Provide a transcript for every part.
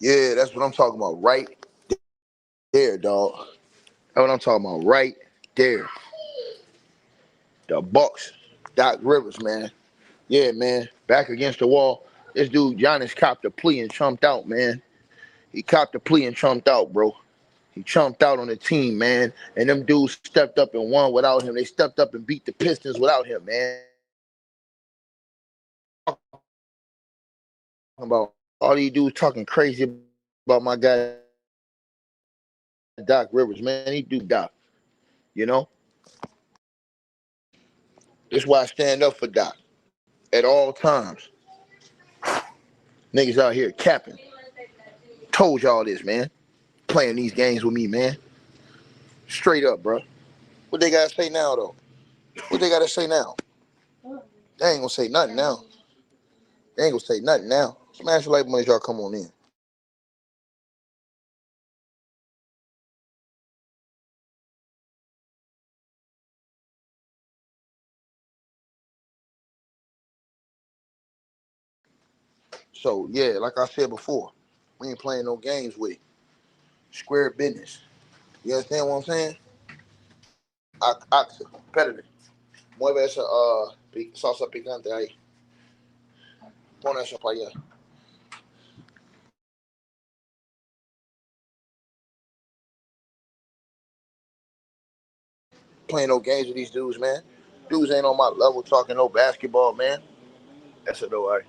Yeah, that's what I'm talking about right there, dog. That's what I'm talking about right there. The Bucks, Doc Rivers, man. Yeah, man. Back against the wall. This dude, Giannis, copped a plea and trumped out, man. He copped a plea and trumped out, bro. He trumped out on the team, man. And them dudes stepped up and won without him. They stepped up and beat the Pistons without him, man. About all these dudes talking crazy about my guy Doc Rivers, man. He do Doc, you know. That's why I stand up for Doc at all times. Niggas out here capping. Told y'all this, man. Playing these games with me, man. Straight up, bro. What they gotta say now, though? What they gotta say now? They ain't gonna say nothing now. They ain't gonna say nothing now. Smash the like money, y'all come on in. So yeah, like I said before, we ain't playing no games with it. Square business. You understand what I'm saying? Oxa, competitive. Mueve esa salsa picante ahí. Pon eso para allá. Playing no games with these dudes, man. Dudes ain't on my level talking no basketball, man. That's a no, right?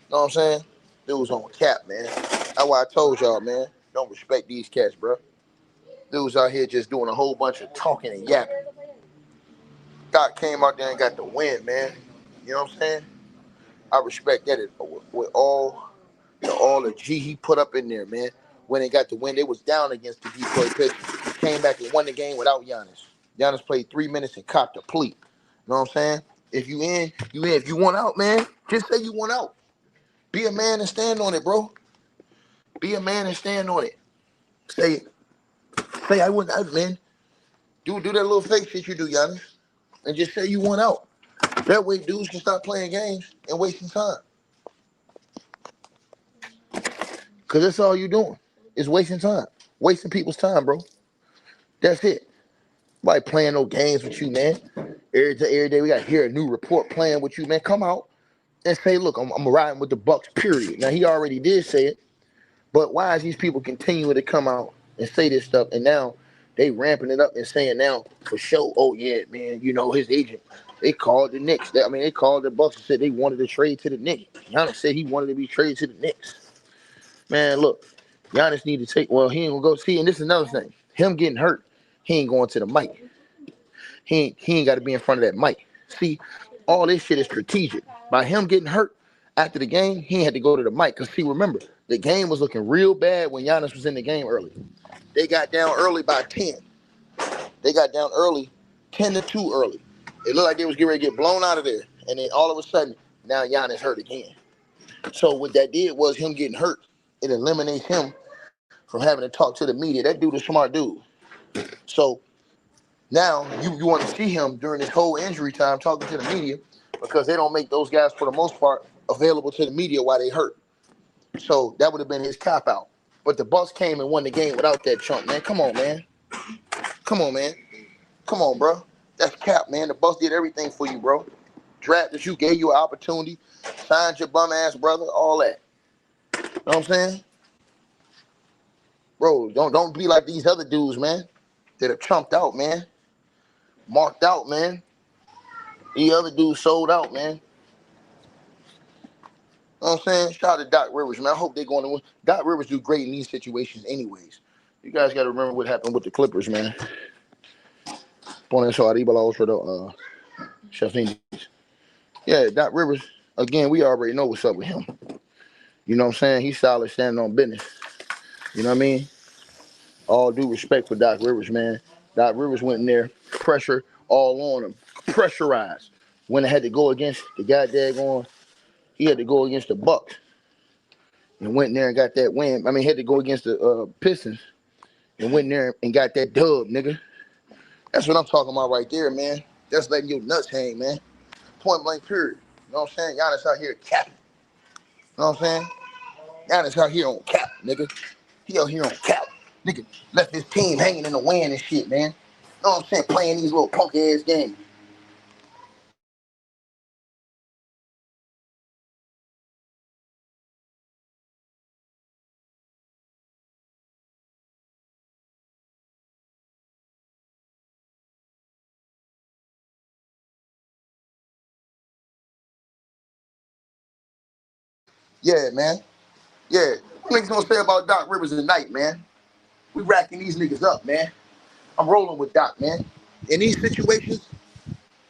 Know what I'm saying? Dudes on cap, man. That's why I told y'all, man. Don't respect these cats, bro. Dudes out here just doing a whole bunch of talking and yapping. Doc came out there and got the win, man. You know what I'm saying? I respect that with all the G he put up in there, man. When they got the win, they was down against the Detroit Pistons. Came back and won the game without Giannis. Giannis played 3 minutes and copped a plea. You know what I'm saying? If you in, you in. If you want out, man, just say you want out. Be a man and stand on it, bro. Be a man and stand on it. Say, say I wouldn't out, man. Do that little fake shit you do, Giannis, and just say you want out. That way, dudes can stop playing games and wasting time. Cause that's all you doing is wasting time, wasting people's time, bro. That's it. Nobody playing no games with you, man. Every day we got to hear a new report playing with you, man. Come out and say, look, I'm riding with the Bucks, period. Now, he already did say it, but why is these people continuing to come out and say this stuff? And now they ramping it up and saying now for sure, oh, yeah, man, you know, his agent, they called the Knicks. They called the Bucks and said they wanted to trade to the Knicks. Giannis said he wanted to be traded to the Knicks. Man, look, Giannis need to take, well, he ain't going to go see, and this is another thing. Him getting hurt, he ain't going to the mic. He ain't got to be in front of that mic. See, all this shit is strategic. By him getting hurt after the game, he had to go to the mic. Because, see, remember, the game was looking real bad when Giannis was in the game early. They got down early by 10. They got down early, 10-2 early. It looked like they was getting ready to get blown out of there. And then all of a sudden, now Giannis hurt again. So what that did was him getting hurt. It eliminates him from having to talk to the media. That dude is a smart dude. So now you want to see him during this whole injury time talking to the media because they don't make those guys, for the most part, available to the media while they hurt. So that would have been his cop out. But the Bucks came and won the game without that chunk, man. Come on, man. Come on, man. Come on, bro. That's cap, man. The Bucks did everything for you, bro. Drafted you, gave you an opportunity, signed your bum ass brother, all that. You know what I'm saying? Bro, don't be like these other dudes, man, that have chumped out, man. Marked out, man. The other dudes sold out, man. You know what I'm saying? Shout out to Doc Rivers, man. I hope they're going to win. Doc Rivers do great in these situations anyways. You guys got to remember what happened with the Clippers, man. Pon eso arriba la otra, Chef Needs. Yeah, Doc Rivers, again, we already know what's up with him. You know what I'm saying? He's solid, standing on business. You know what I mean? All due respect for Doc Rivers, man. Doc Rivers went in there, pressure all on him, pressurized. When it had to go against the goddamn, he had to go against the Bucks and went in there and got that win. He had to go against the Pistons and went in there and got that dub, nigga. That's what I'm talking about right there, man. That's letting your nuts hang, man. Point blank period. You know what I'm saying? Giannis out here capping. You know what I'm saying? Giannis out here on cap, nigga. He out here on cap. Nigga left his team hanging in the wind and shit, man. Know what I'm saying? Playing these little punk ass games. Yeah, man. Yeah. What niggas gonna say about Doc Rivers tonight, man? We racking these niggas up, man. I'm rolling with Doc, man. In these situations,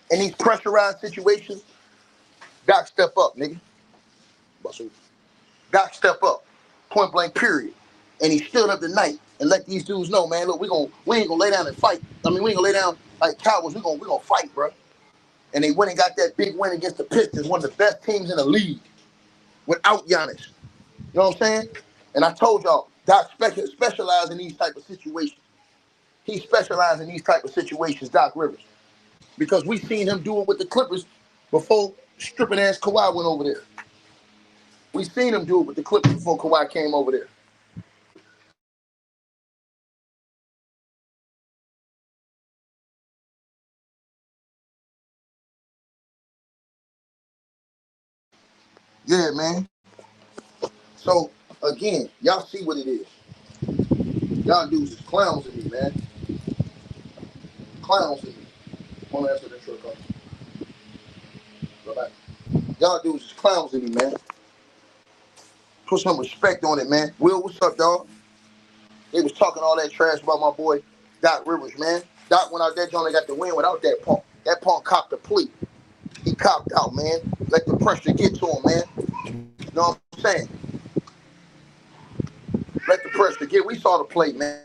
in these pressurized situations, Doc step up, nigga. Doc step up. Point blank, period. And he stood up tonight and let these dudes know, man, look, we ain't gonna lay down and fight. I mean, we ain't gonna lay down like cowards. We gonna fight, bro. And they went and got that big win against the Pistons, one of the best teams in the league, without Giannis. You know what I'm saying? And I told y'all, Doc specializes in these type of situations. He specializes in these type of situations, Doc Rivers. Because we seen him do it with the Clippers before stripping ass Kawhi went over there. We seen him do it with the Clippers before Kawhi came over there. Yeah, man. So, again, y'all see what it is. Y'all dudes is clowns to me, man. Clowns to me. One answer that short call. Bye-bye. Y'all dudes is clowns to me, man. Put some respect on it, man. Will, what's up, dog? They was talking all that trash about my boy Doc Rivers, man. Doc went out there, John, got the win without that punk. That punk copped the plea. He copped out, man. Let the pressure get to him, man. You know what I'm saying? Let the pressure get. We saw the play, man.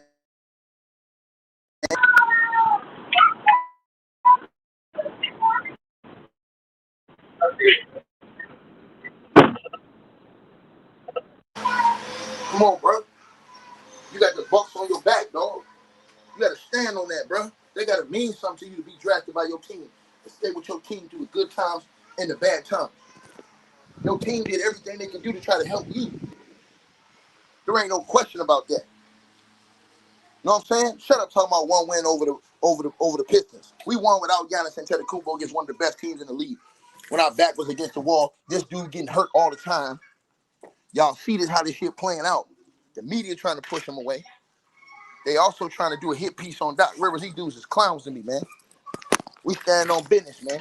Come on, bro. You got the Bucks on your back, dog. You got to stand on that, bro. They got to mean something to you to be drafted by your team. To stay with your team through the good times and the bad times. Your team did everything they can do to try to help you. There ain't no question about that. You know what I'm saying? Shut up talking about one win over the Pistons. We won without Giannis Antetokounmpo against one of the best teams in the league. When our back was against the wall, this dude getting hurt all the time. Y'all see this how this shit playing out. The media trying to push him away. They also trying to do a hit piece on Doc Rivers. These dudes is clowns to me, man. We stand on business, man.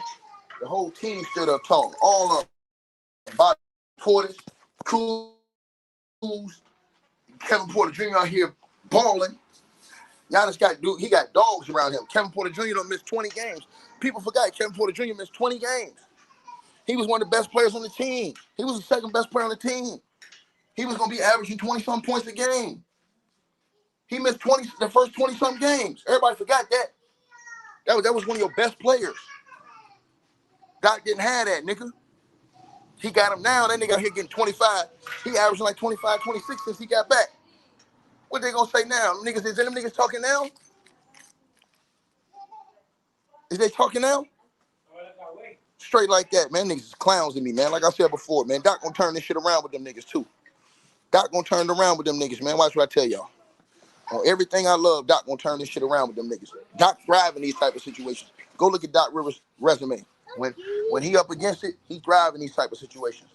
The whole team stood up tall. All of them. Bobby Portis, Cruz, Kevin Porter Jr. out here balling. Giannis he got dogs around him. Kevin Porter Jr. don't miss 20 games. People forgot Kevin Porter Jr. missed 20 games. He was one of the best players on the team. He was the second best player on the team. He was going to be averaging 20-some points a game. He missed the first 20-some games. Everybody forgot that. That was one of your best players. Doc didn't have that, nigga. He got him now. That nigga out here getting 25. He averaging like 25, 26 since he got back. What they gonna say now? Is them niggas talking now? Is they talking now? Straight like that, man. Niggas is clowns to me, man. Like I said before, man. Doc gonna turn this shit around with them niggas too. Doc gonna turn it around with them niggas, man. Watch what I tell y'all. On everything I love, Doc gonna turn this shit around with them niggas. Doc thrive in these type of situations. Go look at Doc Rivers' resume. When he up against it, he thrive in these type of situations.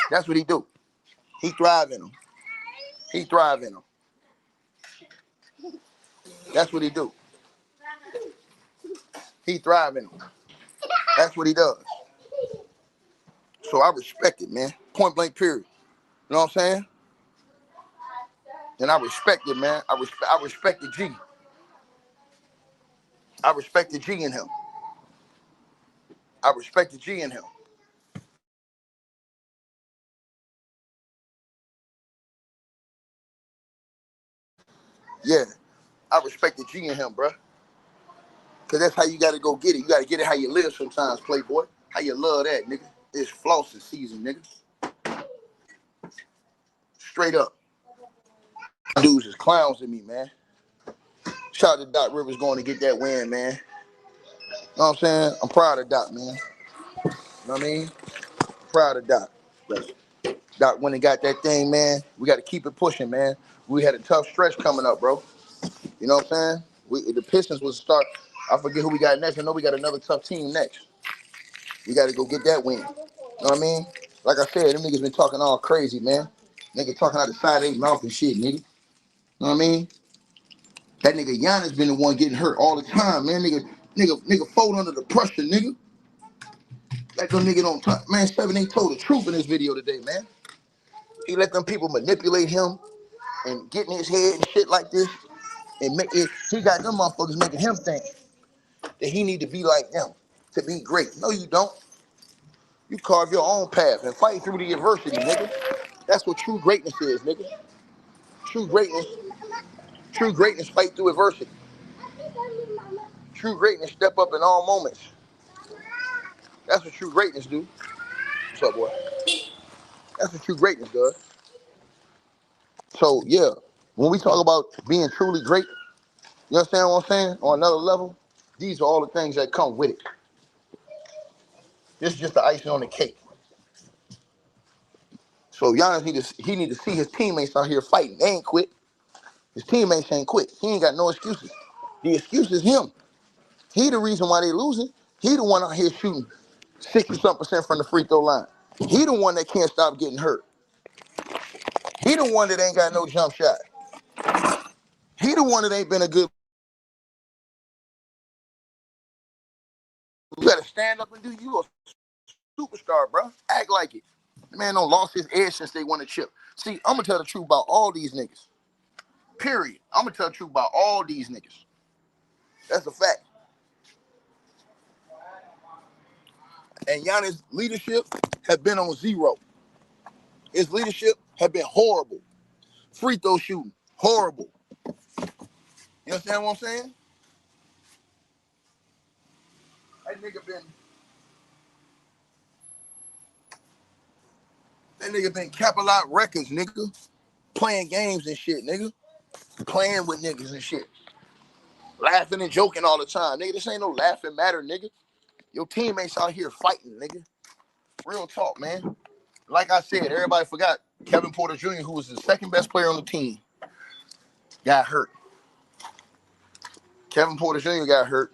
That's what he do. He thrive in them. He thrive in them. That's what he do. He thrive in them. That's what he does. So I respect it, man. Point blank, period. You know what I'm saying? And I respect it, man. I respect the G. I respect the G in him. I respect the G in him. Yeah. I respect the G in him, bro. Cause that's how you gotta go get it. You gotta get it how you live sometimes, playboy. How you love that, nigga. It's flossing season, nigga. Straight up. Dudes is clowns to me, man. Shout out to Doc Rivers going to get that win, man. You know what I'm saying? I'm proud of Doc, man. You know what I mean? Proud of Doc. Brother. Doc went and got that thing, man. We got to keep it pushing, man. We had a tough stretch coming up, bro. You know what I'm saying? The Pistons will start. I forget who we got next. I know we got another tough team next. We got to go get that win. You know what I mean? Like I said, them niggas been talking all crazy, man. Nigga talking out the side of their mouth and shit, nigga. You know what I mean? That nigga Giannis been the one getting hurt all the time, man. Nigga fold under the pressure, nigga. Let them nigga don't talk. Man, 7-8 told the truth in this video today, man. He let them people manipulate him and get in his head and shit like this. And make it, he got them motherfuckers making him think that he need to be like them to be great. No, you don't. You carve your own path and fight through the adversity, nigga. That's what true greatness is, nigga. True greatness fight through adversity. True greatness step up in all moments. That's what true greatness do. What's up, boy? That's what true greatness does. So, yeah, when we talk about being truly great, you understand what I'm saying? On another level, these are all the things that come with it. This is just the icing on the cake. So Giannis need to see his teammates out here fighting. They ain't quit. His teammates ain't quit. He ain't got no excuses. The excuse is him. He the reason why they losing. He the one out here shooting 60-something% from the free throw line. He the one that can't stop getting hurt. He the one that ain't got no jump shot. He the one that ain't been a good. You gotta stand up and do you a superstar, bro. Act like it. The man don't lost his edge since they won the chip. See, I'm gonna tell the truth about all these niggas. Period. I'm gonna tell the truth about all these niggas. That's a fact. And Giannis' leadership has been on zero. His leadership has been horrible. Free throw shooting, horrible. You understand what I'm saying? That nigga been capping out records, nigga. Playing games and shit, nigga. Playing with niggas and shit. Laughing and joking all the time. Nigga, this ain't no laughing matter, nigga. Your teammates out here fighting, nigga. Real talk, man. Like I said, everybody forgot Kevin Porter Jr., who was the second best player on the team, got hurt. Kevin Porter Jr. got hurt.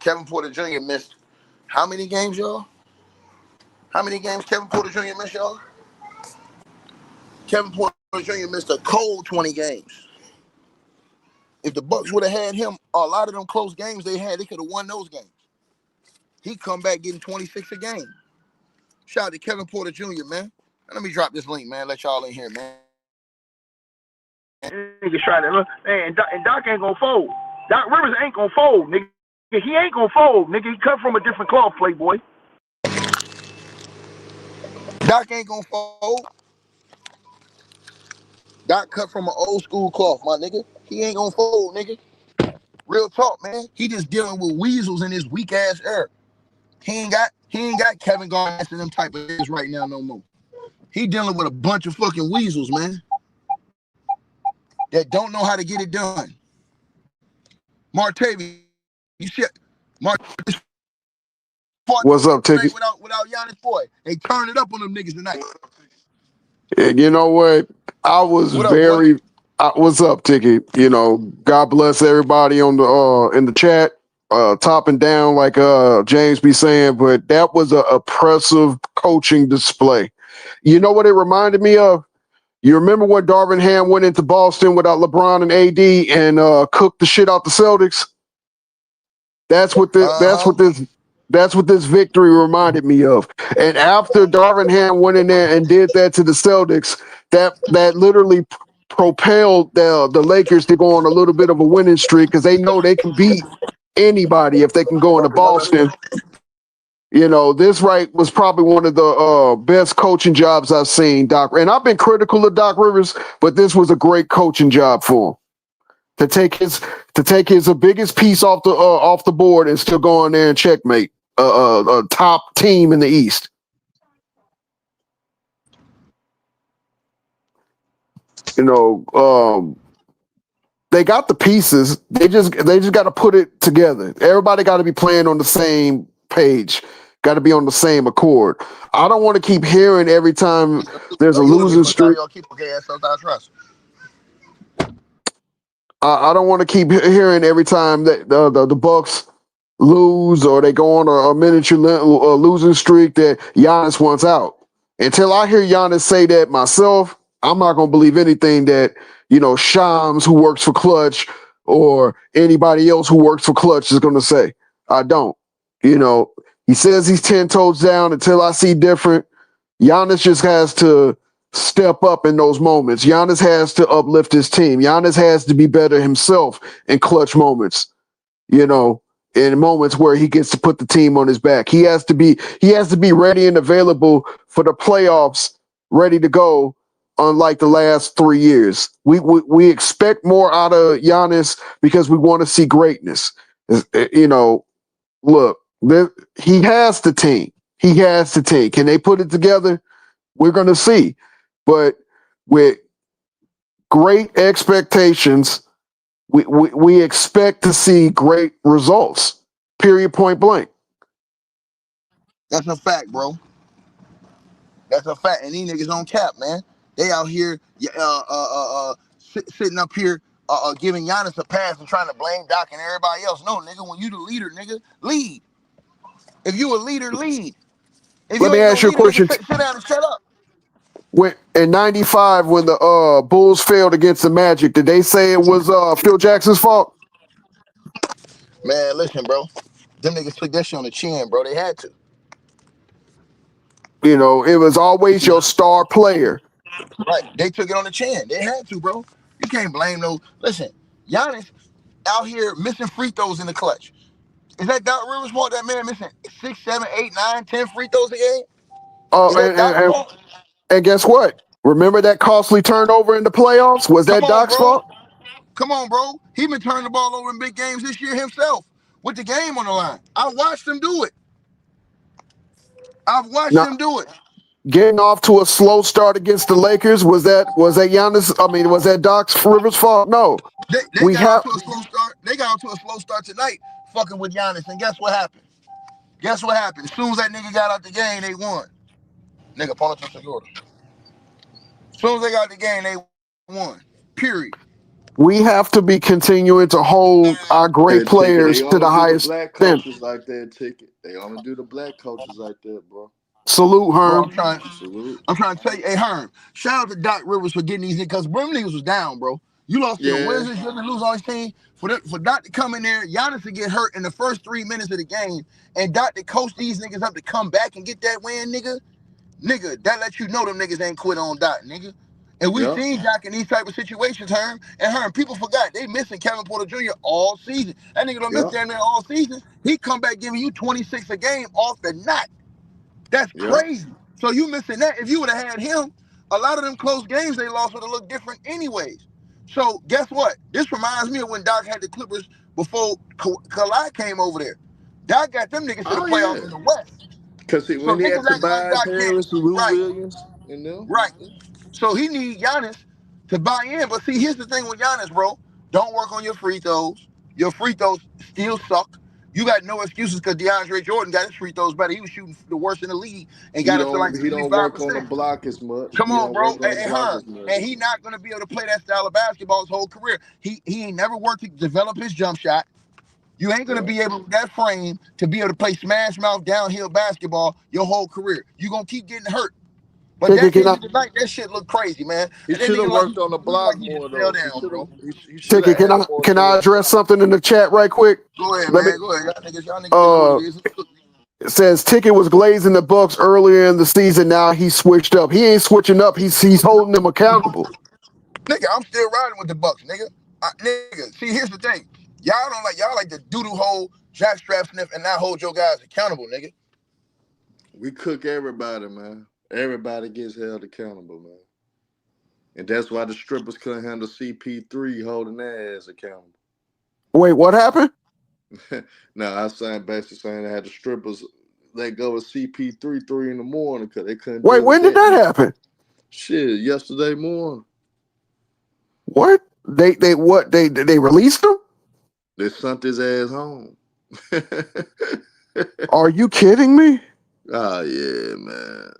Kevin Porter Jr. missed how many games, y'all? How many games Kevin Porter Jr. missed, y'all? Kevin Porter Jr. missed a cold 20 games. If the Bucks would have had him, a lot of them close games they had, they could have won those games. He come back getting 26 a game. Shout out to Kevin Porter Jr., man. Let me drop this link, man. Let y'all in here, man. Niggas try to look, man, and Doc ain't gonna fold. Doc Rivers ain't gonna fold, nigga. He ain't gonna fold, nigga. He cut from a different cloth, playboy. Doc ain't gonna fold. Doc cut from an old school cloth, my nigga. He ain't gonna fold, nigga. Real talk, man. He just dealing with weasels in his weak ass era. He ain't got Kevin Garnett and them type of things right now no more. He dealing with a bunch of fucking weasels, man, that don't know how to get it done. Martavi, you shit. What's up, Tiki? Without Giannis, boy, they turned it up on them niggas tonight. You know what? I was What up, boy? what's up, Tiki? You know, God bless everybody on the in the chat, top and down, like James be saying. But that was a oppressive coaching display. You know what it reminded me of? You remember when Darvin Ham went into Boston without LeBron and AD and cooked the shit out the Celtics? That's what this victory reminded me of. And after Darvin Ham went in there and did that to the Celtics, that literally propelled the Lakers to go on a little bit of a winning streak because they know they can beat anybody if they can go into Boston. You know, this was probably one of the best coaching jobs I've seen, Doc. And I've been critical of Doc Rivers, but this was a great coaching job for him. To take his biggest piece off the board and still go in there and checkmate a top team in the East. You know, they got the pieces. They just got to put it together. Everybody got to be playing on the same page. got to be on the same accord. I don't want to keep hearing every time there's a You looking losing for time streak. y'all keep okay ass sometimes trust. I don't want to keep hearing every time that the Bucks lose or they go on a miniature losing streak that Giannis wants out. Until I hear Giannis say that myself, I'm not gonna believe anything that Shams, who works for Clutch, or anybody else who works for Clutch is gonna say. I don't. He says he's 10 toes down. Until I see different, Giannis just has to step up in those moments. Giannis has to uplift his team. Giannis has to be better himself in clutch moments. You know, in moments where he gets to put the team on his back. He has to be ready and available for the playoffs, ready to go. Unlike the last 3 years, we expect more out of Giannis because we want to see greatness. Look, he has the team. He has the team. Can they put it together? We're going to see. But with great expectations, we expect to see great results. Period. Point blank. That's a fact, bro. That's a fact. And these niggas on cap, man. They out here sitting up here giving Giannis a pass and trying to blame Doc and everybody else. No, nigga, when you the leader, nigga, lead. If you a leader, lead. If Let you me ain't no ask you a leader, nigga, question. sit down and shut up. When in '95, when the Bulls failed against the Magic, did they say it was Phil Jackson's fault? Man, listen, bro. Them niggas took that shit on the chin, bro. They had to. It was always your star player. Right. They took it on the chin. They had to, bro. You can't blame no. Listen, Giannis out here missing free throws in the clutch. Is that Doc Rivers' fault? That man missing 6, 7, 8, 9, 10 free throws a game? Uh, Is that and, Doc's and, fault? and guess what? Remember that costly turnover in the playoffs? Was Come that on, Doc's bro. fault? Come on, bro. He been turning the ball over in big games this year himself with the game on the line. I watched him do it. I've watched Now, him do it. getting off to a slow start against the Lakers, was that Giannis? I mean, was that Doc's Rivers' fault? No. They We got off have to a slow start. They got off to a slow start tonight, fucking with Giannis. And guess what happened? Guess what happened? As soon as that nigga got out the game, they won. Nigga, opponent to Segura. As soon as they got the game, they won. Period. we have to be continuing to hold our great That ticket, players they to the only do the highest black standard. coaches like that. Ticket, they only do the black coaches like that, bro. Salute, Bro, Herm. Salute. I'm trying to tell you, hey Herm, shout out to Doc Rivers for getting these niggas, because bro, them niggas was down, bro. You lost to the Yeah, Wizards, you didn't lose on his team. For Doc to come in there, Giannis to get hurt in the first 3 minutes of the game, and Doc to coach these niggas up to come back and get that win, nigga, that lets you know them niggas ain't quit on Doc, nigga. And we yep, seen Doc in these type of situations, Herm. And Herm, people forgot they missing Kevin Porter Jr. all season. That nigga don't miss yep, damn near all season. He come back giving you 26 a game off the knot. That's yep. crazy. So you missing that. If you would have had him, a lot of them close games they lost would have looked different anyways. So guess what? This reminds me of when Doc had the Clippers before Kawhi came over there. Doc got them niggas to the Oh playoffs yeah, in the West. because So when he had niggas acting like Tobias Doc can't. Harris and Lou Right, Williams and them, right. So he need Giannis to buy in. But see, here's the thing with Giannis, bro. Don't work on your free throws. Your free throws still suck. You got no excuses because DeAndre Jordan got his free throws better. He was shooting the worst in the league and he got it to don't like he don't work on the 75%. block as much. Come He on, don't bro. work on the Hey, block Herm. as much. And he not gonna be able to play that style of basketball his whole career. He ain't never worked to develop his jump shot. You ain't gonna Yeah, be able with that frame to be able to play smash mouth downhill basketball your whole career. You gonna keep getting hurt. But Ticket, that can I injury tonight, that shit look crazy, man. he And that should nigga have like worked on the look like block he just more fell though. down, bro. He should ticket? have Can added I more can to I his address shot. something in the chat right quick? Go ahead, Let me. man. Go ahead. Y'all niggas do what it Uh, is. it says Ticket was glazing the Bucks earlier in the season. Now he switched up. He ain't switching up. He's holding them accountable. Nigga, I'm still riding with the Bucks, nigga. Nigga, see, here's the thing. Y'all like the doo-doo hole, jackstrap sniff, and not hold your guys accountable, nigga. We cook everybody, man. Everybody gets held accountable, man. And that's why the strippers couldn't handle CP3 holding their ass accountable. Wait, what happened? Now, I was basically saying they had the strippers let go of CP3 3 in the morning because they couldn't Wait, deal with when did that. that happen? Shit, yesterday morning. What? They released him? They sent his ass home. Are you kidding me? Oh yeah, man.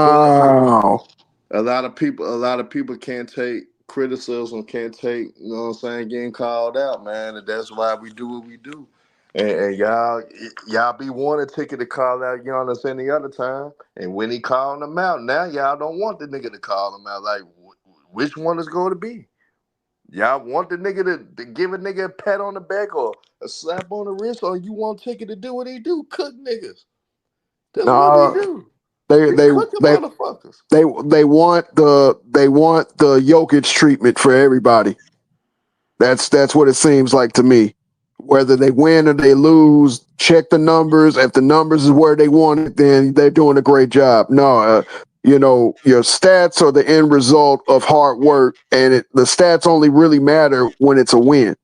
But Wow. a lot of people can't take criticism, can't take, you know what I'm saying, getting called out, man, and that's why we do what we do. And y'all be wanting Ticket to call out Giannis any other time, and when he calling them out, now y'all don't want the nigga to call him out. Like, which one is going to be? Y'all want the nigga to give a nigga a pat on the back or a slap on the wrist, or you want Ticket to do what he do? Cook niggas. That's what he Nah, do. they He they cooking they motherfuckers. they want the Jokic treatment for everybody. That's what it seems like to me. Whether they win or they lose, check the numbers. If the numbers is where they want it, then they're doing a great job. No, your stats are the end result of hard work, and the stats only really matter when it's a win.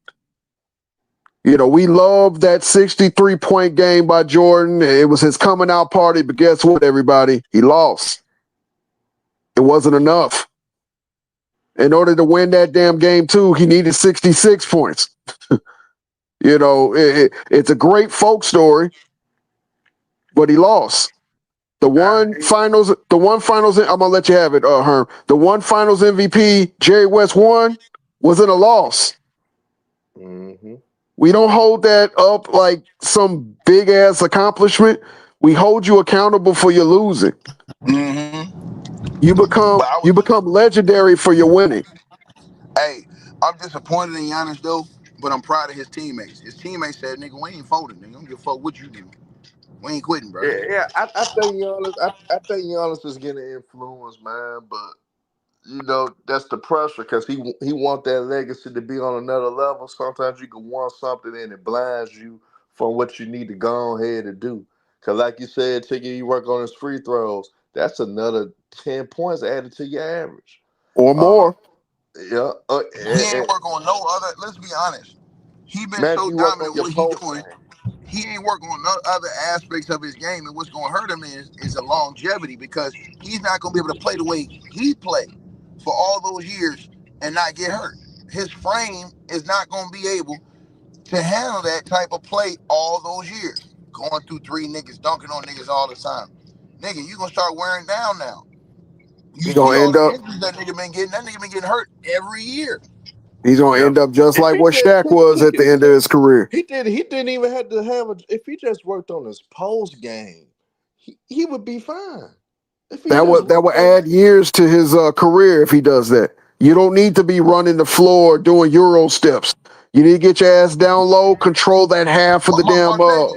We love that 63-point game by Jordan. It was his coming out party, but guess what, everybody? He lost. It wasn't enough. In order to win that damn game, too, he needed 66 points. It's a great folk story, but he lost. The one finals, I'm gonna let you have it, Herm. The one finals MVP Jerry West won wasn't a loss. Mm-hmm. We don't hold that up like some big ass accomplishment. We hold you accountable for your losing. You But become I you was, become legendary for your winning. hey, I'm disappointed in Giannis though, but I'm proud of his teammates. His teammates said, "Nigga, we ain't folding. Nigga, don't give a fuck what you do. We ain't quitting, bro." Yeah. I think Giannis is getting influence, man. But that's the pressure because he want that legacy to be on another level. Sometimes you can want something and it blinds you from what you need to go ahead and do. Cause like you said, Tiggy, you work on his free throws. That's another 10 points added to your average. Or Uh, more. yeah. He ain't work on no other. Let's be honest. He been Man, so you work dominant on with your what he post doing. game. He ain't working on no other aspects of his game, and what's going to hurt him is a longevity because he's not going to be able to play the way he played for all those years and not get hurt. His frame is not going to be able to handle that type of play all those years. Going through three niggas, dunking on niggas all the time. Nigga, you going to start wearing down now. You He's see gonna all end the up injuries that nigga been getting. That nigga been getting hurt every year. he's gonna Yeah. end up just If like he what just Shaq was at the end of his career. he didn't even have to have if he just worked on his post game, he would be fine. If he That just would that worked would on add years to his career if he does that. You don't need to be running the floor doing Euro steps. You need to get your ass down low, control that half of the damn. My thing.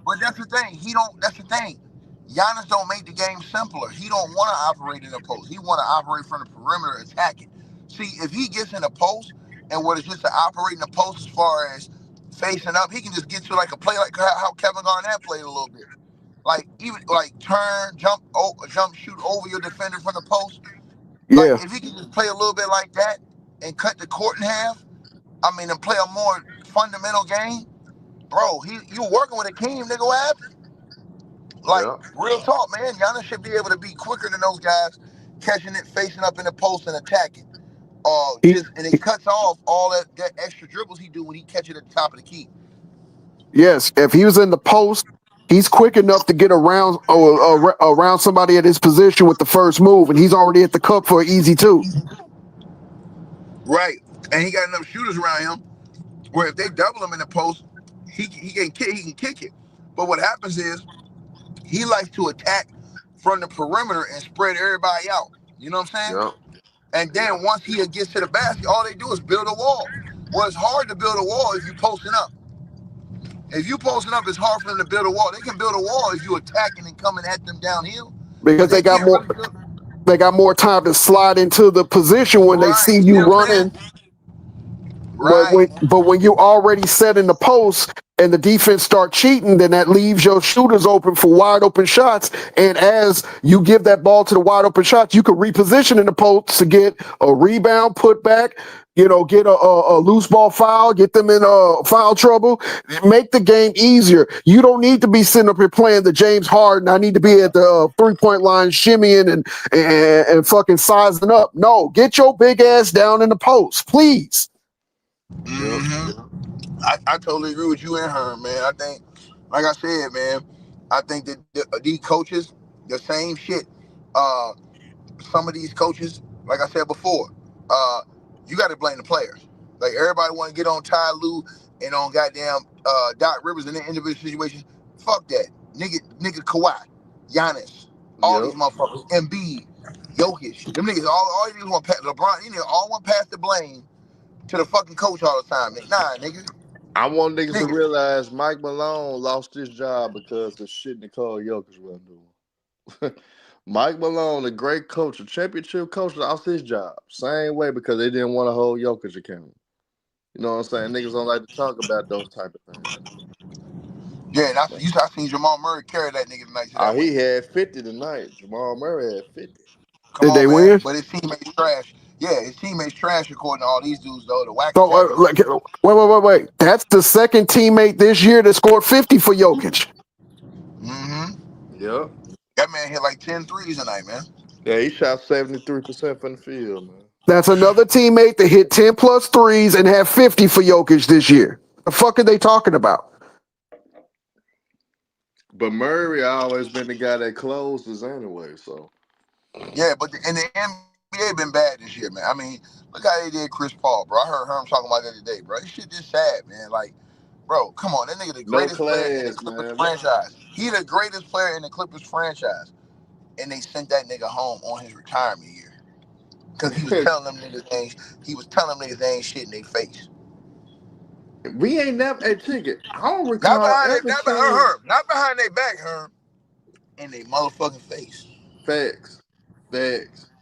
But that's the thing. He don't. That's the thing. Giannis don't make the game simpler. He don't want to operate in the post. He want to operate from the perimeter, attacking. See, if he gets in the post and what is just to operate in the post as far as facing up, he can just get to like a play like how Kevin Garnett played a little bit. Like even like turn, jump, shoot over your defender from the post. Like Yeah, if he can just play a little bit like that and cut the court in half, I mean, and play a more fundamental game, bro, you working with a team, nigga. What happened? Like, yeah. real talk, man. Giannis should be able to be quicker than those guys, catching it, facing up in the post and attacking. he, And it cuts off all that extra dribbles he do when he catch it at the top of the key. yes. If he was in the post, he's quick enough to get around somebody at his position with the first move, and he's already at the cup for an easy two. Right. And he got enough shooters around him where if they double him in the post, he can kick it. But what happens is he likes to attack from the perimeter and spread everybody out. You know what I'm saying? Yeah. And then once he gets to the basket, all they do is build a wall. Well, it's hard to build a wall if you posting up. If you posting up, it's hard for them to build a wall. They can build a wall if you attacking and coming at them downhill, but Because they can't really build. they got more time to slide into the position when they Right, see you see you what I'm running. saying? But Right. when you already set in the post and the defense start cheating, then that leaves your shooters open for wide open shots. And as you give that ball to the wide open shots, you can reposition in the post to get a rebound, put back, get a loose ball foul, get them in foul trouble, make the game easier. You don't need to be sitting up here playing the James Harden. I need to be at the 3-point line shimmying and fucking sizing up. No, get your big ass down in the post, please. Yep. I totally agree with you and her, man. I think, like I said, man, I think that these coaches, the same shit. Uh, some of these coaches, like I said before, uh, you got to blame the players. Like everybody want to get on Ty Lue and on goddamn Doc Rivers in their individual situations. Fuck that, nigga Kawhi, Giannis, all Yep. these motherfuckers, Embiid, Jokic, them niggas all these want LeBron. You niggas all want to pass the blame to the fucking coach all the time. Nigga. Nah, I want niggas to nigga. realize Mike Malone lost his job because of shit Nicole Jokic wasn't doing. Mike Malone, a great coach, a championship coach, lost his job. Same way because they didn't want to hold Jokic accountable. You know what I'm saying? Niggas don't like to talk about those type of things. Yeah, and I seen Jamal Murray carry that nigga tonight to that win. He had 50 tonight. Jamal Murray had 50. Come Did they on, man. win? But his teammates trash. Yeah, his teammates trash according to all these dudes though. The So, wacky tacky dudes. wait. That's the second teammate this year that scored 50 for Jokic. Mm-hmm. Yep. That man hit like 10 threes tonight, man. Yeah, he shot 73% from the field, man. That's another teammate that hit 10 plus threes and had 50 for Jokic this year. The fuck are they talking about? But Murray always been the guy that closes anyway, so. Yeah, but in the NBA been bad this year, man. I mean, look how they did Chris Paul, bro. I heard him talking about that today, bro. This shit just sad, man. Like, bro, come on. That nigga the No greatest player in the class, Clippers man. franchise. He the greatest player in the Clippers franchise. And they sent that nigga home on his retirement year. Because he was telling them niggas they ain't shit in their face. We ain't never, hey, Ticket, I don't recall ever seeing Not behind their back, Herm. In their motherfucking face. facts.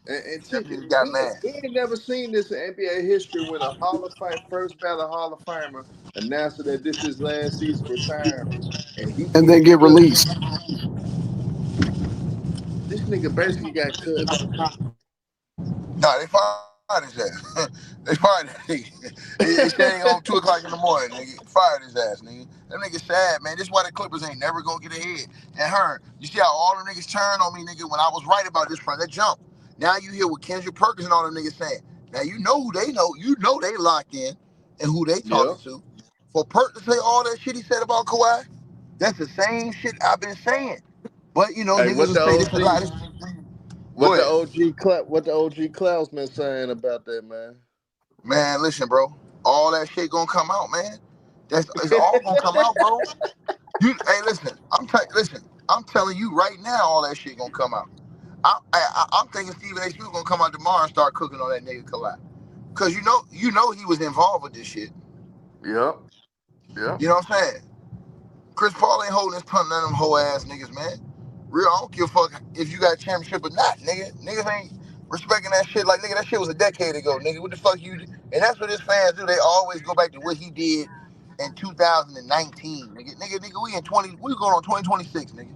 And Them Ticket, niggas got we mad. ain't never seen this in NBA history when a Hall of Fame, first ballot Hall of Famer announced that this is last season retirement. And he And get then get cut. released. This nigga basically got cut, man. No, they fired his ass. They fired that nigga. They said he on 2 o'clock in the morning, nigga. Fired his ass, nigga. Them niggas sad, man. This is why the Clippers ain't never gonna get ahead. And her, you see how all the niggas turned on me, nigga, when I was right about this from that jump. Now you hear what Kendrick Perkins and all them niggas saying. Now you know who they know. You know they locked in and who they Yeah. talking to. For Perk to say all that shit he said about Kawhi, that's the same shit I've been saying. But you know, Hey, niggas will say this a lot. Go ahead. What the OG Klausman saying about that, man? Man, listen, bro. All that shit gonna come out, man. It's all gonna come out, bro. Listen. I'm telling you right now, all that shit gonna come out. I'm thinking Stephen A. Smith gonna come out tomorrow and start cooking on that nigga collab. Cause you know he was involved with this shit. Yep. Yep. You know what I'm saying? Chris Paul ain't holding his tongue, none of them hoe ass niggas, man. Real, I don't give a fuck if you got a championship or not, nigga. Niggas ain't respecting that shit. Like, nigga, that shit was a decade ago, nigga. What the fuck you do? And that's what his fans do. They always go back to what he did in 2019, nigga, we going on 2026, nigga.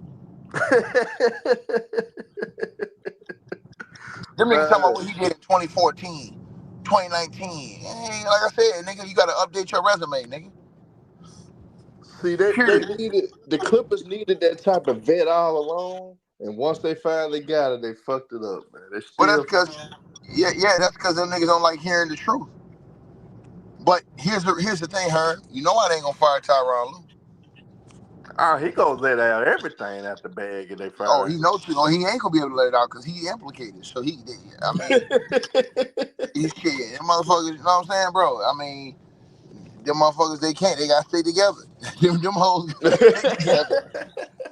Them niggas talking about what he did in 2014, 2019. Hey, like I said, nigga, you gotta update your resume, nigga. See, they Period. needed the Clippers needed that type of vet all along, and once they finally got it, they fucked it up, man. They But that's still because, that's because them niggas don't like hearing the truth. But here's the thing, Herb. You know why they ain't gonna fire Tyronn Lue? he gonna let out everything out the bag if they Oh, fire he him. knows to. Oh, he ain't gonna be able to let it out because he implicated. So I mean, he's shit. Them motherfuckers, you know what I'm saying, bro? I mean, them motherfuckers, they can't. They gotta stay together. them hoes gotta stay together.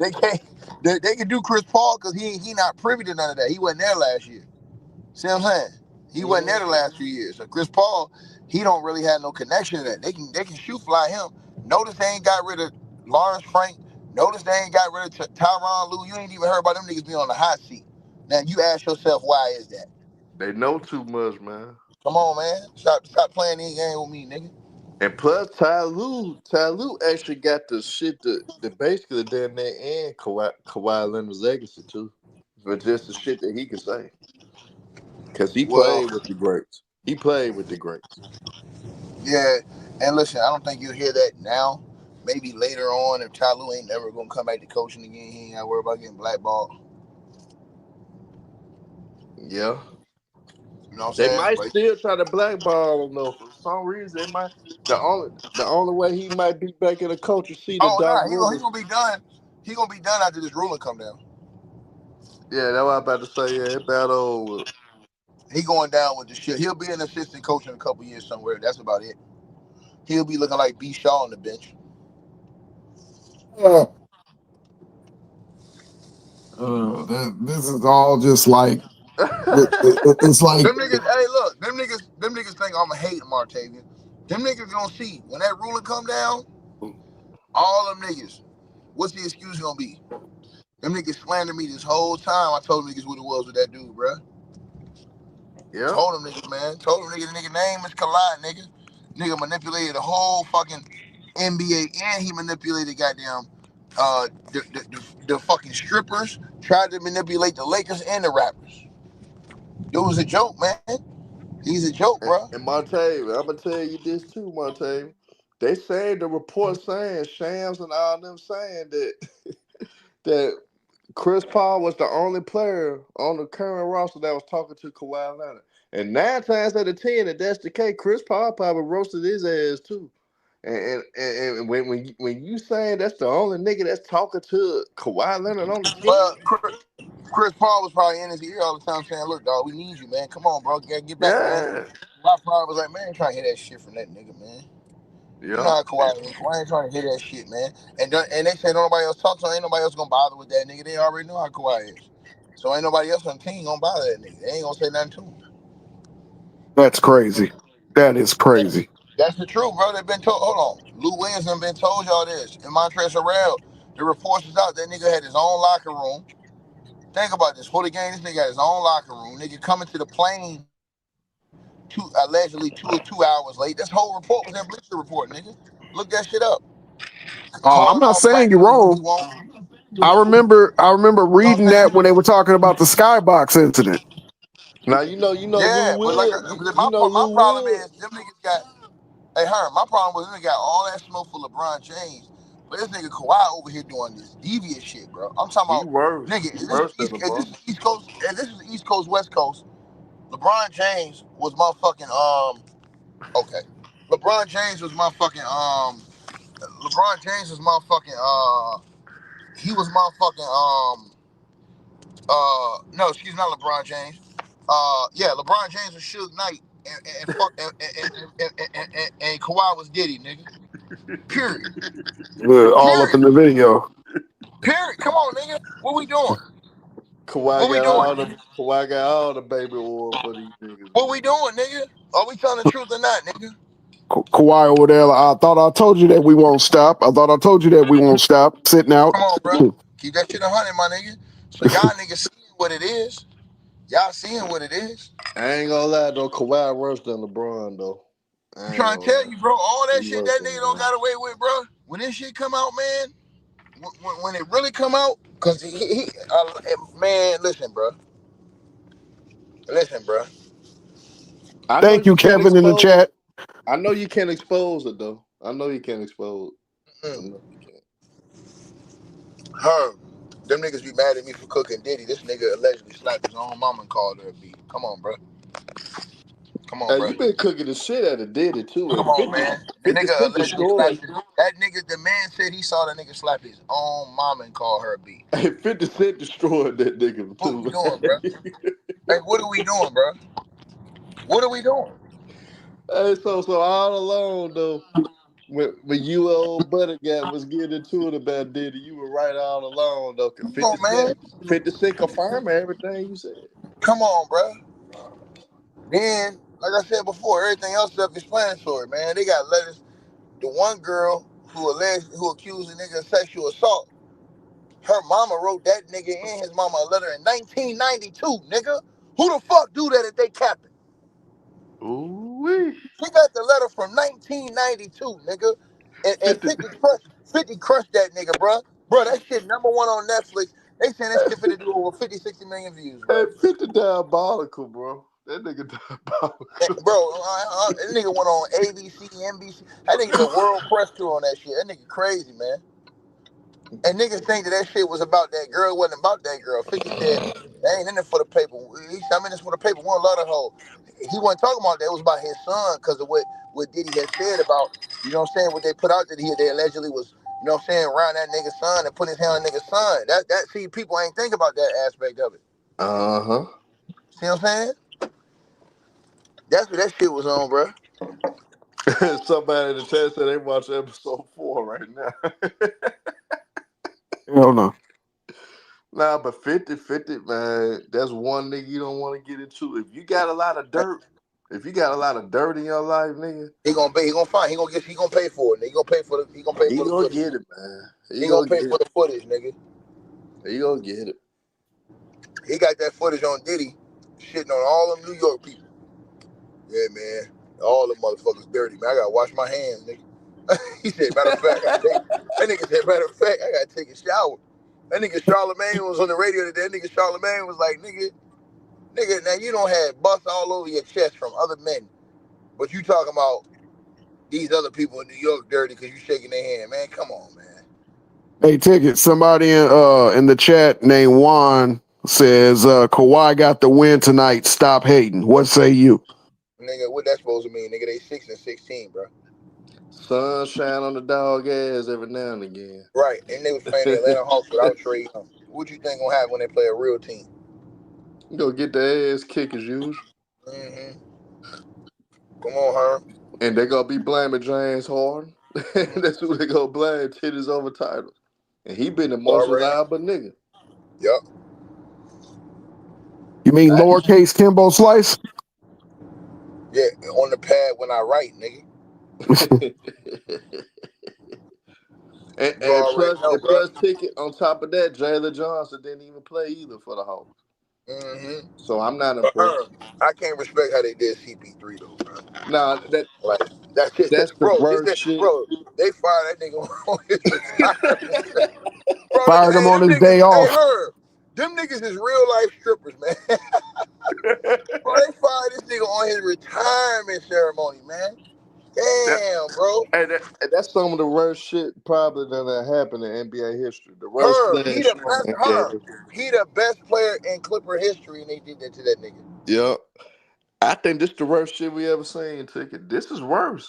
They can't. They can do Chris Paul because he not privy to none of that. He wasn't there last year. See what I'm saying? He wasn't there the last few years. So Chris Paul, he don't really have no connection to that. They can shoot fly him. Notice they ain't got rid of Lawrence Frank. Notice they ain't got rid of Tyronn Lue. You ain't even heard about them niggas being on the hot seat. Now you ask yourself, why is that? They know too much, man. Come on, man. Stop playing these games with me, nigga. And plus, Ty Lue actually got the shit that basically damn near and Kawhi Leonard's legacy too, for just the shit that he could say. Cause he Well, played with the greats. He played with the greats. yeah. And listen, I don't think you'll hear that now. Maybe later on, if Ty Lue ain't never gonna come back to coaching again, he ain't gotta worry about getting blackballed. Yeah. You know what They I'm saying? might But still try to blackball him though. For some reason, they might. The only way he might be back in the coaching seat of oh Doc no, he Rivers. gonna be done. He gonna be done after this ruling come down. Yeah, that's what I'm about to say. Yeah, it battle over. He going down with the shit. He'll be an assistant coach in a couple years somewhere. That's about it. He'll be looking like B. Shaw on the bench. Uh, this is all just like it's like Them niggas, hey, look, them niggas think I'm a hate Martavian. Them niggas gonna see when that ruling come down. All them niggas, what's the excuse gonna be? Them niggas slandered me this whole time. I told them niggas what it was with that dude, bruh. Yeah. Told them niggas, man. Told them niggas, the nigga name is Kawhi, nigga. Nigga manipulated the whole fucking NBA, and he manipulated goddamn the fucking strippers. Tried to manipulate the Lakers and the rappers. It was a joke, man. He's a joke, bro. And Montavious, I'm gonna tell you this too, Montavious. They say the report saying Shams and all them saying that Chris Paul was the only player on the current roster that was talking to Kawhi Leonard. And 9 times out of 10, if that's the case, Chris Paul probably roasted his ass too. And when you saying that's the only nigga that's talking to Kawhi Leonard on the Well, team, Chris Paul was probably in his ear all the time saying, "Look, dog, we need you, man. Come on, bro, get back, man." yeah, Kawhi probably was like, "Man, I ain't trying to hear that shit from that nigga, man." You know yeah. how Kawhi is. Kawhi ain't trying to hear that shit, man. And they say don't nobody else talk, so ain't nobody else gonna bother with that nigga. They already know how Kawhi is. So ain't nobody else on the team gonna bother that nigga. They ain't gonna say nothing to him. that's crazy. That is crazy. That's the truth, bro. They've been told. Hold on, Lou Williams done been told y'all this. In Montrezl Harrell, the reports is out that nigga had his own locker room. Think about this. For the game, this nigga had his own locker room. Nigga coming to the plane allegedly 2 hours late. This whole report was in Bleacher Report, nigga. Look that shit up. I'm Calling not all saying black you're niggas who wrong. he wants. I remember You know what reading I'm that saying? when they were talking about the skybox incident. Now Lou Yeah, but like Will, my Lou problem Will. is them niggas got. Hey, Herm, my problem was them niggas got all that smoke for LeBron James, but this nigga Kawhi over here doing this devious shit, bro. I'm talking He about worse. nigga. He worse than LeBron. Is this East Coast? Is this is East Coast West Coast? LeBron James was motherfucking okay. LeBron James was motherfucking LeBron James was motherfucking he was motherfucking no, excuse me, not LeBron James. Yeah, LeBron James was Suge Knight and fuck and Kawhi was Diddy, nigga. Period. All up in Period. the video. Period. Come on, nigga. What we doing? Kawhi What we got doing? all the baby oil for these niggas, What we man. doing, nigga? Are we telling the truth or not, nigga? Kawhi over there, I thought I told you that we won't stop. I thought I told you that we won't stop. Sitting out. Come on, bro. Keep that shit 100, my nigga. So y'all niggas seeing what it is. Y'all seeing what it is. I ain't gonna lie though, Kawhi worse than LeBron though. I'm I ain't trying to gonna tell lie. you, bro. All that He shit worse that than nigga don't LeBron. got away with, bro. When this shit come out, man. When it really come out, cause man, listen, bro. Listen, bro. I know Thank you you, can't Kevin, in the expose. chat. I know you can't expose it though. I know you can't expose. I know you can't. Her, them niggas be mad at me for cooking Diddy. This nigga allegedly slapped his own mama and called her a B. Come on, bro. Come on, Hey, bro. you been cooking the shit out of Diddy too. Come And on, 50, man. The 50 nigga Cent allegedly destroyed. slapped that nigga. The man said he saw the nigga slap his own mama and call her a B. Hey, 50 Cent destroyed that nigga What we too, doing, bro? man. Hey, what are we doing, bro? What are we doing? Hey, so all along though, when you old buddy guy was getting into it about Diddy, you were right all along though. Cause Come on, man. 50 Cent confirmed everything you said. Come on, bro. Then, like I said before, everything else self-explanatory, man. They got letters. The one girl who accused the nigga of sexual assault, her mama wrote that nigga and his mama a letter in 1992, nigga. Who the fuck do that if they capping? Ooh-wee. She got the letter from 1992, nigga. And 50, 50 crushed that nigga, bro. Bro, that shit #1 on Netflix. They saying that shit finna do over 50, 60 million views, bro. hey, 50 diabolical, bro. That nigga Bro, diabolical. that nigga went on ABC, NBC. That nigga the world press tour on that shit. That nigga crazy, man. And niggas think that shit was about that girl. It wasn't about that girl. 50 said, they ain't in it for the paper. He said, I'm in this for the paper. We don't love the hoe. He wasn't talking about that. It was about his son because of what Diddy had said about, you know what I'm saying, what they put out that they allegedly was, You know what I'm saying? Around that nigga's son and put his hand on nigga's son. See, people ain't think about that aspect of it. Uh-huh. See what I'm saying? That's what that shit was on, bro. Somebody in the chat said they watch episode 4 right now. Hell no. Nah, but 50-50, man, that's one nigga you don't want to get into. If you got a lot of dirt in your life, nigga, He gonna pay. He gonna find. He gonna pay for it. He gonna pay for the. He gonna pay he for the gonna footage. get it, man. He gonna pay for the footage, nigga. He gonna get it. He got that footage on Diddy, shitting on all them New York people. Yeah, man. All the motherfuckers dirty, man. I gotta wash my hands, nigga. He said, matter of fact, that nigga said, matter of fact, I gotta take a shower. That nigga Charlemagne was on the radio today. That nigga Charlemagne was like, nigga, now you don't have bust all over your chest from other men, but you talking about these other people in New York dirty because you shaking their hand, man. Come on, man. Hey, Ticket, somebody in the chat named Juan says Kawhi got the win tonight. Stop hating. What say you? Nigga, what that supposed to mean? Nigga, they 6-16, bro. Sunshine on the dog ass every now and again. Right, and they was playing the Atlanta Hawks without Trae Young. What you think gonna happen when they play a real team? You gonna get their ass kicked as usual. Mm-hmm. Come on, Herm. And they gonna be blaming James Harden. That's who they gonna blame. Titties over titles. And he been the most reliable nigga. Yup. You mean lowercase Kimbo Slice? Yeah, on the pad when I write, nigga. and plus Ticket, on top of that, Jalen Johnson didn't even play either for the Hawks. Mm-hmm. So I'm not impressed. I can't respect how they did CP3 though, bro. Nah, that's bro, the worst shit. Bro, they fired that nigga on his retirement. Bro, fired him on his day off. Hey, Herb, them niggas is real life strippers, man. Bro, they fired this nigga on his retirement ceremony, man. Damn, bro. And that's some of the worst shit probably that happened in NBA history. The worst Herb, player. he the best player in Clipper history, and they did that to that nigga. Yep. I think this the worst shit we ever seen, Ticket. This is worse.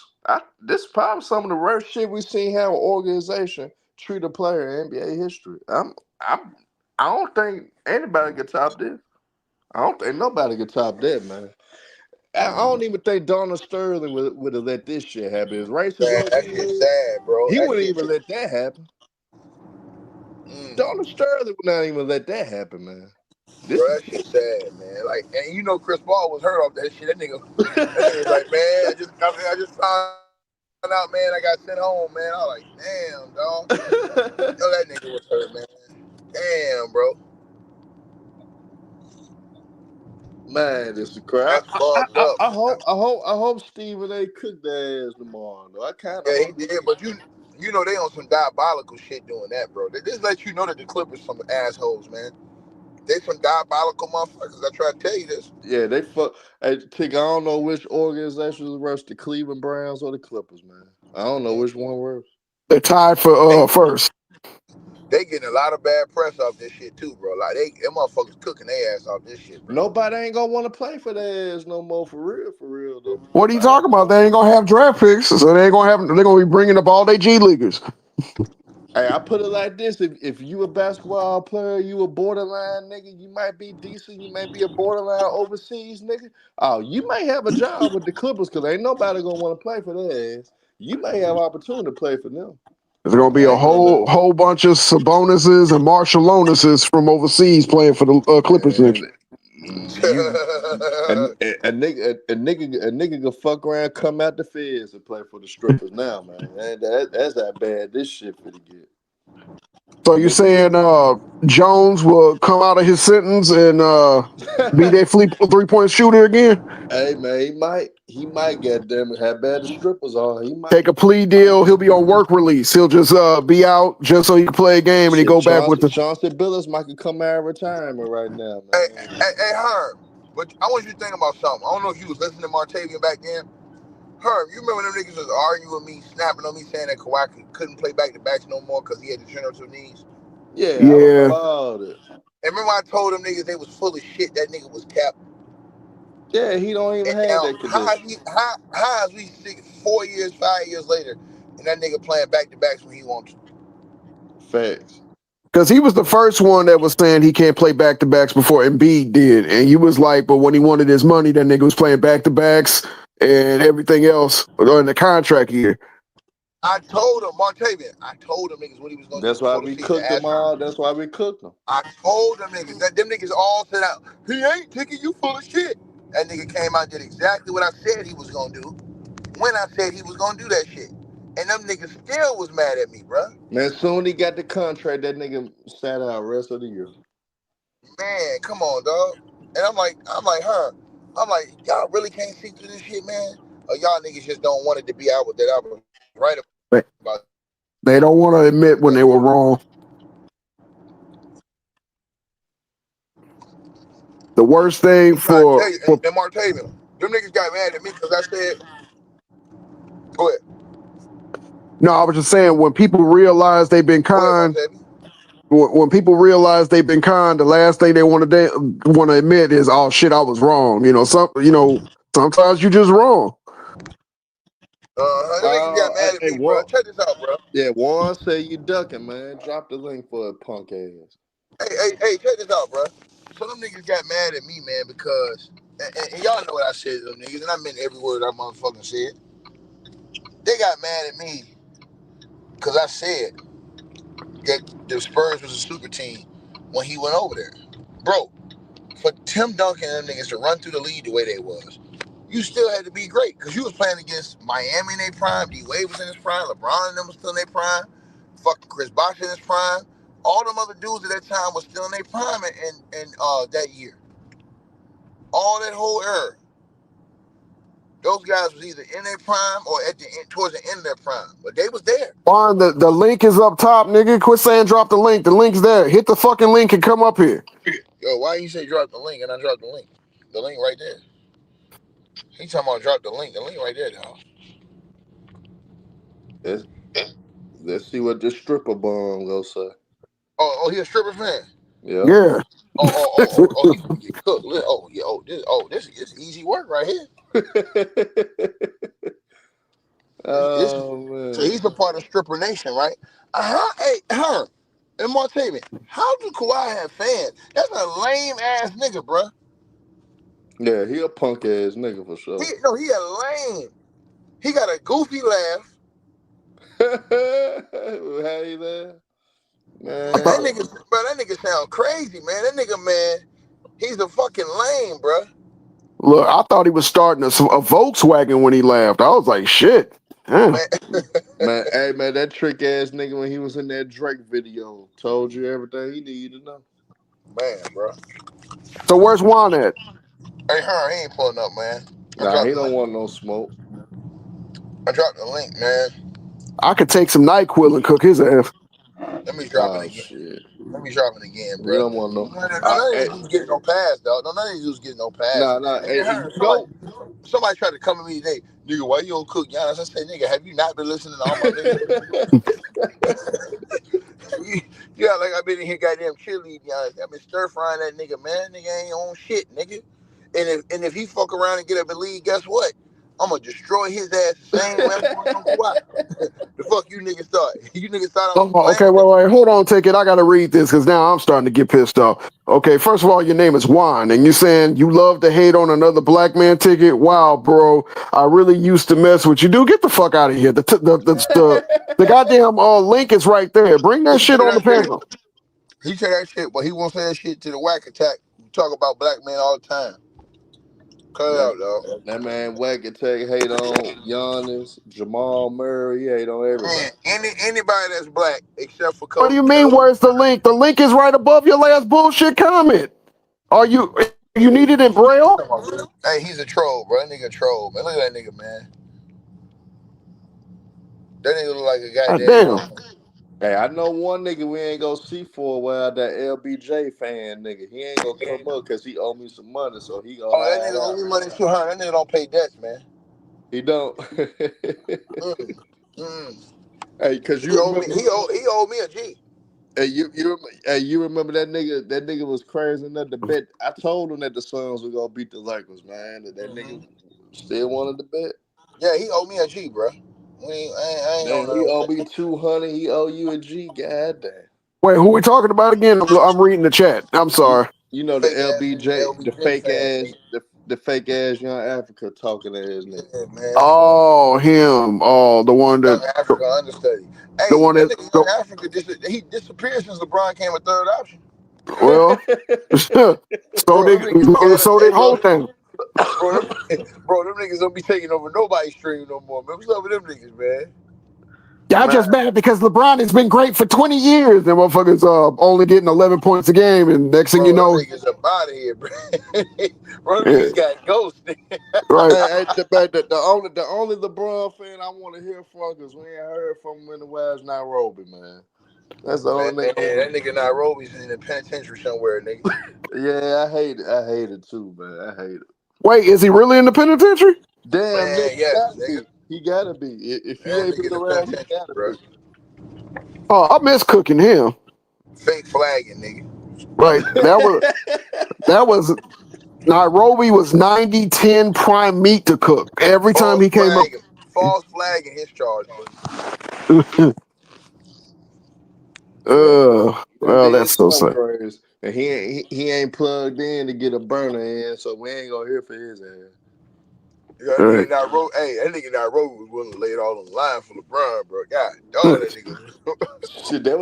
This is probably some of the worst shit we seen how an organization treat a player in NBA history. I don't think anybody can top this. I don't think nobody can top that, man. I don't even think Donald Sterling would have let this shit happen. As racist Man, that shit's sad, bro. He wouldn't even let that happen. Donald Sterling would not even let that happen, man. Bro, that shit's sad, man. Like, and you know Chris Paul was hurt off that shit. That nigga was like, man, I just found out, man, I got sent home, man. I was like, damn, dog. You know that nigga was hurt, man. Damn, bro. Man, this is crap. I hope Stephen A. cooked their ass tomorrow, though. I kind of he did, but you know they on some diabolical shit doing that, bro. They just let you know that the Clippers some assholes, man. They some diabolical motherfuckers. I try to tell you this. Yeah, they fuck. Hey, Tick, I don't know which organization was worse, the Cleveland Browns or the Clippers, man. I don't know which one worse. They're tied for first. They getting a lot of bad press off this shit too, bro. Like them motherfuckers cooking their ass off this shit, bro. Nobody ain't gonna want to play for their ass no more, for real though. What are you talking about? They ain't gonna have draft picks, so they ain't gonna have. They're gonna be bringing up all their G leaguers. Hey, I put it like this: if you a basketball player, you a borderline nigga, you might be decent, you may be a borderline overseas nigga. Oh, you may have a job with the Clippers because ain't nobody gonna want to play for their ass. You may have opportunity to play for them. There's gonna be a whole bunch of Sabonis's and Marshallonis's from overseas playing for the Clippers next year. A nigga can fuck around, come out the feds and play for the strippers now, man. That's how bad this shit finna get. So you saying Jones will come out of his sentence and be that 3-point shooter again? Hey man, he might goddamn it, how bad the strippers are. He might take a plea deal. He'll be on work release. He'll just be out just so he can play a game and he go back with the Chauncey Billups might come out of retirement right now, man. Hey, Herb, but I want you to think about something. I don't know if you was listening to Martavian back then. Herb, you remember them niggas was arguing with me, snapping on me, saying that Kawhi couldn't play back-to-backs no more because he had degenerative knees? Yeah. I remember all this. And remember I told them niggas they was full of shit, that nigga was capped? Yeah, he don't even have that condition. How is we 4 years, 5 years later, and that nigga playing back-to-backs when he wants to? Facts. Because he was the first one that was saying he can't play back-to-backs before Embiid did. And he was like, but when he wanted his money, that nigga was playing back-to-backs and everything else in the contract year. I told him, Martavian, I told them niggas what he was going to do That's why before the we season. cooked them all. That's why we cooked them. I told them niggas. Them niggas all said out, he ain't taking you full of shit. That nigga came out and did exactly what I said he was going to do when I said he was going to do that shit. And them niggas still was mad at me, bro. Man, soon he got the contract, that nigga sat out the rest of the year. Man, come on, dog. And I'm like, huh? I'm like, y'all really can't see through this shit, man? Or y'all niggas just don't want it to be out with that I was right about. They don't want to admit when they were wrong. The worst thing for and Martavian, them niggas got mad at me because I said, go ahead. No, I was just saying when people realize they've been kind. When people realize they've been kind, the last thing they want to admit is, "Oh shit, I was wrong." Sometimes you just wrong. Them niggas got mad at me, bro. Check this out, bro. Yeah, Warren said you ducking, man. Drop the link for a punk ass. Hey, check this out, bro. So them niggas got mad at me, man, because and y'all know what I said to them niggas, and I meant every word I motherfucking said. They got mad at me because I said that the Spurs was a super team when he went over there. Bro, for Tim Duncan and them niggas to run through the league the way they was, you still had to be great because you was playing against Miami in their prime, D Wade was in his prime, LeBron and them was still in their prime, fucking Chris Bosh in his prime. All them other dudes at that time was still in their prime in that year. All that whole era. Those guys was either in their prime or at the end, towards the end of their prime, but they was there. Warren, the link is up top, nigga. Quit saying drop the link. The link's there. Hit the fucking link and come up here. Yo, why you say drop the link and I drop the link? The link right there. He talking about drop the link. The link right there, dog. Let's see what this stripper bum gonna say. Oh, he a stripper fan? Yeah. Oh, he gonna get cooked. This is easy work right here. Man. So he's a part of Stripper Nation, right? Hey, her and Martavian, how do Kawhi have fans? That's a lame ass nigga, bro. Yeah, he a punk ass nigga for sure. He a lame. He got a goofy laugh. How he laugh? Man, that nigga sound crazy, man. That nigga, man, he's a fucking lame, bro. Look, I thought he was starting a Volkswagen when he laughed. I was like, shit. Man, hey man, that trick ass nigga when he was in that Drake video told you everything he needed to know. Man, bro. So where's Juan at? Hey, he ain't pulling up, man. Nah, he don't want no smoke. I dropped the link, man. I could take some NyQuil and cook his ass. Let me drop it again. Shit. Let me drop it again, bro. We don't want no. None of these dudes getting no pass, dog. None of these dudes getting no pass. Nah. Somebody tried to come to me today, nigga. Why you don't cook Giannis? I said, nigga, have you not been listening to all my niggas? Yeah, like I've been in here, goddamn cheerleading Giannis. I've been stir frying that nigga, man. Nigga ain't on shit, nigga. And if he fuck around and get up and leave, guess what? I'm gonna destroy his ass the same way I'm going on Kawhi. The fuck you niggas thought? You niggas thought I was okay, wait, hold on, Ticket. I gotta read this because now I'm starting to get pissed off. Okay, first of all, your name is Juan, and you saying you love to hate on another black man, Ticket. Wow, bro, I really used to mess with you. Dude, get the fuck out of here. The goddamn link is right there. Bring that shit on the panel. He said that shit, but he won't say that shit to the whack attack. You talk about black men all the time. Cut it out, dog. That man Whack Attack hate on Giannis, Jamal Murray, he hate on everybody. Man, anybody that's black except for Kobe. What do you mean? Where's the link? The link is right above your last bullshit comment. Are you need it in Braille? Hey, he's a troll, bro. That nigga a troll, man. Look at that nigga, man. That nigga look like a goddamn. Hey, I know one nigga we ain't gonna see for a while, that LBJ fan nigga. He ain't gonna come up because he owe me some money, so he gonna that nigga owe me money too, huh? That nigga don't pay debts, man. He don't. Hey, cause he owe me a G. Hey, you remember that nigga? That nigga was crazy enough to bet. I told him that the Suns were gonna beat the Lakers, man. That nigga still wanted to bet. Yeah, he owe me a G, bro. I ain't Damn, on he nothing. owe me 200. He owe you a G. Goddamn. Wait, who we talking about again? I'm reading the chat. I'm sorry. You know the Fake ass LBJ, the LBJ fake fan, ass, nigga. the fake ass young Africa talking ass nigga. Yeah, man. Oh, him. Oh, the one Young that, Africa understudy. the Hey, one that that. nigga Young Africa, he disappeared since LeBron came a third option. Well, so Bro, did them niggas scattered. so Hey, did Holton. bro, them niggas don't be taking over nobody's stream no more, man. What's up with them niggas, man? Y'all Man, just mad because LeBron has been great for 20 years. And motherfuckers only getting 11 points a game, and next thing you Bro, them know, niggas up out of here, bro. Bro, them yeah, niggas got ghosts. right. the only LeBron fan I want to hear from because we ain't heard from him in the West Nairobi, man. That's the Man, only nigga I that want. nigga Nairobi's in the penitentiary somewhere, nigga. Yeah, I hate it. I hate it too, man. I hate it. Wait, is he really in the penitentiary? Damn, nigga, Man, yes, gotta be. nigga. He gotta be. If he That ain't nigga been in the around, he penitentiary, gotta bro. be. Oh, I miss cooking him. Fake flagging, nigga. Right. That was Nairobi was 90-10 prime meat to cook. Every time False he came up. flagging. False flagging his charge, nigga. And Well, then that's so some sad. crazy. And he ain't plugged in to get a burner in, so we ain't gonna hear for his ass. Yeah, that All nigga right. Nairobi. Hey, that nigga Nairobi was willing to lay it all on the line for LeBron, bro. God, dog, that nigga. Shit, that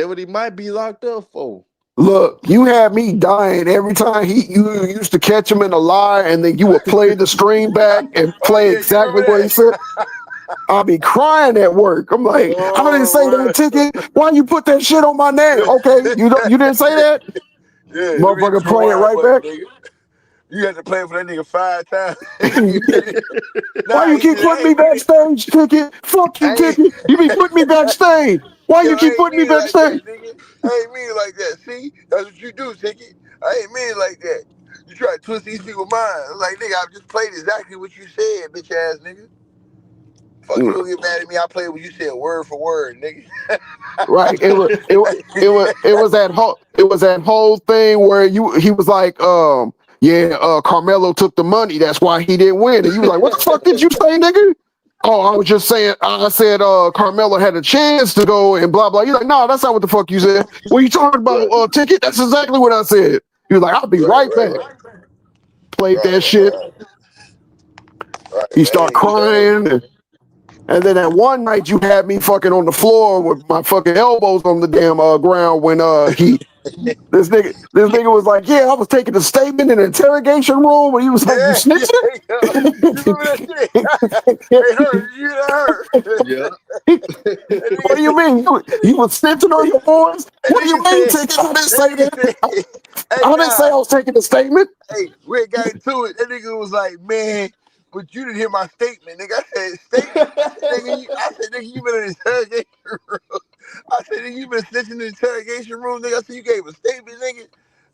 what he might be locked up for. Look, you had me dying every time you used to catch him in a lie, and then you would play the stream back and Oh play yeah, you remember exactly what he said. that? I'll be crying at work. I'm like, I didn't say Oh, that ticket. Why you put that shit on my name? man. Okay, you didn't say that. Yeah, let me hit Motherfucker, the play it rewind right button, back. nigga. You had to play for that nigga 5 times. You did it. Why Nah, you he keep said, putting I me ain't mean it. backstage, ticket? Fuck you, I ain't, ticket. You be putting me backstage. Why yo, you keep I ain't putting me mean it like backstage? that, nigga. I ain't mean it like that. See, that's what you do, Ticket. I ain't mean it like that. You try to twist these people's minds. I'm like, nigga, I just played exactly what you said, bitch ass nigga. Fuck you Mm, gonna get mad at me? I played what you said word for word, nigga. right. It was that whole thing where he was like, yeah, Carmelo took the money. That's why he didn't win. And you was like, what the fuck did you say, nigga? Oh, I was just saying. I said Carmelo had a chance to go and blah blah. You're like, no, that's not what the fuck you said. What you talking about? Right, Ticket? That's exactly what I said. He was like, I'll be right, right right, back. right, Played right, that shit. right, right, He man. started Nigga, you know, crying. And then that one night you had me fucking on the floor with my fucking elbows on the damn ground when this nigga was like, yeah, I was taking a statement in an interrogation room, and he was like, you yeah, yeah, snitching? yeah. You remember that shit? Hey, her, did you hear that? Her. Yeah. That What nigga do you said. mean? You was snitching on your boys? That What do you nigga mean, said. ticket? I didn't That say nigga that. said. Hey, I didn't say nah. I was taking a statement. Hey, we ain't got into it. That nigga was like, man, but you didn't hear my statement, nigga. I said, statement? Nigga, you been in the interrogation room. I said, nigga, you been snitching in the interrogation room, nigga. I said, you gave a statement, nigga.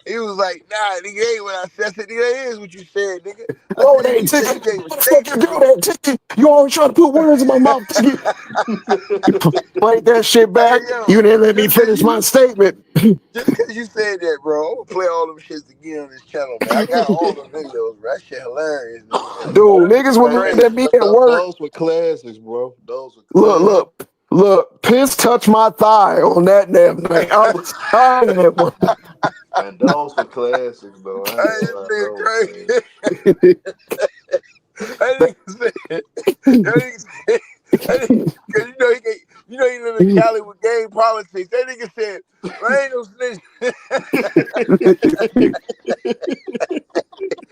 He was like, nah, nigga, ain't what I said. I said, nigga, that is what you said, nigga. I No, said, it nigga, ain't you said you ticket. gave a What the fuck you statement, do nigga. that, ticket? You always try to put words in my mouth, ticket. You played that shit Hey, back. yo, You didn't let me just cause finish my you statement. just cause you said that, bro, I'm gonna play all them shits again on this channel, man. I got all the videos, bro. That shit hilarious, nigga. Dude, niggas It's were mad crazy. at me at work. Those were classics, bro. Those were Look, classics. look. Piss touched my thigh on that damn night. I was dying at work. And those were classics, though. I ain't Hey, gonna this lie, nigga those were crazy. classics. That nigga said, that nigga said, that nigga, cause you live in Cali with gang politics. That nigga said, well, I ain't no snitch.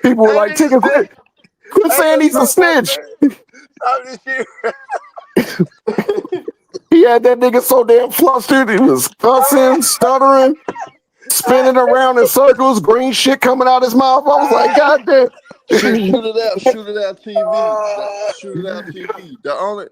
People were That like, nigga Ticket, said, quit I ain't saying gonna he's a talk about snitch. man. Stop this shit. He had that nigga so damn flustered. He was cussing, stuttering, spinning around in circles, green shit coming out his mouth. I was like, God damn. Shoot it out, shoot it out TV. Shoot it out TV. The only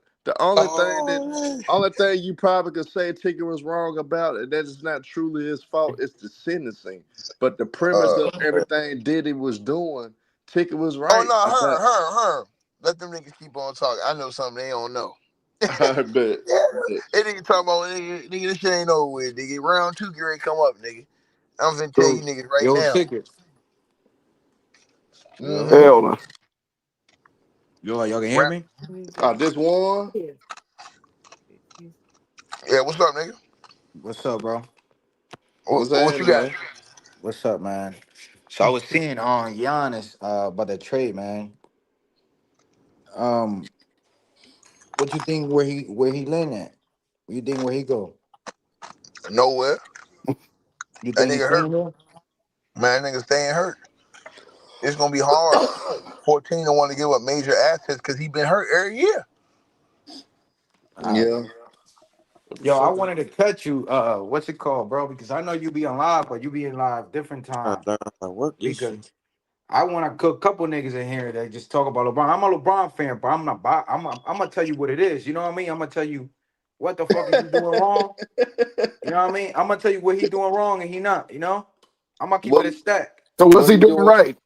thing that Oh, only thing you probably could say Tigger was wrong about, and that is not truly his fault, it's the sentencing. But the premise of man. everything Diddy was doing, Tigger was Oh right no, about. her. Let them niggas keep on talking. I know something they don't know. I bet. Yeah, they nigga talking about nigga, this shit ain't over with, nigga. Round two, get ready to come up, nigga. I'm finna tell you So, niggas right yo, now. ticket. Yeah. Mm-hmm. Hell no. Y'all can hear Rap. me? This one. Yeah, what's up, nigga? What's up, bro? What's What you happening, got? man? What's up, man? So I was seeing on Giannis about the trade, man. Um, what you think where he land at? What you think where he go? Nowhere. You That think he's nigga hurt. staying there? Man, that nigga staying hurt. It's gonna be hard. 14 don't want to give up major assets because he been hurt every year. All right. Yeah. What the Yo, I fuck is wanted to cut you. What's it called, bro? Because I know you be on live, but you be in live different trying time. to learn how to work this Because shit. I want to cook a couple niggas in here that just talk about LeBron. I'm a LeBron fan, but I'm not. I'm gonna tell you what it is. You know what I mean? I'm gonna tell you what the fuck is he doing wrong. You know what I mean? I'm gonna tell you what he doing wrong and he not. You know? I'm gonna keep what it a stack. So what's what he he doing doing? right?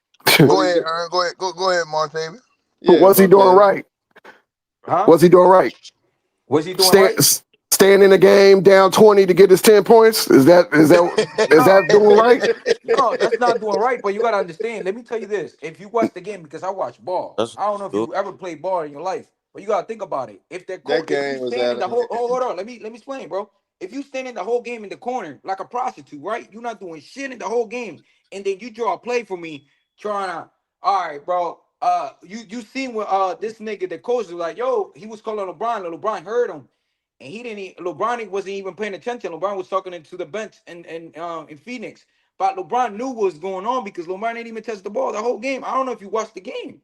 What Go he ahead, do? Aaron. Go ahead. Go ahead, Montavious. Yeah, What's he doing Montana. right? Huh? What's he doing right? What's he doing Stand, right? staying in the game down 20 to get his 10 points? Is that No, doing right? no, that's not doing right. But you gotta understand. Let me tell you this: if you watch the game, because I watch ball, That's I don't know if good. you ever played ball in your life, but you gotta think about it. If That if you game was stand in out the of hand. whole, hold on, let me explain, bro. If you stand in the whole game in the corner like a prostitute, right? You're not doing shit in the whole game, and then you draw a play for me, trying to, all right, bro. You seen what this nigga the coach was like, yo, he was calling LeBron, and LeBron heard him. And he didn't. LeBron wasn't even paying attention. LeBron was talking into the bench in Phoenix. But LeBron knew what was going on because LeBron didn't even touch the ball the whole game. I don't know if you watched the game.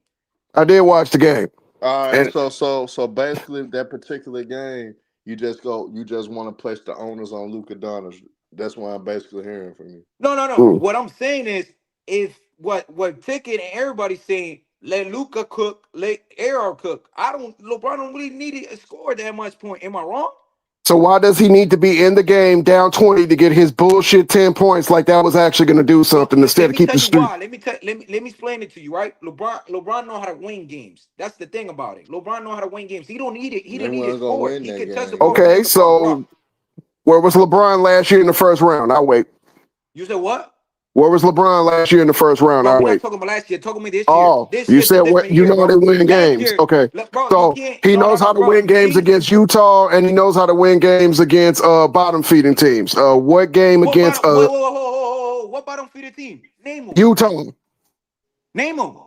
I did watch the game. All right, And so basically that particular game, you just want to place the onus on Luka Doncic. That's what I'm basically hearing from you. No. mm, What I'm saying is, if what Ticket and everybody's saying, let Luca cook, let Arrow cook. LeBron don't really need to score that much point. Am I wrong? so why does he need to be in the game down 20 to get his bullshit 10 points like that was actually going to do No, something instead let of me keep tell the you streak? why. Let me explain it to you, right? LeBron know how to win games. That's the thing about it. LeBron know how to win games. He don't need it. He They don't need to weren't gonna score. win He that can touch the game, ball and man. Okay, get the fuck off. so where was LeBron last year in the first round? I'll wait. You said what? Where was LeBron last year in the first round? Bro, I'll we're not wait. talking about last year. Talking about this year. Oh, This you year's a said what? different You year, know how bro. to win Last games. year, Okay. bro, you So can't. he knows No, how to bro. win games See against Utah and he knows how to win games against bottom feeding teams. What game what against bottom? Wait, what bottom feeder team? Name them. Utah? Name them.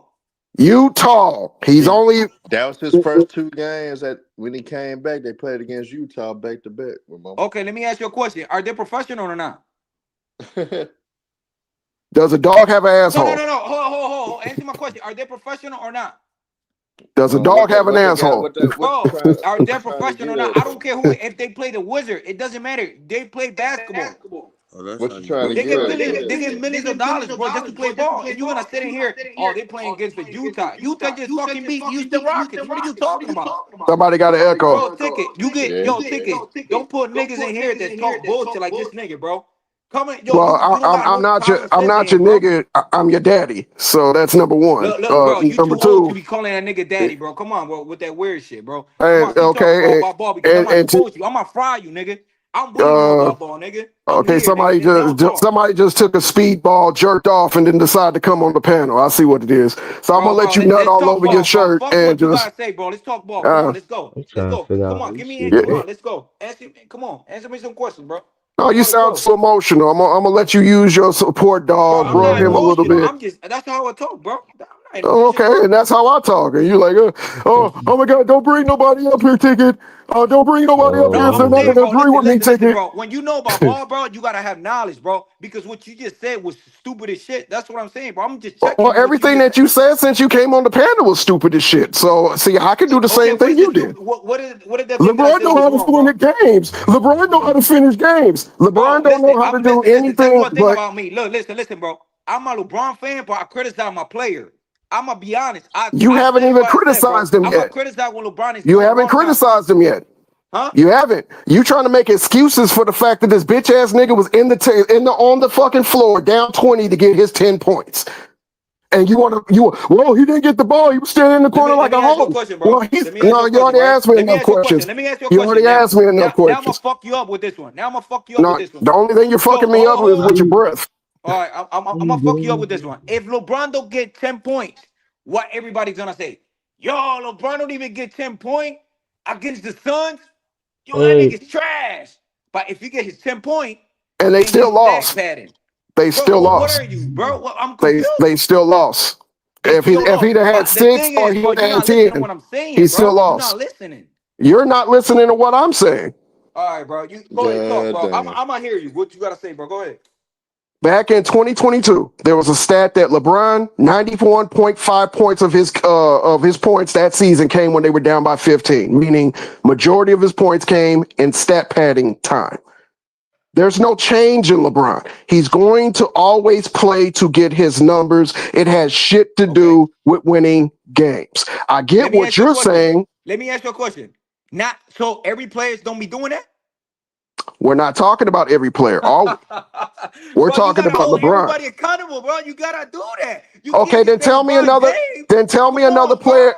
Utah. He's He only That was his first two games that when he came back, they played against Utah back to back. Remember? Okay, let me ask you a question. Are they professional or not? does a dog have an No. asshole? Hold. Answer my question. Are they professional or not? Does a dog have an what they got? asshole? What you Bro, trying are what they you trying to professional get or not? at I don't though? care who. If they play the Wizard, it doesn't matter. They play basketball. Oh, that's What how you you trying do to They it. get get at millions. though? They get millions of dollars, bro, just to play ball. And you're gonna sit in here. Oh, they playing against the Utah. Utah just fucking beat Houston Rockets. What are you talking about, Somebody got an echo. bro? Ticket. You get Yeah. yo ticket. Don't put niggas in here that talk bullshit like this nigga, bro. Come in, yo. Well, You don't got I'm no not your common sense in here, your bro. nigga. I'm your daddy. So that's number one. Look, bro, you Number too old to two, be calling that nigga daddy, bro. Come on, bro, with that weird shit, bro. Come and on, keep talking, bro, okay, about ball because I'm and gonna and to, expose you. I'm gonna fry you, nigga. I'm what do you know uh, about ball, nigga? I'm okay, here, nigga. Now talk, somebody just took a speedball, jerked off, and then decided to come on the panel. I see what it is. So I'm gonna bro. let you nut Let's all talk over your ball, bro. shirt Fuck and what you just gotta say, bro. Let's talk ball. Come on, uh, let's go. I'm Let's trying to go. figure Come out on, who give me. shit. Come yeah. on, let's go. Come on, answer me some questions, bro. No, Come you on, let's sound go. so emotional. I'm gonna let you use your support Bro, dog, I'm rub not him a little emotional. bit. I'm just that's how I talk, bro. I'm not Oh, okay, emotional, and that's how I talk. And you're like, oh my God, don't bring nobody up here, ticket. Don't bring nobody up no, here if I'm they're not saying, gonna Oh, bro. agree Listen, with me, listen, listen, ticket. bro. When you know about ball, bro, you gotta have knowledge, bro. Because what you just said was stupid as shit. That's what I'm saying, bro. I'm just checking Well, you. What you everything just that said. you said since you came on the panel was stupid as shit. So, see, I can do the Okay, same what thing is the you did. stupid? What is the thing that I LeBron said know was how to wrong, bro? finish games. LeBron know how to finish games. Bro, LeBron don't listen. know how to I'm do listen. Tell you anything one thing but about me. Look, listen, bro. I'm a LeBron fan, but I criticize my player. I'm gonna be honest. you I haven't said even what I said, bro. criticized him I'm gonna yet. criticize when LeBron is You doing haven't wrong now. criticized him yet. Huh? You haven't. You trying to make excuses for the fact that this bitch ass nigga was on the fucking floor down 20 to get his 10 points. And well, he didn't get the ball. He was standing in the Let corner me let like me a ask you a hoe. question, Well, bro. Let me ask you no, a you question, already right? asked me Let me enough ask you a question. questions. Let me ask you a You question already now. asked me enough Now I'm gonna questions. fuck you up with this one. Now I'm gonna fuck you up with No, this one. the only thing you're So fucking me up with is with your breath. all right, I'm gonna fuck you up with this one. If LeBron don't get 10 points, what everybody's gonna say? Yo, LeBron don't even get 10 points against the Suns. Yo, that Hey. nigga's trash. But if you get his 10 point And they and still his stat lost. pattern, They bro, still what lost. are you, bro? I'm They confused. still lost. They still If lost. he'd have had But the 6 thing or is, bro, he'd you're have had not listening to 10, what I'm he saying, still bro. You're not lost. listening. You're not listening to what I'm saying. All right, bro. You go ahead, talk, God bro. I'm damn. gonna hear you. What you gotta say, bro? Go ahead. Back in 2022, there was a stat that LeBron 91.5 points of his points that season came when they were down by 15, meaning majority of his points came in stat padding time. There's no change in LeBron. He's going to always play to get his numbers. It has shit to Okay. do with winning games. I Let get me what ask you a you're question. saying. Let me ask you a question. Not so every players don't be doing that. We're not talking about every player. All we're Bro, you talking gotta about hold LeBron. everybody accountable, bro. You gotta do that. You Okay, can't just then say tell me LeBron another. James. Then tell me Come another on, bro. player.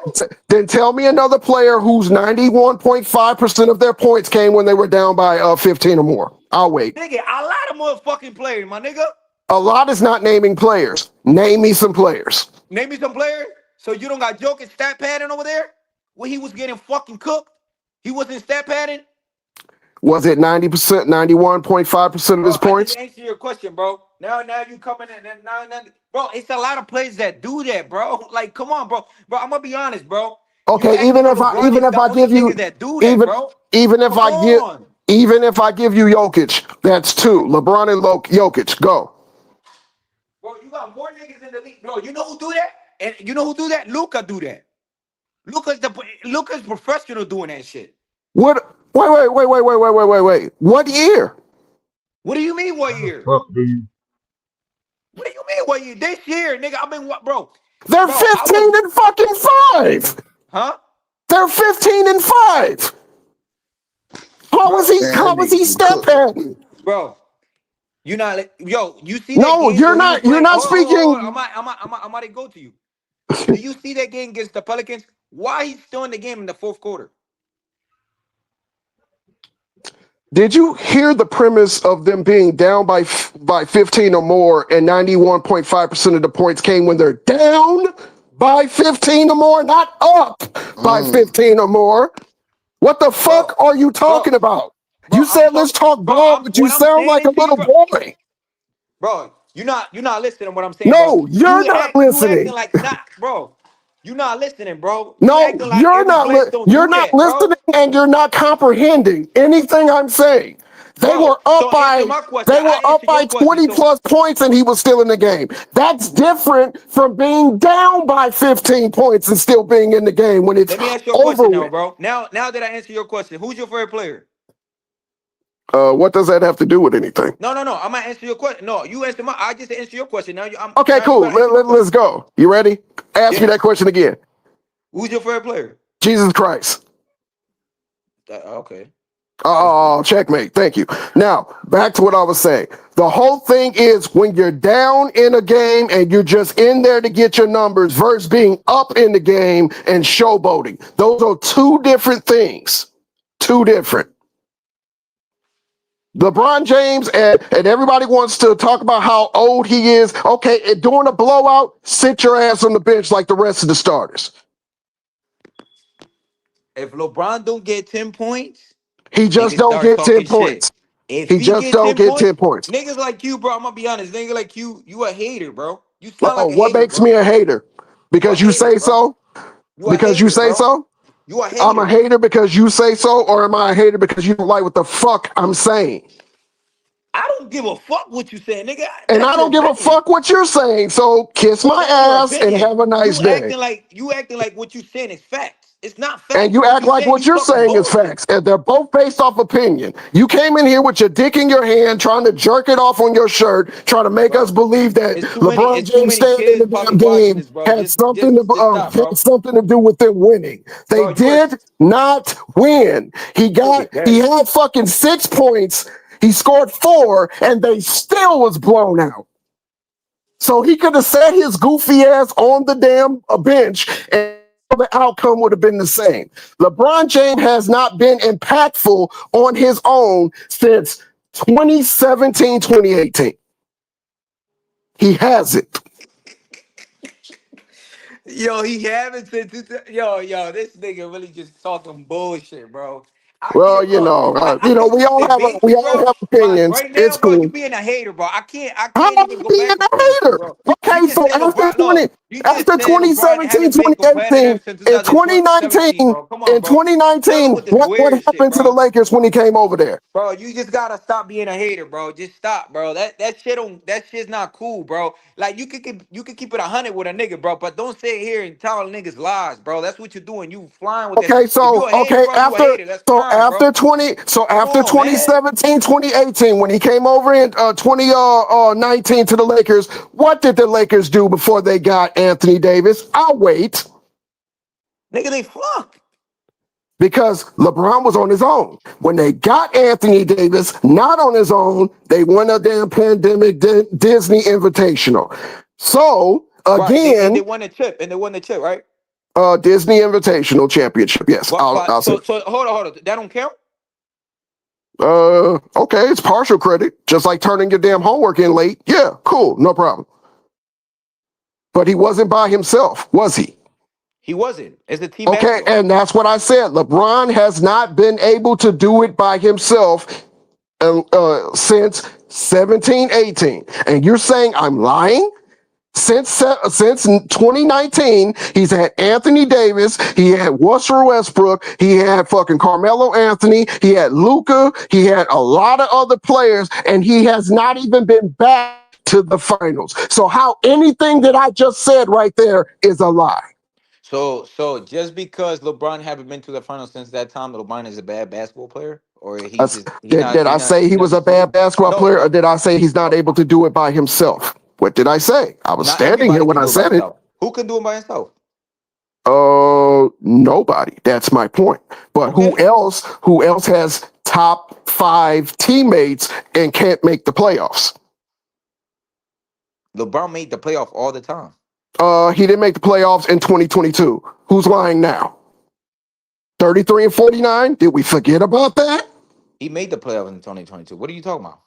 Then tell me another player whose 91.5% of their points came when they were down by 15 or more. I'll wait. Nigga, a lot of motherfucking players, my nigga. A lot is not naming players. Name me some players. Name me some players. So you don't got Jokic stat padding over there? When he was getting fucking cooked? He wasn't stat padding? Was it 90%, 91.5% of his Bro, I just points? answered your question, bro. Now you coming in and now, bro, it's a lot of players that do that, bro. Like, come on, bro. Bro, I'm gonna be honest, bro. You Okay, acting like LeBron is even if the I only give nigga you that do that, even bro. even if Come I give on. even if I give you Jokic, that's 2. LeBron and Jokic, go. Bro, you got more niggas in the league. Bro, you know who do that? And you know who do that? Luca do that. Luca's professional doing that shit. What wait. What year? What do you mean what How the year? fuck do you? What do you mean what year? This year, nigga. I've been what, bro? They're Bro, I was 15 and fucking 5. huh? They're 15 and 5. Bro, Man, How them was niggas he getting step cooked. padding? bro. You not yo, you see that No, games you're where he was not. You're playing? not Hold on. speaking. I'm about to go to you. Do you see that game against the Pelicans? Why he's still in the game in the fourth quarter? Did you hear the premise of them being down by 15 or more, and 91.5% of the points came when they're down by 15 or more, not up by Mm. 15 or more? What the Bro, fuck are you bro, talking about? bro, You I'm said let's talking, talk bro. ball, I'm but you what I'm sound like saying a to you, little bro. boy. Bro, you're not listening to what I'm saying, bro. No, you're not You acting listening. like not, bro. You're not listening, bro. You No, acting like every player don't you're do not that, bro. listening, and you're not comprehending anything I'm saying. They Bro, were up so answer by my question. they were I up answer your by question. 20 So plus points and he was still in the game. That's different from being down by 15 points and still being in the game when it's let me ask you a over question now, with. bro. Now that I answer your question, who's your favorite player? What does that have to do with anything? No. I'm gonna answer your question. No, you answer my. I just answer your question. Okay, Now you cool. gotta answer my Let's question. go. You ready? Ask me Yeah. that question again. Who's your favorite player? Jesus Christ. Okay. That was easy. Oh, checkmate. Thank you. Now, back to what I was saying. The whole thing is when you're down in a game and you're just in there to get your numbers versus being up in the game and showboating. Those are two different things. Two different. LeBron James and everybody wants to talk about how old he is. Okay, and during a blowout, sit your ass on the bench like the rest of the starters. If LeBron don't get 10 points, He just niggas don't start get 10 talking shit. points. If He he just get don't 10 get 10 points, points. niggas like you, bro, I'm gonna be honest. Nigga like you a hater, bro. You sound Oh, like a what hater, makes me bro. a hater? You a Because you hater, say bro. so? You a Because you hater, say bro. so? You a I'm a hater. hater because you say so, or am I a hater because you don't like what the fuck I'm saying? I don't give a fuck what you saying, nigga. And That's I your don't give a opinion. fuck what you're saying, so kiss Bro, my that's your ass and opinion. have a nice day. You acting like what you saying is facts. It's not And facts. you What act you like saying, what you you're talking saying is bullshit. facts. And they're both based off opinion. You came in here with your dick in your hand, trying to jerk it off on your shirt, trying to make us Bro, believe that LeBron it's too James many staying in kids the probably damn watching game this, bro. had something Just stop, bro. had something to do with them winning. They Bro, did not win. nigga He gay. had fucking 6 points. He scored 4, and they still was blown out. So he could have sat his goofy ass on the damn bench and the outcome would have been the same. LeBron James has not been impactful on his own since 2017, 2018. He hasn't. Yo, he haven't since yo, this nigga really just talking bullshit, bro. I Well, can't, bro. I can't we even all have debate we you, all bro. have But opinions. right now, It's bro, you cool. being a hater, bro. I How am can't even I go being back and a forth with you, hater? bro. You Okay, just so said after LeBron. Look, you just after said LeBron 2017, haven't been 2018, competitive since in 2017, bro. Come on, in bro. Stop it 2019, with this what weird shit, happened to the bro. Lakers when he came over there? Bro, you just gotta stop being a hater, bro. Just stop, bro. That shit's not cool, bro. Like you could keep it 100 with a nigga, bro, but don't sit here and tell niggas lies, bro. That's what you're doing. You flying with that shit. Okay, If you a hater, bro, you a hater. That's fine, bro. Come after on, man. 2017, 2018, when he came over in 2019 to the Lakers, what did the Lakers do before they got Anthony Davis? I'll wait. Nigga, they flunk. Because LeBron was on his own. When they got Anthony Davis, not on his own, they won a damn pandemic Disney Invitational. So Right. They again, won the chip, and they won the chip, right? Disney Invitational Championship. Yes, I'll But say. so hold on. That don't count? Okay, it's partial credit, just like turning your damn homework in late. Yeah, cool, no problem. But he wasn't by himself, was he? He wasn't. It's a team Okay, basketball. and that's what I said. LeBron has not been able to do it by himself since 17, 18. And you're saying I'm lying? Since 2019, he's had Anthony Davis, he had Russell Westbrook, he had fucking Carmelo Anthony, he had Luca, he had a lot of other players, and he has not even been back to the finals. So how anything that I just said right there is a lie. So just because LeBron haven't been to the finals since that time, LeBron is a bad basketball player, or Did I say he he was not a bad basketball no player, or did I say he's not able to do it by himself? What did I say? I was not standing here everybody when can I do it by said it. himself. Who can do it by himself? Nobody. That's my point. But Okay. who else has top five teammates and can't make the playoffs? LeBron made the playoff all the time. He didn't make the playoffs in 2022. Who's lying now? 33 and 49? Did we forget about that? He made the playoff in 2022. What are you talking about?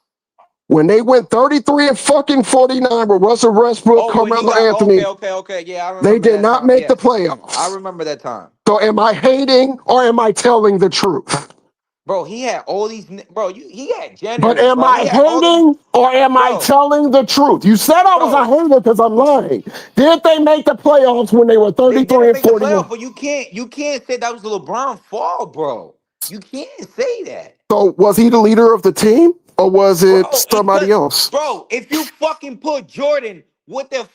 When they went 33 and fucking 49 with Russell Westbrook, Oh, when he Carmelo got Anthony, okay. Yeah, I they remember did that not time. make the Yes. I playoffs. remember that time. So am I hating or am I telling the truth? Bro, he had all these he had But janitors, am bro. He I had all these hating or am I bro, telling the truth? You said I was a bro. hater because I'm lying. Did they make the playoffs when they were They 33 didn't and make the 41? playoff, but you can't say that was the LeBron fault, bro. You can't say that. So was he the leader of the team or was it Bro, somebody else? if you fucking put Jordan with the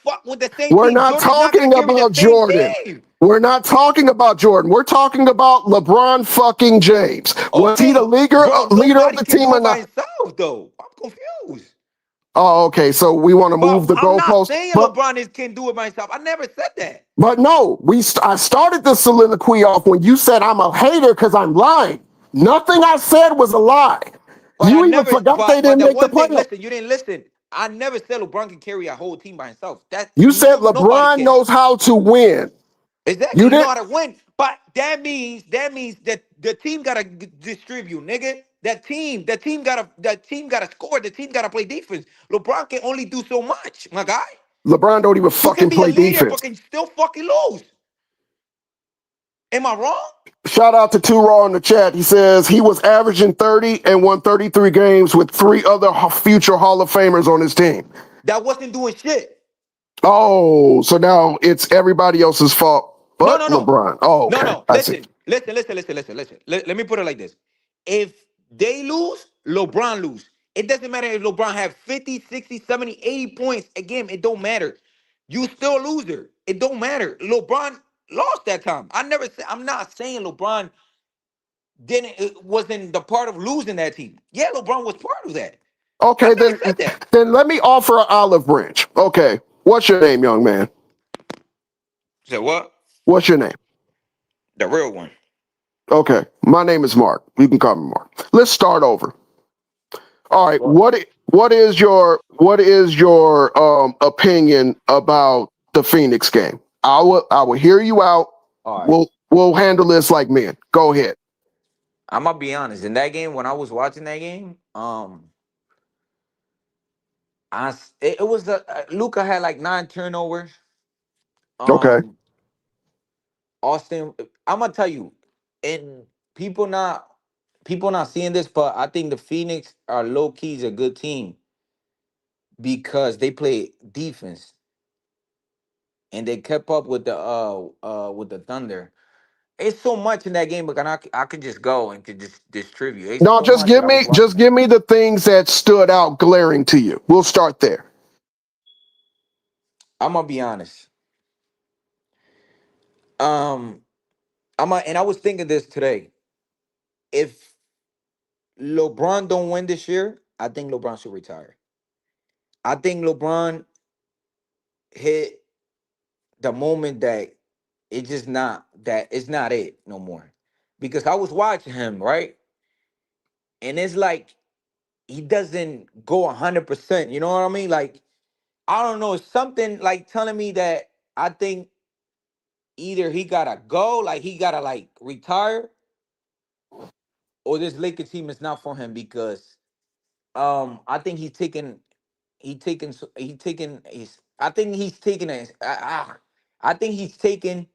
same We're team, not Jordan's not gonna talking carry the about same Jordan. team. We're not talking about Jordan. We're talking about LeBron fucking James. Was he the Okay, bro, leader of nobody the can team do or it by not? himself though. I'm confused. Oh, okay. So we want to move But the I'm not goalpost. saying LeBron can do it by himself. I never said that. But no, I started the soliloquy off when you said I'm a hater because I'm lying. Nothing I said was a lie. But I You even never, forgot they but didn't the make the one thing, playoffs. listen, you didn't listen. I never said LeBron can carry a whole team by himself. That You said nobody LeBron can. knows how to win. Exactly, You you know didn't. how to win. But that means that the team gotta distribute, nigga. The team gotta score. The team gotta play defense. LeBron can only do so much, my guy. LeBron don't even You can fucking be a play leader, defense. but can still fucking lose. Am I wrong? Shout out to Two Raw in the chat. He says he was averaging 30 and won 33 games with three other future Hall of Famers on his team. That wasn't doing shit. Oh, so now it's everybody else's fault No, but no, no. LeBron. Oh, No, okay. no. I see. Listen. Let me put it like this. If they lose, LeBron lose. It doesn't matter if LeBron have 50, 60, 70, 80 points a game. It don't matter. You still a loser. It don't matter. LeBron lost that time. I'm not saying LeBron wasn't the part of losing that team. Yeah, LeBron was part of that. I Okay, never said that. then let me offer an olive branch. Okay. What's your name, young man? So what? What's your name? The real one. Okay. My name is Mark. You can call me Mark. Let's start over. All right. What? What is your opinion about the Phoenix game? I will hear you out. All right. We'll handle this like men. Go ahead. I'm gonna be honest. In that game, when I was watching that game, it was Luca had like 9 turnovers. Okay. Um, Austin, I'm gonna tell you, and people not seeing this, but I think the Phoenix are low keys a good team because they play defense and they kept up with the Thunder. It's so much in that game, but I could just go and could just distribute. It's No, so much that I was just watching. give me the things that stood out glaring to you. We'll start there. I'm gonna be honest. Um, and I was thinking this today. If LeBron don't win this year, I think LeBron should retire. I think LeBron hit the moment that it's not it no more. Because I was watching him, right? And it's like he doesn't go 100%. You know what I mean? Like, I don't know, it's something like telling me that I think either he gotta go, like he gotta like retire, or this Lakers team is not for him because I think I think he's taking I think he's taking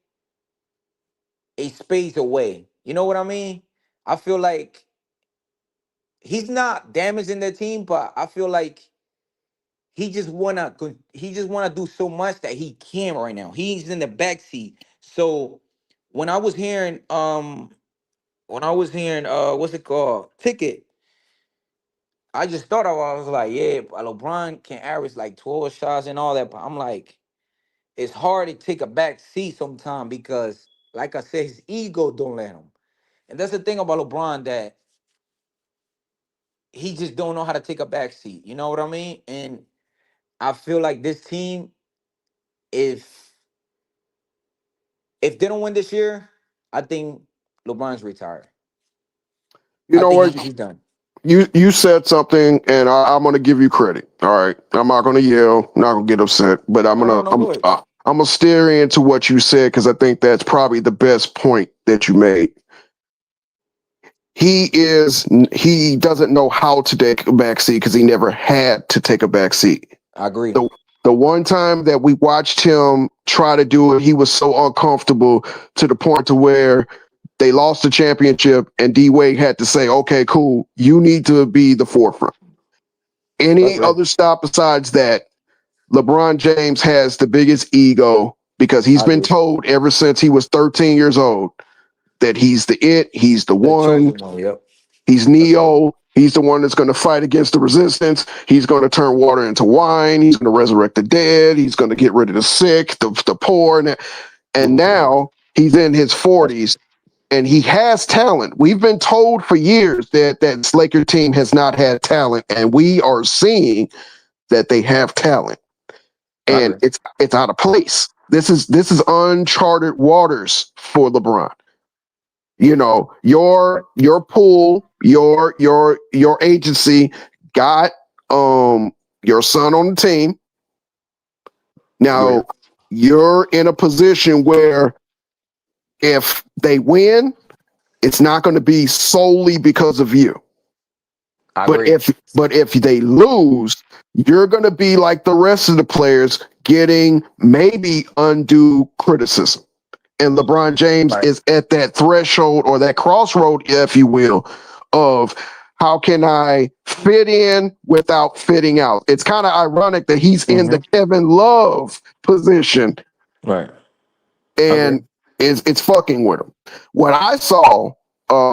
a space away. You know what I mean? I feel like he's not damaging the team, but I feel like he just wanna do so much that he can't right now. He's in the backseat. So when I was hearing what's it called? Ticket, I just thought I was like, yeah, LeBron can average like 12 shots and all that, but I'm like, it's hard to take a back seat sometimes because, like I said, his ego don't let him. And that's the thing about LeBron that he just don't know how to take a back seat. You know what I mean? And I feel like this team, if they don't win this year, I think LeBron's retired. You I know think what? he's done. You said something, and I'm gonna give you credit. All right, I'm not gonna yell, not gonna get upset, but No, no, no, go ahead. I'm gonna steer into what you said because I think that's probably the best point that you made. He doesn't know how to take a back seat because he never had to take a back seat. I agree. The the one time that we watched him try to do it, he was so uncomfortable to the point to where they lost the championship, and D Wade had to say, "Okay, cool, you need to be the forefront." I Any agree. other stop besides that, LeBron James has the biggest ego because he's I been agree. told ever since he was 13 years old that he's the The one, chosen one. Yep. he's I agree. Neo, he's the one that's going to fight against the resistance, he's going to turn water into wine, he's going to resurrect the dead, he's going to get rid of the sick, the poor, and Boom. now he's in his 40s and he has talent. We've been told for years that this Laker team has not had talent, and we are seeing that they have talent, I and agree. it's out of place. This is uncharted waters for LeBron. You know, your pool, your agency got your son on the team. Agree. Now you're in a position where if they win, it's not going to be solely because of you. I But agree. if they lose, you're going to be like the rest of the players getting maybe undue criticism. And LeBron James Right. is at that threshold or that crossroad, if you will, of how can I fit in without fitting out? It's kind of ironic that he's in the Mm-hmm. Kevin Love position Right. I agree. and it's fucking with him. What I saw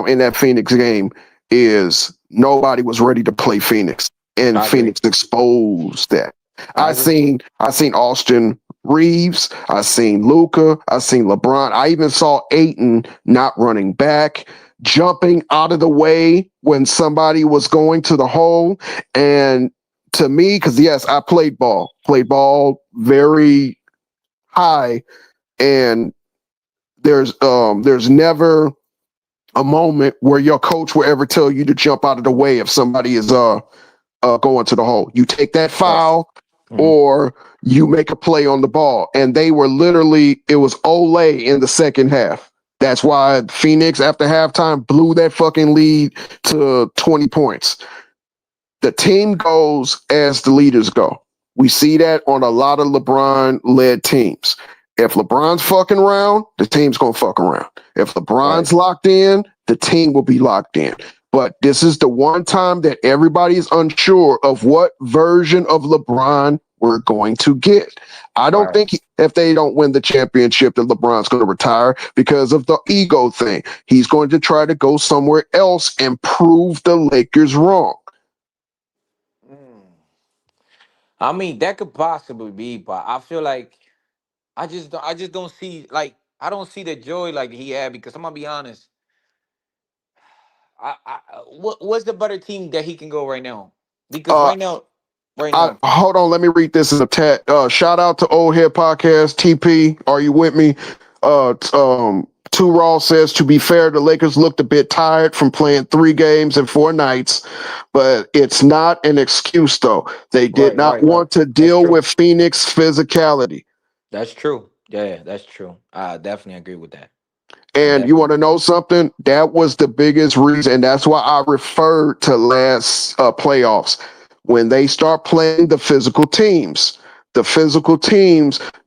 in that Phoenix game is nobody was ready to play Phoenix, and I agree. Phoenix exposed that. I agree. I seen Austin Reeves, I seen Luca, I seen LeBron. I even saw Aiton not running back, jumping out of the way when somebody was going to the hole. And to me, because yes, I played ball very high, and there's never a moment where your coach will ever tell you to jump out of the way if somebody is going to the hole. You take that Right. foul Mm-hmm. or you make a play on the ball. And they were literally, it was Olay in the second half. That's why Phoenix after halftime blew that fucking lead to 20 points. The team goes as the leaders go. We see that on a lot of LeBron led teams. If LeBron's fucking around, the team's gonna fuck around. If Right. LeBron's locked in, the team will be locked in. But this is the one time that everybody is unsure of what version of LeBron we're going to get. I don't Right. think if they don't win the championship that LeBron's going to retire because of the ego thing. He's going to try to go somewhere else and prove the Lakers wrong. Mm. I mean, that could possibly be, but I feel like I just don't see like I don't see the joy like he had because I'm gonna be honest. What's the better team that he can go right now? Because Uh, right now, hold on. Let me read this in the chat. Shout out to Old Head Podcast. TP, are you with me? Two Raw says, to be fair, the Lakers looked a bit tired from playing 3 games in 4 nights, but it's not an excuse, though. They did not right. want to That's deal true. with Phoenix physicality. That's true. Yeah, that's true. I definitely agree with that. I And you definitely want to agree. know something? That was the biggest reason. And that's why I referred to last playoffs. When they start playing the physical teams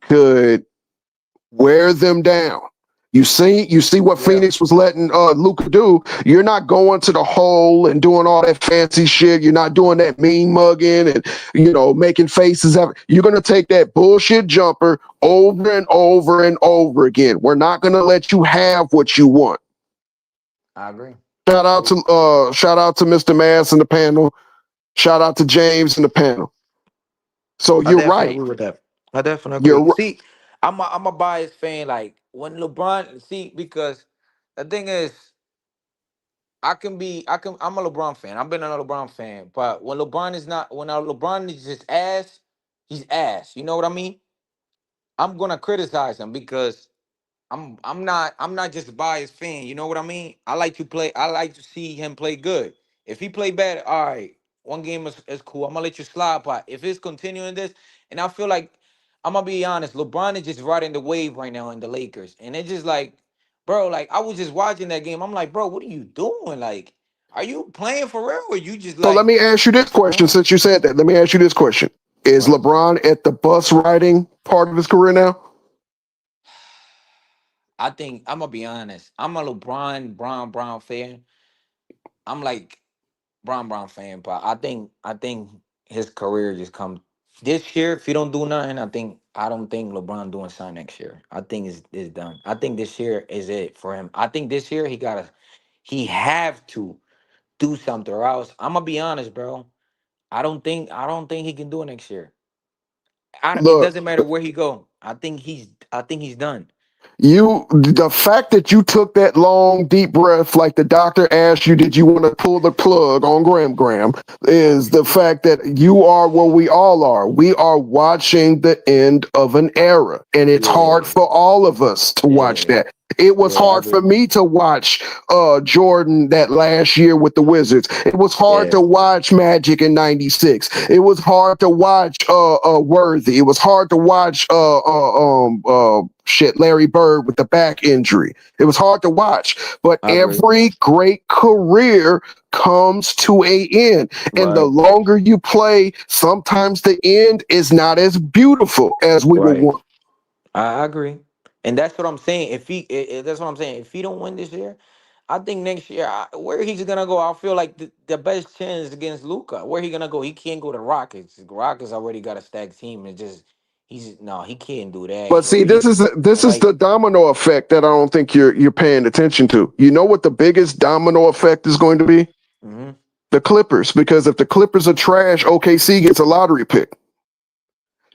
could wear them down. You see what Yeah, Phoenix was letting Luka do. You're not going to the hole and doing all that fancy shit. You're not doing that mean mugging and making faces. You're gonna take that bullshit jumper over and over and over again. We're not gonna let you have what you want. I agree. Shout out to Mr. Mass in the panel. Shout out to James in the panel. So I you're definitely right. agree with that. I definitely agree. You're See, I'm a biased fan. Like when LeBron, see, because the thing is, I'm a LeBron fan. I've been a LeBron fan. But when LeBron is not, when LeBron is just ass, he's ass. You know what I mean? I'm gonna criticize him because I'm not just a biased fan. You know what I mean? I like to see him play good. If he play bad, all right. One game is cool. I'm gonna let you slide. But if it's continuing this, and I feel like I'm gonna be honest, LeBron is just riding the wave right now in the Lakers, and it's just like, bro, like I was just watching that game. I'm like, bro, what are you doing? Like, are you playing for real, or you just So let like, me ask you this question uh, since you said that. Let me ask you this question. Is right? LeBron at the bus riding part of his career now? I think I'm gonna be honest. I'm a LeBron Brown fan. I'm like Brown fan, but I think his career just come this year. If he don't do nothing, I don't think LeBron doing something next year. I think it's done. I think this year is it for him. I think this year he have to do something or else. I'm gonna be honest, bro. I don't think he can do it next year. It Look, doesn't matter where he go. I think he's done. the fact that you took that long, deep breath, like the doctor asked you, did you want to pull the plug on Graham, is the fact that you are where we all are. We are watching the end of an era, and it's hard Yeah, for all of us to watch yeah, that. It was yeah. I hard for agree. me to watch Jordan that last year with the Wizards. It was hard Yeah, to watch Magic in '96. It was hard to watch Worthy. It was hard to watch Larry Bird with the back injury. It was hard to watch. But I agree. every great career comes to a end. And the Right, longer you play, sometimes the end is not as beautiful as we would right. want. I agree, and that's what I'm saying. That's what I'm saying. If he don't win this year, I think next year where he's gonna go, I feel like the best chance against Luca. Where he gonna go? He can't go to Rockets. The Rockets already got a stacked team, and just he's no, he can't do that. But So see, he this is like, the domino effect that I don't think you're paying attention to. You know what the biggest domino effect is going to be? hmm The Clippers. Because if the Clippers are trash, OKC gets a lottery pick.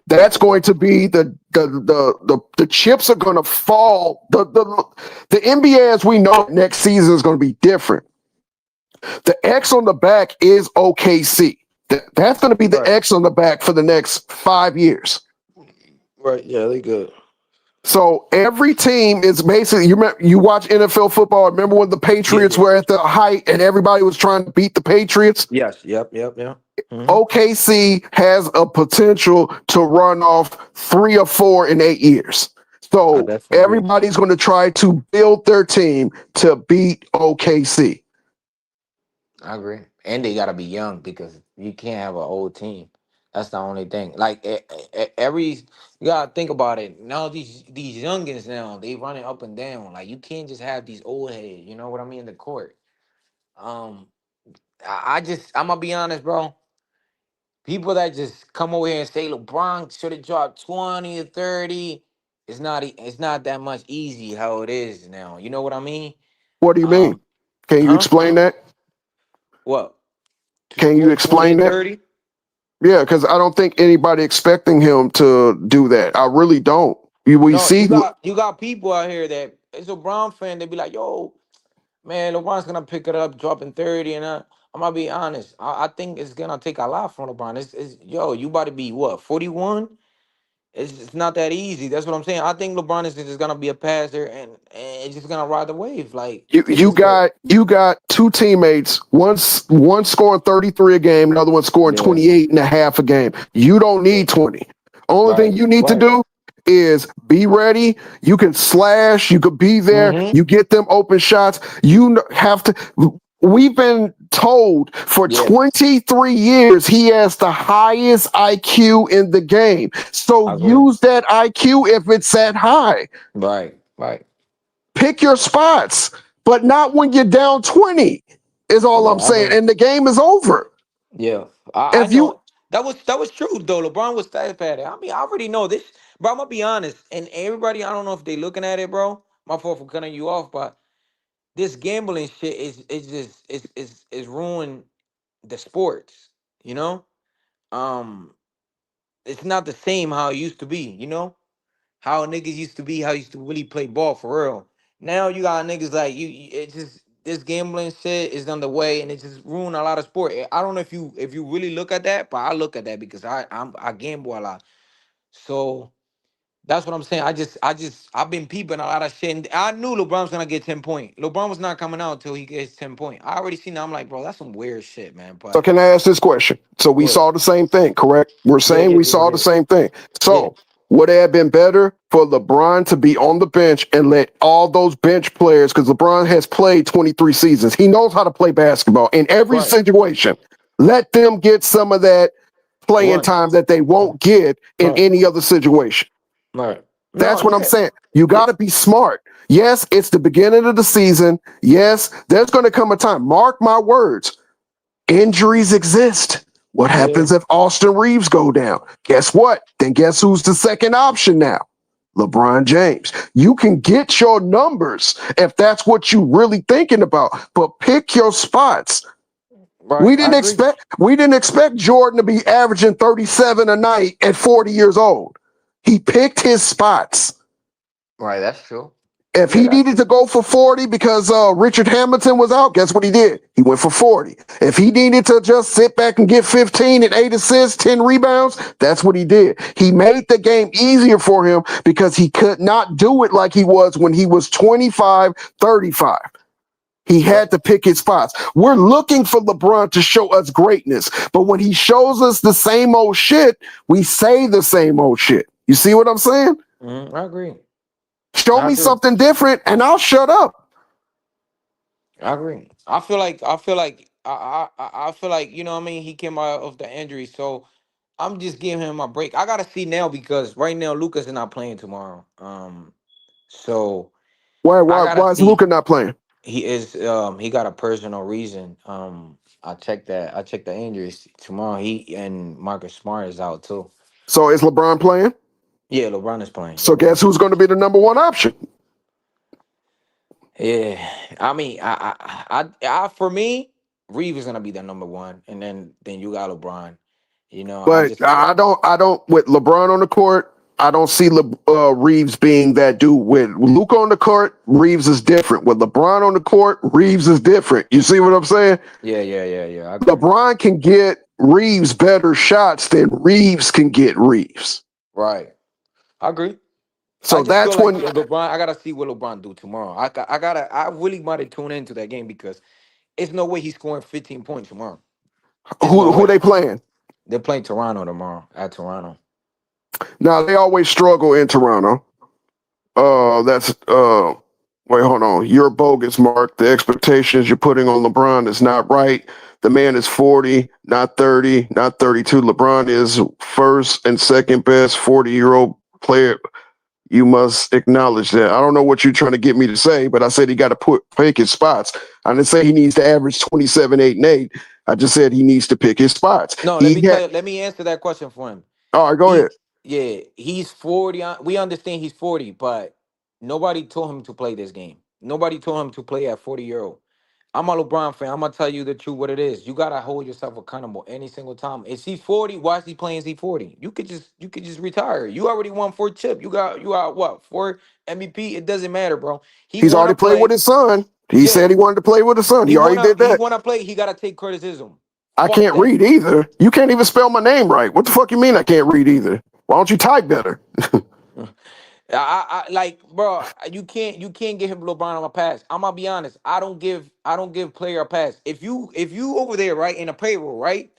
That's going to be the chips are going to fall. The NBA as we know it next season is going to be different. The X on the back is OKC. That's going to be the right, X on the back for the next 5 years. right, yeah, they good. So every team is basically you watch NFL football. Remember when the Yeah, Patriots yeah. were at the height and everybody was trying to beat the Patriots? Yes, yep. OKC has a potential to run off 3 or 4 in 8 years. I So definitely agree. everybody's going to try to build their team to beat OKC. I agree, and they gotta be young because you can't have an old team. That's the only thing. Like every you gotta think about it. Now these youngins now they running up and down. Like you can't just have these old heads. You know what I mean? In the court. Um, I'm gonna be honest, bro. People that just come over here and say LeBron should have dropped 20 or 30. It's not that much easy how it is now. You know what I mean? What do you mean? Um, Can you huh? explain that? What? To Can you score 20 explain and that? 30? Yeah, because I don't think anybody expecting him to do that. I really don't. We No, see, you got people out here that it's a Brown fan. They be like, "Yo, man, LeBron's gonna pick it up, dropping 30." And I'm gonna be honest. I think it's gonna take a lot from LeBron. Yo, you about to be what 41? It's not that easy. That's what I'm saying. I think LeBron is just gonna be a passer and it's just gonna ride the wave. Like this you is the got two teammates, one scoring 33 a game, another one scoring yeah 28 and a half a game. You don't yeah need 20. Only thing right you need to right. do is be ready. You can slash, you could be there, Mm-hmm. you get them open shots. Have to. We've been told for Yeah, 23 years he has the highest IQ in the game. So I agree. use that IQ if it's that high. Right, right. Pick your spots, but not when you're down 20, is all Yeah, I'm I saying. agree. And the game is over. Yeah, I If you know that was true though. LeBron was stat padded. I mean, I already know this, bro. I'm gonna be honest, and everybody, I don't know if they looking at it, bro. My fault for cutting you off, but this gambling shit is just is ruined the sports. You know, um, it's not the same how it used to be. You know how niggas used to be, how used to really play ball for real. Now you got niggas like it's just this gambling shit is underway and it just ruined a lot of sport. I don't know if you really look at that, but I look at that because I gamble a lot. So that's what I'm saying. I've been peeping a lot of shit. And I knew LeBron's gonna get 10 points. LeBron was not coming out until he gets 10 points. I already seen that. I'm like, bro, that's some weird shit, man. So But can I ask this question? So we what? saw the same thing, correct? We're Yeah, saying yeah, we yeah, saw the yeah. same thing. Yeah. So would it have been better for LeBron to be on the bench and let all those bench players, because LeBron has played 23 seasons. He knows how to play basketball in every Right. situation. Let them get some of that playing Right. time that they won't get in Right. any other situation. Right. No, That's what I'm yeah. saying. You got Yeah. to be smart. Yes, it's the beginning of the season. Yes, there's going to come a time. Mark my words. Injuries exist. What Yeah. happens if Austin Reeves go down? Guess what? Then guess who's the second option now? LeBron James. You can get your numbers if that's what you really thinking about, but pick your spots. Right. I agree. We didn't expect Jordan to be averaging 37 a night at 40 years old. He picked his spots. Right, that's true. If Yeah, he that's needed true. to go for 40 because Richard Hamilton was out, guess what he did? He went for 40. If he needed to just sit back and get 15 and 8 assists, 10 rebounds, that's what he did. He made the game easier for him because he could not do it like he was when he was 25, 35. He Yeah. had to pick his spots. We're looking for LeBron to show us greatness, but when he shows us the same old shit, we say the same old shit. You see what I'm saying? I agree. Show I me agree. something different and I'll shut up. I agree. I feel like you know what I mean. He came out of the injury, so I'm just giving him a break. I gotta see now because right now Lucas is not playing tomorrow. So I gotta Why is see. Luca not playing? He got a personal reason. I checked that. I checked the injuries tomorrow. He and Marcus Smart is out too. So is LeBron playing? Yeah, LeBron is playing. So LeBron guess is who's playing. going to be the number one option? Yeah, I mean, for me, Reeves is gonna be the number one, and then you got LeBron. You know, I But just I don't with LeBron on the court. I don't see Reeves being that dude. With Luca on the court, Reeves is different. With LeBron on the court, Reeves is different. You see what I'm saying? yeah, I agree. LeBron can get Reeves better shots than Reeves can get Reeves. Right, I agree. I So just feel that's like when LeBron. I gotta see what LeBron do tomorrow. I really might to tune into that game because it's no way he's scoring 15 points tomorrow. It's no who way. they playing. They're playing Toronto tomorrow at Toronto. Now they always struggle in Toronto. That's wait, hold on. You're bogus, Mark. The expectations you're putting on LeBron is not right. The man is 40, not 30, not 32. LeBron is first and second best 40-year-old player. You must acknowledge that. I don't know what you're trying to get me to say, but I said he got to pick his spots. I didn't say he needs to average 27, 8, and 8. I just said he needs to pick his spots. No, let me tell you. Let me answer that question for him. All right, go He, ahead. yeah, he's 40. We understand he's 40, but nobody told him to play this game. Nobody told him to play at 40-year-old. I'm a LeBron fan. I'm gonna tell you the truth, what it is. You gotta hold yourself accountable any single time. Is he 40? Why is he playing Z40? You could just retire. You already won 4 chip. You got what? 4 MVP. It doesn't matter, bro. He He's wanna already played with play. his son. He Yeah, said he wanted to play with his son. he He already wanna did he that. wanna play. He gotta take criticism. I Fuck can't that. read either. You can't even spell my name right. What the fuck you mean I can't read either? Why don't you type better? I like, bro. You can't give him LeBron a pass. I'm gonna be honest. I don't give player a pass. If you over there right in a payroll right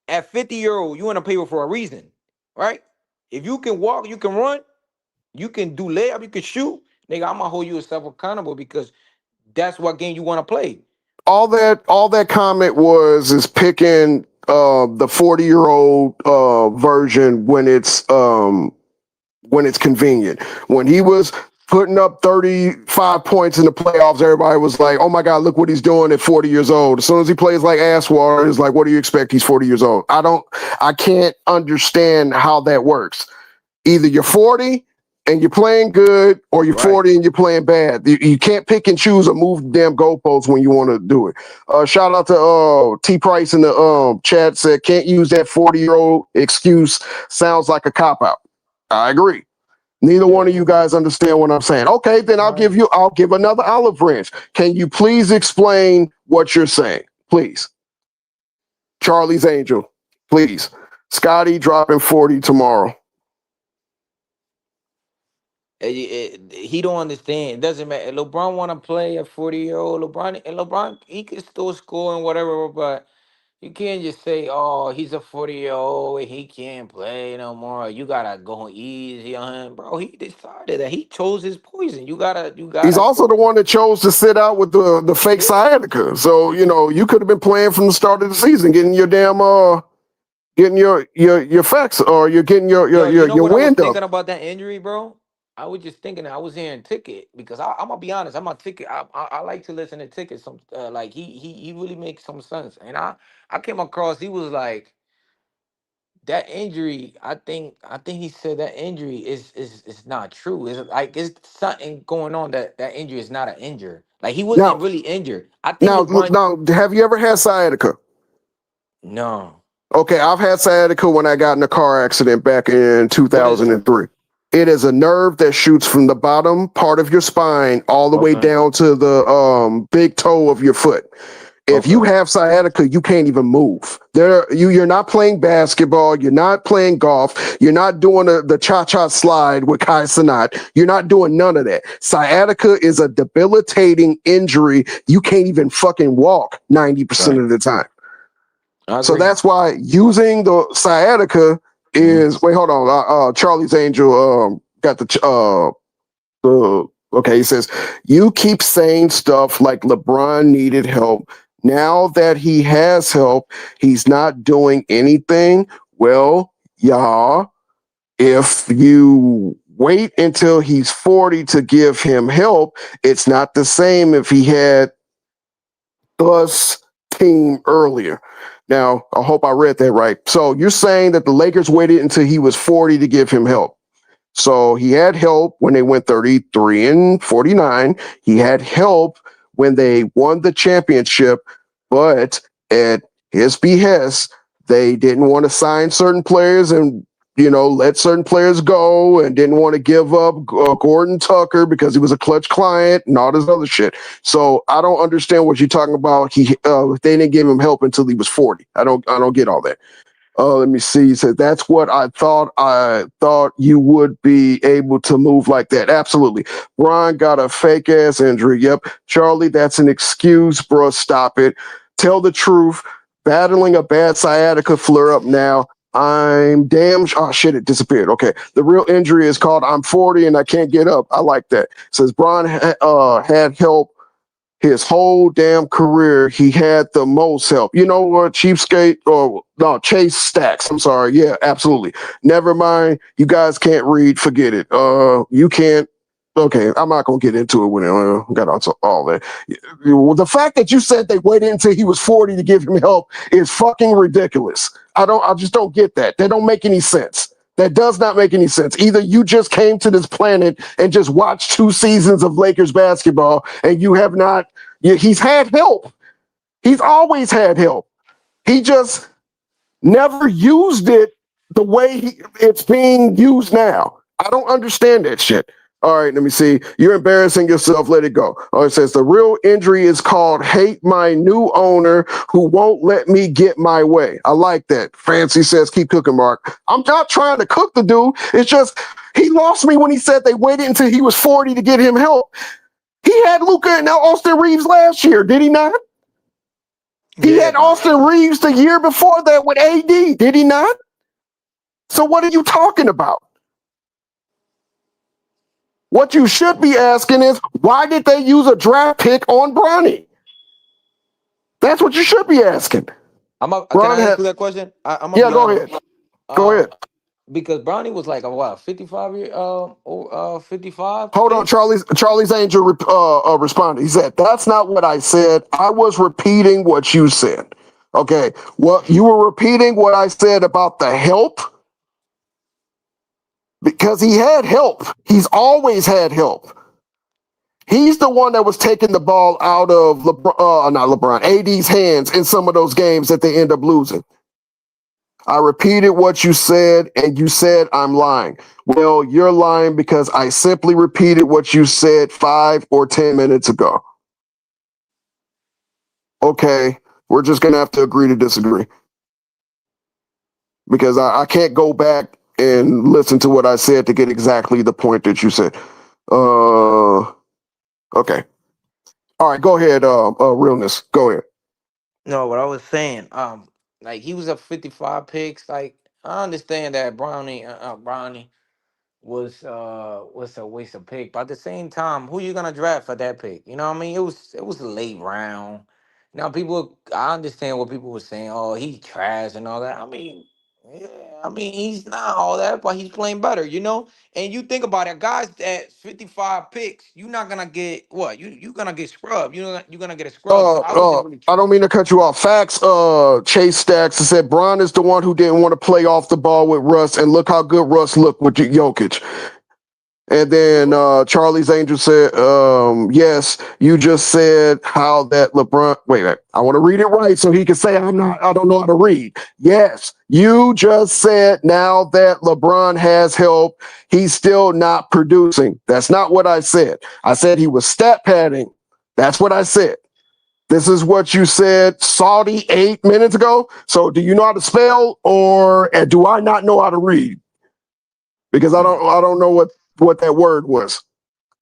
at 50-year-old, you in a payroll for a reason, right? If you can walk, you can run, you can do layup, you can shoot, nigga. I'm gonna hold you yourself accountable because that's what game you want to play. All that comment was is picking the 40-year-old version when it's convenient. When he was putting up 35 points in the playoffs, everybody was like, oh my God, look what he's doing at 40 years old. As soon as he plays like ass water, it's like, what do you expect? He's 40 years old. I can't understand how that works. Either you're 40 and you're playing good, or you're Right. 40 and you're playing bad. You can't pick and choose or move the damn goalposts when you want to do it. Shout out to T Price in the chat, said, can't use that 40-year-old excuse. Sounds like a cop out. I agree. Neither one Yeah. of you guys understand what I'm saying. Okay, then Right. I'll give another olive branch. Can you please explain what you're saying? Please. Charlie's Angel, please. Scotty dropping 40 tomorrow. He don't understand. It doesn't matter. LeBron want to play a 40-year-old. LeBron, he can still score and whatever, but you can't just say, "Oh, he's a 40-year-old and he can't play no more." You gotta go easy on him, bro. He decided that he chose his poison. You He's gotta. also the one that chose to sit out with the fake Yeah. sciatica. So, you could have been playing from the start of the season, getting your damn getting your facts, or you're getting your Yo, your you your, know your what I was wind up. thinking about that injury, bro? I was just thinking I was hearing ticket because I'm gonna be honest. I'm a ticket. I like to listen to ticket. Some like he really makes some sense. And I came across he was like that injury. I think he said that injury is not true. It's like it's something going on that injury is not an injury. Like he Now, wasn't really injured. I think now, LeBron. now, have you ever had sciatica? No. Okay, I've had sciatica when I got in a car accident back in What is it? 2003. It is a nerve that shoots from the bottom part of your spine all the way Okay. down to the big toe of your foot. If you Okay. have sciatica, you can't even move. You're not playing basketball. You're not playing golf. You're not doing the cha-cha slide with Kai Cenat. You're not doing none of that. Sciatica is a debilitating injury. You can't even fucking walk 90% Right. of the time. I So agree. that's why using the sciatica Mhm. is. Wait, hold on. Charlie's Angel got okay, he says, you keep saying stuff like LeBron needed help. Now that he has help, he's not doing anything. Well, yeah, if you wait until he's 40 to give him help, it's not the same if he had us team earlier. Now, I hope I read that right. So you're saying that the Lakers waited until he was 40 to give him help. So he had help when they went 33 and 49. He had help when they won the championship, but at his behest, they didn't want to sign certain players and let certain players go, and didn't want to give up Gordon Tucker because he was a clutch client and all this other shit. So I don't understand what you're talking about. They didn't give him help until he was 40. I don't get all that. Let me see. He said, that's what I thought. I thought you would be able to move like that. Absolutely. Brian got a fake ass injury. Yep. Charlie, that's an excuse, bro. Stop it. Tell the truth. Battling a bad sciatica flare up now. I'm damn. Oh, shit. It disappeared. Okay. The real injury is called I'm 40 and I can't get up. I like that. Says Brian had help his whole damn career, he had the most help. You know what? Cheapskate or no, Chase Stacks. I'm sorry. Yeah, absolutely. Never mind. You guys can't read. Forget it. You can't. Okay, I'm not gonna get into it when got all that. The fact that you said they waited until he was 40 to give him help is fucking ridiculous. I just don't get that. That don't make any sense. That does not make any sense. Either you just came to this planet and just watched 2 seasons of Lakers basketball and you have not, he's had help. He's always had help. He just never used it the way it's being used now. I don't understand that shit. All right, let me see. You're embarrassing yourself. Let it go. Oh, it says the real injury is called hate my new owner who won't let me get my way. I like that. Fancy says keep cooking, Mark. I'm not trying to cook the dude. It's just he lost me when he said they waited until he was 40 to get him help. He had Luka and now Austin Reeves last year, did he not? He Yeah, had Austin Reeves the year before that with AD, did he not? So what are you talking about? What you should be asking is, why did they use a draft pick on Bronny? That's what you should be asking. Can I ask you that question? I'm gonna Yeah, be go honest. ahead. Go ahead. Because Bronny was like a what 55 year 55 Hold on, pick. Charlie's Angel responded. He said, "That's not what I said. I was repeating what you said." Okay, well, you were repeating what I said about the help because he had help. He's always had help. He's the one that was taking the ball out of not LeBron, AD's hands in some of those games that they end up losing. I repeated what you said, and you said I'm lying. Well, you're lying because I simply repeated what you said 5 or 10 minutes ago. Okay, we're just going to have to agree to disagree because I can't go back and listen to what I said to get exactly the point that you said. Okay. All right, go ahead, realness. Go ahead. No, what I was saying, like he was a 55 picks. Like I understand that Brownie was a waste of pick, but at the same time, who you gonna draft for that pick? You know what I mean? It was a late round. Now people, I understand what people were saying. Oh, he's trash and all that. I mean, yeah, I mean he's not all that, but he's playing better. You know. And you think about it, guys at 55 picks, you're not gonna get what you gonna get scrubbed. You're gonna get a scrub. So I wasn't really. I don't mean to cut you off. Facts, Chase Stacks said Bron is the one who didn't want to play off the ball with Russ, and look how good Russ looked with Jokic. And then Charlie's Angel said, yes, you just said how that LeBron, wait, I want to read it right so he can say I don't know how to read. Yes, you just said now that LeBron has help, he's still not producing. That's not what I said. I said he was stat padding. That's what I said. This is what you said, Saudi, 8 minutes ago. So do you know how to spell or do I not know how to read? Because I don't know what that word was.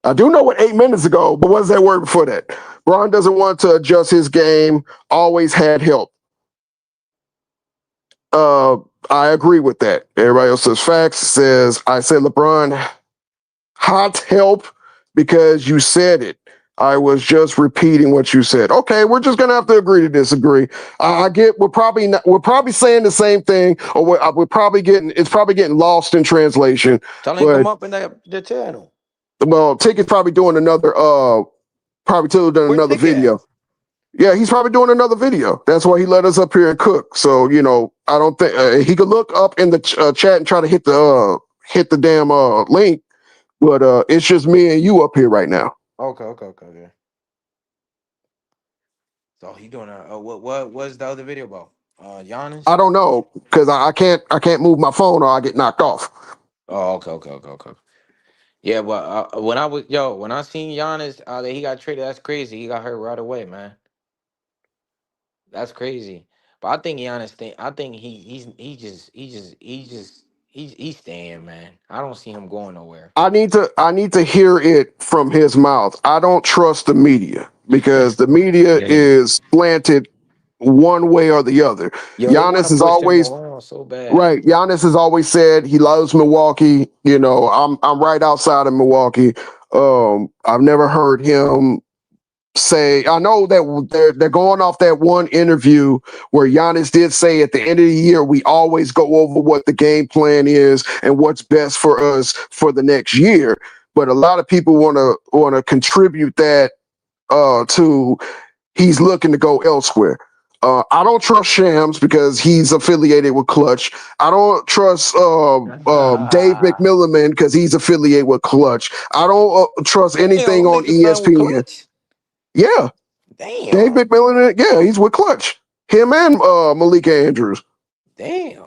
I do know what 8 minutes ago, but what's that word before that? Bron doesn't want to adjust his game, always had help. I agree with that. Everybody else says facts. Says, I said LeBron hot help because you said it. I was just repeating what you said. Okay, we're just gonna have to agree to disagree. I get we're probably saying the same thing, or we're probably getting lost in translation. Tell him But come up in the channel. well, Ticket's probably doing another Where Tick at? video. Yeah, he's probably doing another video. That's why he let us up here and cook. So I don't think he could look up in the chat and try to hit the damn link. But it's just me and you up here right now. Okay. Yeah. So he doing what's the other video about? Giannis. I don't know because I can't move my phone or I get knocked off. Oh, okay. Yeah, but when I seen Giannis that he got traded, that's crazy. He got hurt right away, man. That's crazy. But I think Giannis I think he's staying, man. I don't see him going nowhere. I need to hear it from his mouth. I don't trust the media because the media Yeah. is slanted one way or the other. Yo, they want Giannis to is push him always around so bad. right. Giannis has always said he loves Milwaukee. I'm right outside of Milwaukee. I've never heard him say, I know that they're going off that one interview where Giannis did say at the end of the year, we always go over what the game plan is and what's best for us for the next year. But a lot of people want to contribute that to he's looking to go elsewhere. I don't trust Shams because he's affiliated with Clutch. I don't trust Dave McMillan because he's affiliated with Clutch. I don't trust anything Damn, on nigga signed with ESPN. Clutch. Yeah, Dave Damn. McMillan, yeah, he's with Clutch. Him and Malika Andrews. Damn.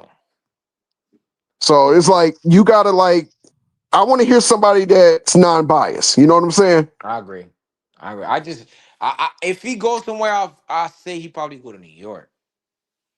So it's like you gotta like. I want to hear somebody that's non-biased. You know what I'm saying? I agree. I agree. If he goes somewhere, I say he probably go to New York.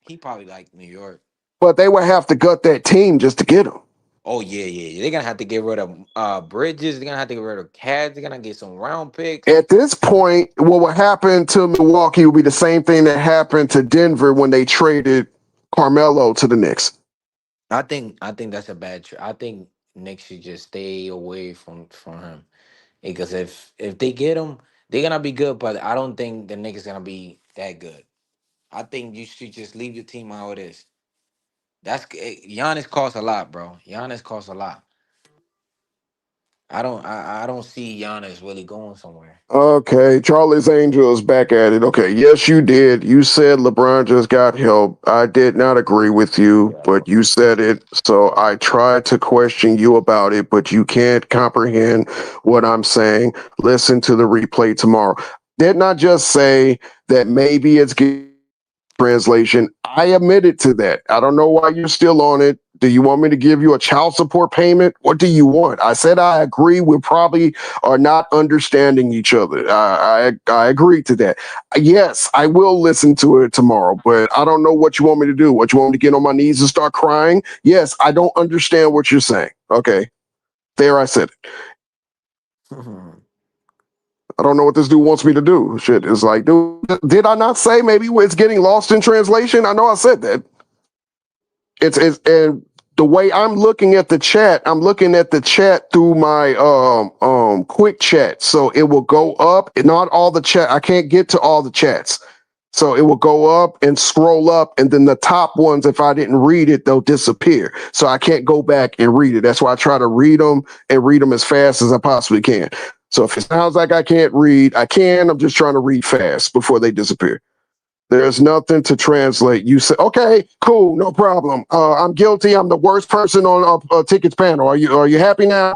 He probably like New York. But they would have to gut that team just to get him. Oh yeah. They're gonna have to get rid of Bridges. They're gonna have to get rid of Cats. They're gonna get some round picks. At this point, what would happen to Milwaukee would be the same thing that happened to Denver when they traded Carmelo to the Knicks. I think that's a bad trade. I think Nick should just stay away from him because if they get him, they're gonna be good. But I don't think the Knicks gonna be that good. I think you should just leave your team how it is. Giannis costs a lot, bro. Giannis costs a lot. I don't see Giannis really going somewhere. Okay, Charlie's Angels back at it. Okay, yes, you did. You said LeBron just got help. I did not agree with you, Yeah, but you said it. So I tried to question you about it, but you can't comprehend what I'm saying. Listen to the replay tomorrow. Did not just say that maybe it's translation. I admitted to that. I don't know why you're still on it. Do you want me to give you a child support payment? What do you want? I said I agree. We probably are not understanding each other. I agree to that. Yes, I will listen to it tomorrow, but I don't know what you want me to do. What you want me to get on my knees and start crying? Yes, I don't understand what you're saying. Okay, there I said it. I don't know what this dude wants me to do. Shit, it's like, dude, did I not say maybe it's getting lost in translation? I know I said that. It's and the way I'm looking at the chat, I'm looking at the chat through my quick chat. So it will go up and not all the chat. I can't get to all the chats. So it will go up and scroll up, and then the top ones, if I didn't read it, they'll disappear. So I can't go back and read it. That's why I try to read them and read them as fast as I possibly can. So if it sounds like I can't read, I can. I'm just trying to read fast before they disappear. There's nothing to translate. You say, okay, cool, no problem. I'm guilty. I'm the worst person on a tickets panel. Are you happy now?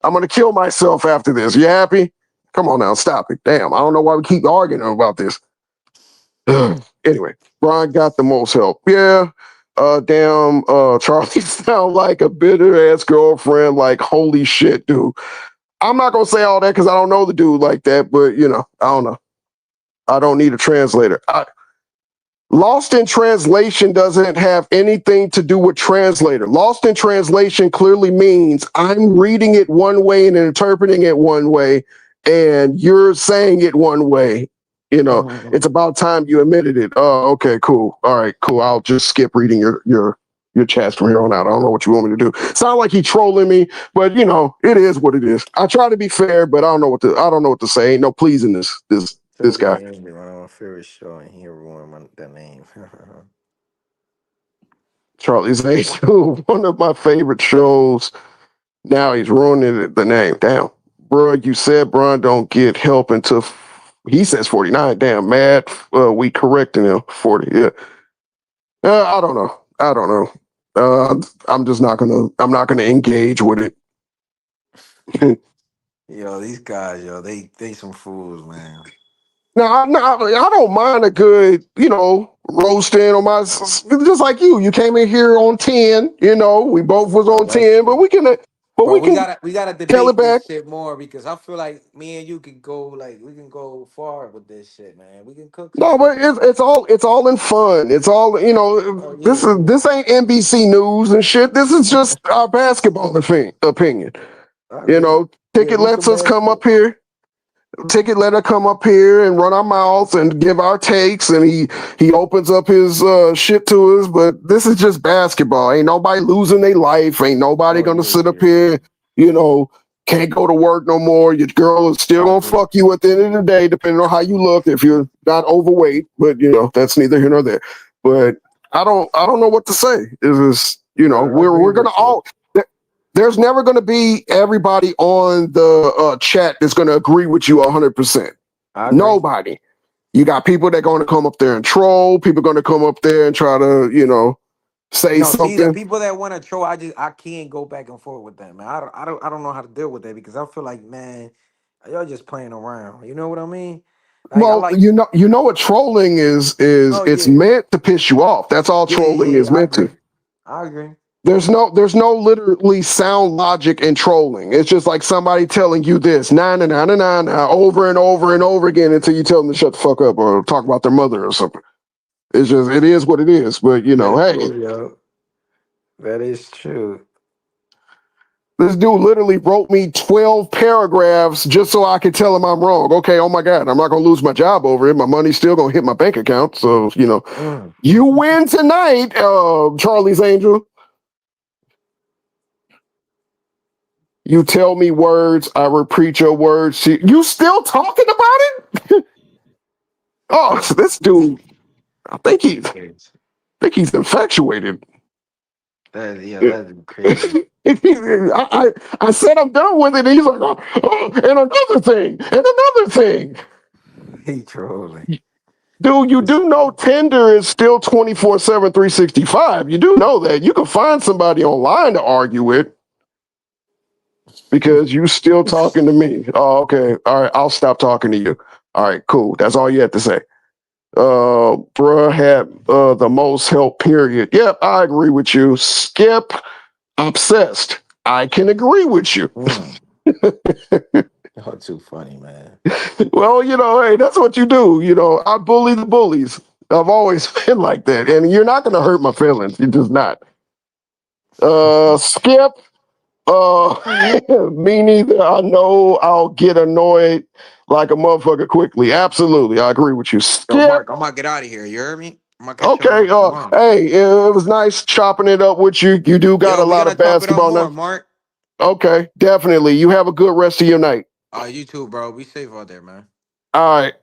I'm gonna kill myself after this. You happy? Come on now, stop it. Damn, I don't know why we keep arguing about this. Anyway, Brian got the most help. Yeah. Damn, Charlie sound like a bitter ass girlfriend. Like, holy shit, dude. I'm not gonna say all that because I don't know the dude like that, but I don't know. I don't need a translator. Lost in translation doesn't have anything to do with translator. Lost in translation clearly means I'm reading it one way and interpreting it one way, and you're saying it one way. It's about time you admitted it. Oh, okay, cool. All right, cool. I'll just skip reading your chats from here on out. I don't know what you want me to do. Sound like he trolling me, but it is what it is. I try to be fair, but I don't know what to say. Ain't no pleasing this guy. My favorite show, and he ruined the name. Charlie's Age, one of my favorite shows. Now he's ruining the name. Damn, bro, you said Bron don't get help until he says 49. Damn, mad. We correcting him 40. Yeah. I don't know. I'm just not gonna. I'm not gonna engage with it. Yo, these guys, they some fools, man. Now, I don't mind a good, roasting on my, just like you. You came in here on 10, we both was on That's 10, but true. Bro, we can we gotta tell it debate back. this shit more because I feel like me and you could go we can go far with this shit, man. We can cook some No, shit. but it's all in fun. It's all, Oh this yeah, is, this ain't NBC News and shit. This is just our basketball opinion. I agree. Yeah, Ticket we lets some us come up basketball. here. Ticket let her come up here and run our mouths and give our takes, and he opens up his shit to us. But this is just basketball. Ain't nobody losing their life. Ain't nobody Oh gonna yeah, sit up yeah. here, you know Can't go to work no more. Your girl is still I gonna agree. fuck you at the end of the day, depending on how you look. If you're not overweight, but that's neither here nor there. But I don't know what to say. It is I agree we're gonna with you. all. There's never gonna be everybody on the chat that's gonna agree with you 100%. I agree. Nobody. You got people that are going to come up there and troll. People going to come up there and try to, say See the something. people that want to troll. I can't go back and forth with them, man. I don't know how to deal with that because I feel like, man, y'all just playing around. You know what I mean? Like I Well, like. what trolling is Oh it's yeah, meant to piss you off. That's all yeah, trolling yeah. is Yeah, I meant to. agree. I agree. There's no literally sound logic in trolling. It's just like somebody telling you this over and over and over again until you tell them to shut the fuck up or talk about their mother or something. It's just it is what it is. But That's hey, true, yo. That is true. this dude literally wrote me 12 paragraphs just so I could tell him I'm wrong. Okay, oh my God, I'm not going to lose my job over it. My money's still going to hit my bank account. So, Mm. you win tonight, Charlie's Angel. You tell me words, I repeat your words. You still talking about it? Oh, this dude, I think he's, I Yes. think he's infatuated. Yeah, that's crazy. I said I'm done with it. And he's like, and another thing, and another thing. He trolling. Dude, you do know Tinder is still 24/7, 365. You do know that. You can find somebody online to argue with because you still talking to me. Oh, okay. All right. I'll stop talking to you. All right, cool. That's all you have to say. Bruh had the most help, period. Yep, I agree with you. Skip, obsessed. I can agree with you. Mm. Y'all too funny, man. Well, hey, that's what you do. I bully the bullies. I've always been like that. And you're not going to hurt my feelings. You're just not. Skip, me neither. I know I'll get annoyed like a motherfucker quickly. Absolutely. I agree with you. Yo, Skip. Mark, I'm gonna get out of here. You heard me? I'm gonna catch Okay. y'all tomorrow. Hey, it was nice chopping it up with you. You do got Yo, a we lot gotta of chop it up basketball more, now. Mark. Okay, definitely. You have a good rest of your night. You too, bro. Be safe out there, man. All right.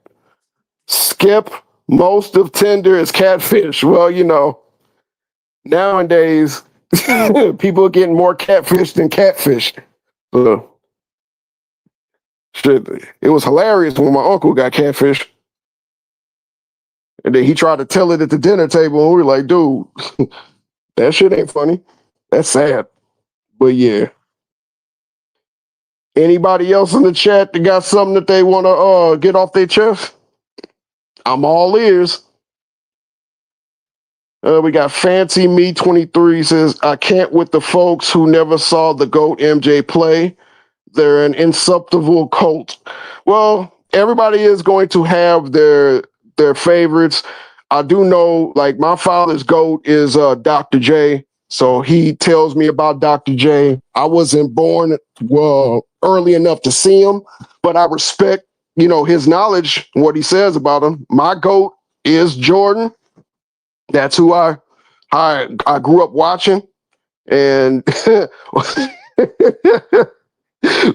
Skip, most of Tinder is catfish. Well, nowadays people are getting more catfish than catfish. So, shit, it was hilarious when my uncle got catfish. And then he tried to tell it at the dinner table, and we were like, dude, that shit ain't funny. That's sad. But yeah. Anybody else in the chat that got something that they want to get off their chest? I'm all ears. We got Fancy Me 23 says, I can't with the folks who never saw the GOAT MJ play. They're an insupportable cult. Well, everybody is going to have their favorites. I do know, like my father's GOAT is Dr. J. So he tells me about Dr. J. I wasn't born early enough to see him, but I respect, his knowledge, what he says about him. My GOAT is Jordan. That's who I grew up watching. And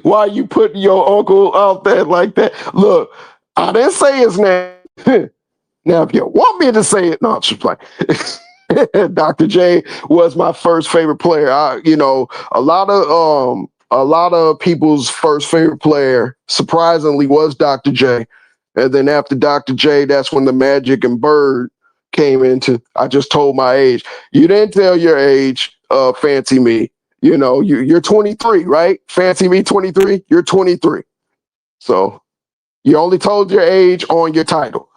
why you putting your uncle out there like that? Look, I didn't say his name. Now, if you want me to say it, no, I'm just playing. Dr. J was my first favorite player. A lot of people's first favorite player, surprisingly, was Dr. J. And then after Dr. J, that's when the Magic and Bird came into. I just told my age. You didn't tell your age, Fancy Me. You're 23, right? Fancy Me 23. You're 23. So you only told your age on your title.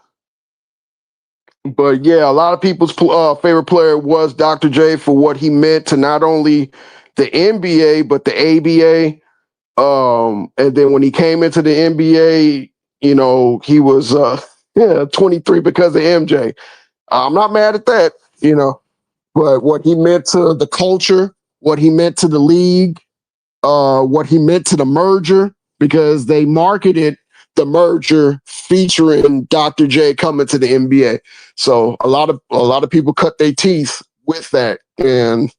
But yeah, a lot of people's favorite player was Dr. J for what he meant to not only the NBA but the ABA. And then when he came into the NBA, he was 23 because of MJ. I'm not mad at that, but what he meant to the culture, what he meant to the league, what he meant to the merger, because they marketed the merger featuring Dr. J coming to the NBA. So a lot of people cut their teeth with that, and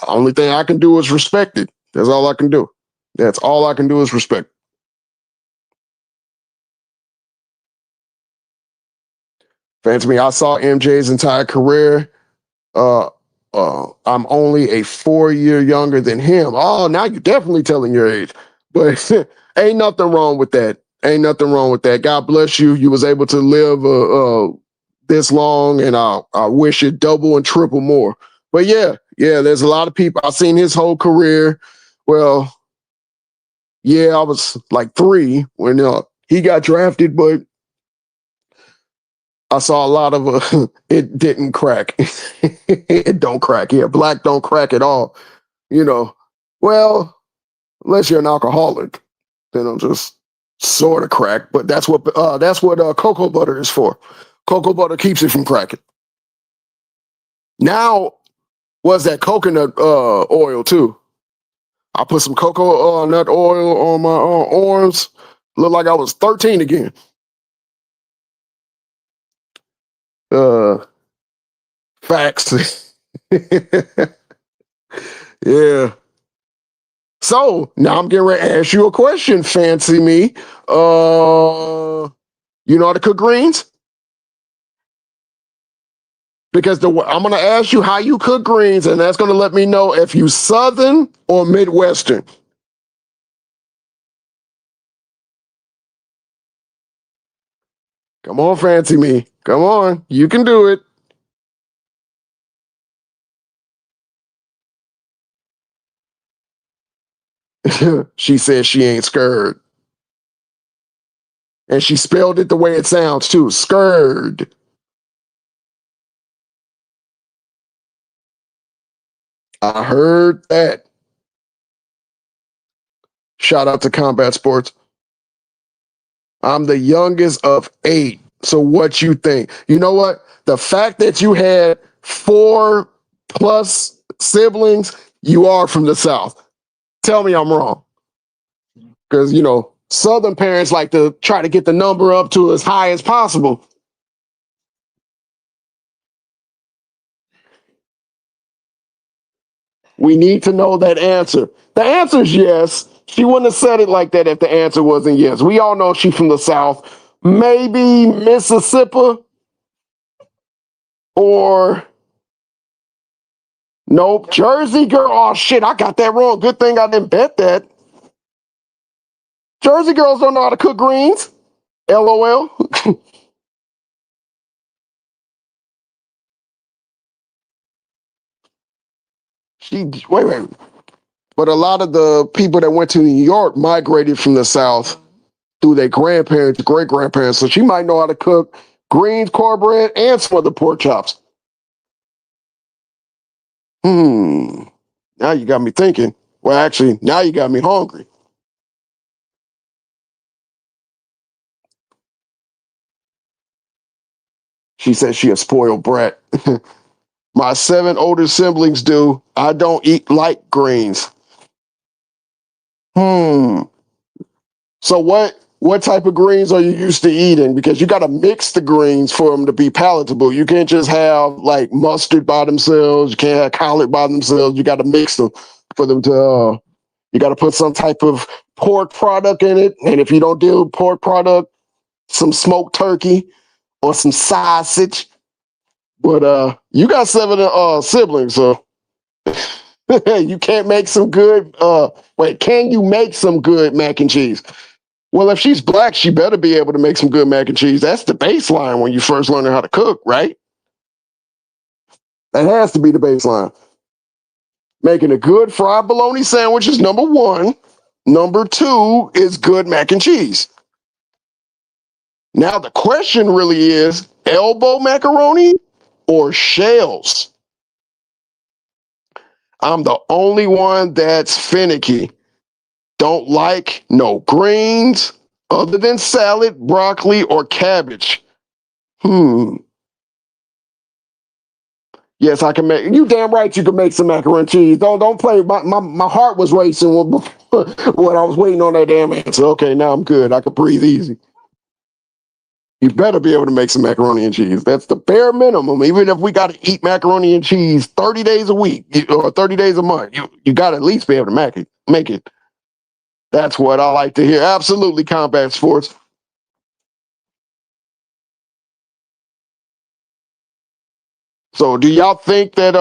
Only thing I can do is respect it. That's all I can do. That's all I can do is respect. Fancy me, I saw MJ's entire career. Uh, I'm only a 4 year younger than him. Oh, now you're definitely telling your age. But ain't nothing wrong with that. Ain't nothing wrong with that. God bless you. You was able to live this long, and I wish it double and triple more. But yeah, there's a lot of people. I've seen his whole career. Well, yeah, I was like 3 when he got drafted, but I saw a lot of it didn't crack. It don't crack. Yeah, black don't crack at all. Well, unless you're an alcoholic, then it'll just sort of crack. But that's what cocoa butter is for. Cocoa butter keeps it from cracking. Now, was that coconut oil too? I put some cocoa nut oil on my arms. Looked like I was 13 again. Facts. Yeah. So now I'm getting ready to ask you a question, fancy me. You know how to cook greens? Because I'm going to ask you how you cook greens, and that's going to let me know if you Southern or Midwestern. Come on, fancy me. Come on. You can do it. She says she ain't scared. And she spelled it the way it sounds, too. Scared. I heard that. Shout out to Combat Sports. I'm the youngest of 8. So what you think? You know what? The fact that you had 4+ siblings, you are from the South. Tell me I'm wrong. Because, Southern parents like to try to get the number up to as high as possible. We need to know that answer. The answer is yes. She wouldn't have said it like that if the answer wasn't yes. We all know she's from the South. Maybe Mississippi or nope, Jersey girl. Oh shit, I got that wrong. Good thing I didn't bet that. Jersey girls don't know how to cook greens. LOL. Wait. But a lot of the people that went to New York migrated from the South through their grandparents, great grandparents. So she might know how to cook greens, cornbread, and some of the pork chops. Now you got me thinking. Well, actually, now you got me hungry. She said she a spoiled brat. My 7 older siblings do. I don't eat light greens. So what type of greens are you used to eating? Because you got to mix the greens for them to be palatable. You can't just have like mustard by themselves. You can't have collard by themselves. You got to mix them for them to. You got to put some type of pork product in it, and if you don't deal with pork product, some smoked turkey or some sausage. But you got 7 siblings, so you can't make some good. Can you make some good mac and cheese? Well, if she's black, she better be able to make some good mac and cheese. That's the baseline when you first learn how to cook, right? That has to be the baseline. Making a good fried bologna sandwich is number 1. Number 2 is good mac and cheese. Now the question really is elbow macaroni or shells? I'm the only one that's finicky. Don't like no greens other than salad, broccoli, or cabbage. Yes, I can make. You damn right you can make some macaroni and cheese. Don't play. My heart was racing when I was waiting on that damn answer. Okay, now I'm good. I can breathe easy. You better be able to make some macaroni and cheese. That's the bare minimum. Even if we got to eat macaroni and cheese 30 days a week or 30 days a month, you got to at least be able to make it. That's what I like to hear. Absolutely, Combat Sports. So, do y'all think that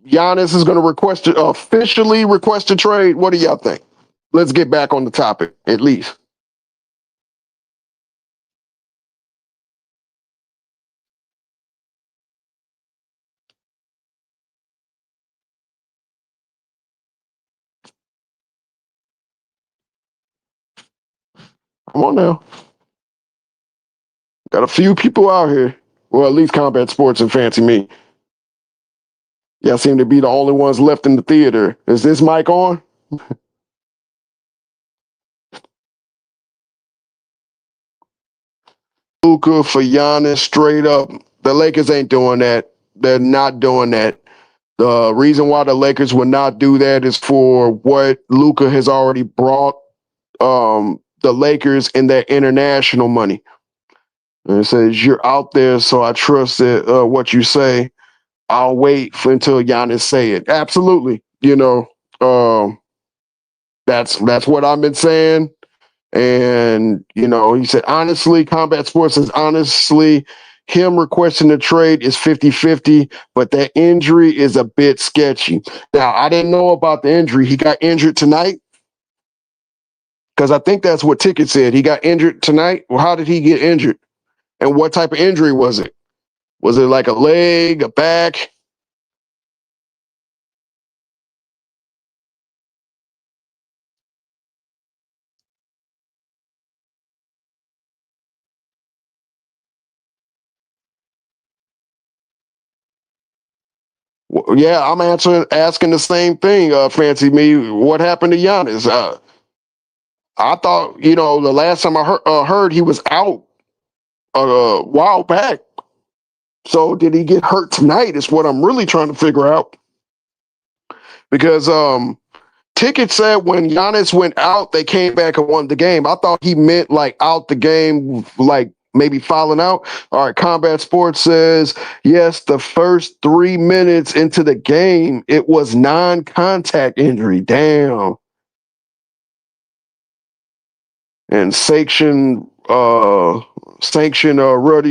Giannis is going to officially request a trade? What do y'all think? Let's get back on the topic at least. Come on now. Got a few people out here. Well, at least Combat Sports and Fancy Me. Y'all seem to be the only ones left in the theater. Is this mic on? Luka for Giannis straight up. The Lakers ain't doing that. They're not doing that. The reason why the Lakers would not do that is for what Luka has already brought the Lakers in their international money. And it says you're out there, so I trust that what you say. I'll wait until Giannis say it. Absolutely, um, that's what I've been saying. And, he said, honestly, Combat Sports says, honestly, him requesting the trade is 50-50, but that injury is a bit sketchy. Now, I didn't know about the injury. He got injured tonight? Because I think that's what Ticket said. He got injured tonight? Well, how did he get injured? And what type of injury was it? Was it like a leg, a back? Yeah, I'm asking the same thing, Fancy Me. What happened to Giannis? I thought, the last time I heard he was out a while back. So did he get hurt tonight? Is what I'm really trying to figure out. Because Ticket said when Giannis went out, they came back and won the game. I thought he meant like out the game, like maybe fouling out. All right, Combat Sports says, yes, the first 3 minutes into the game, it was non-contact injury. Damn. And Sanction Ruddy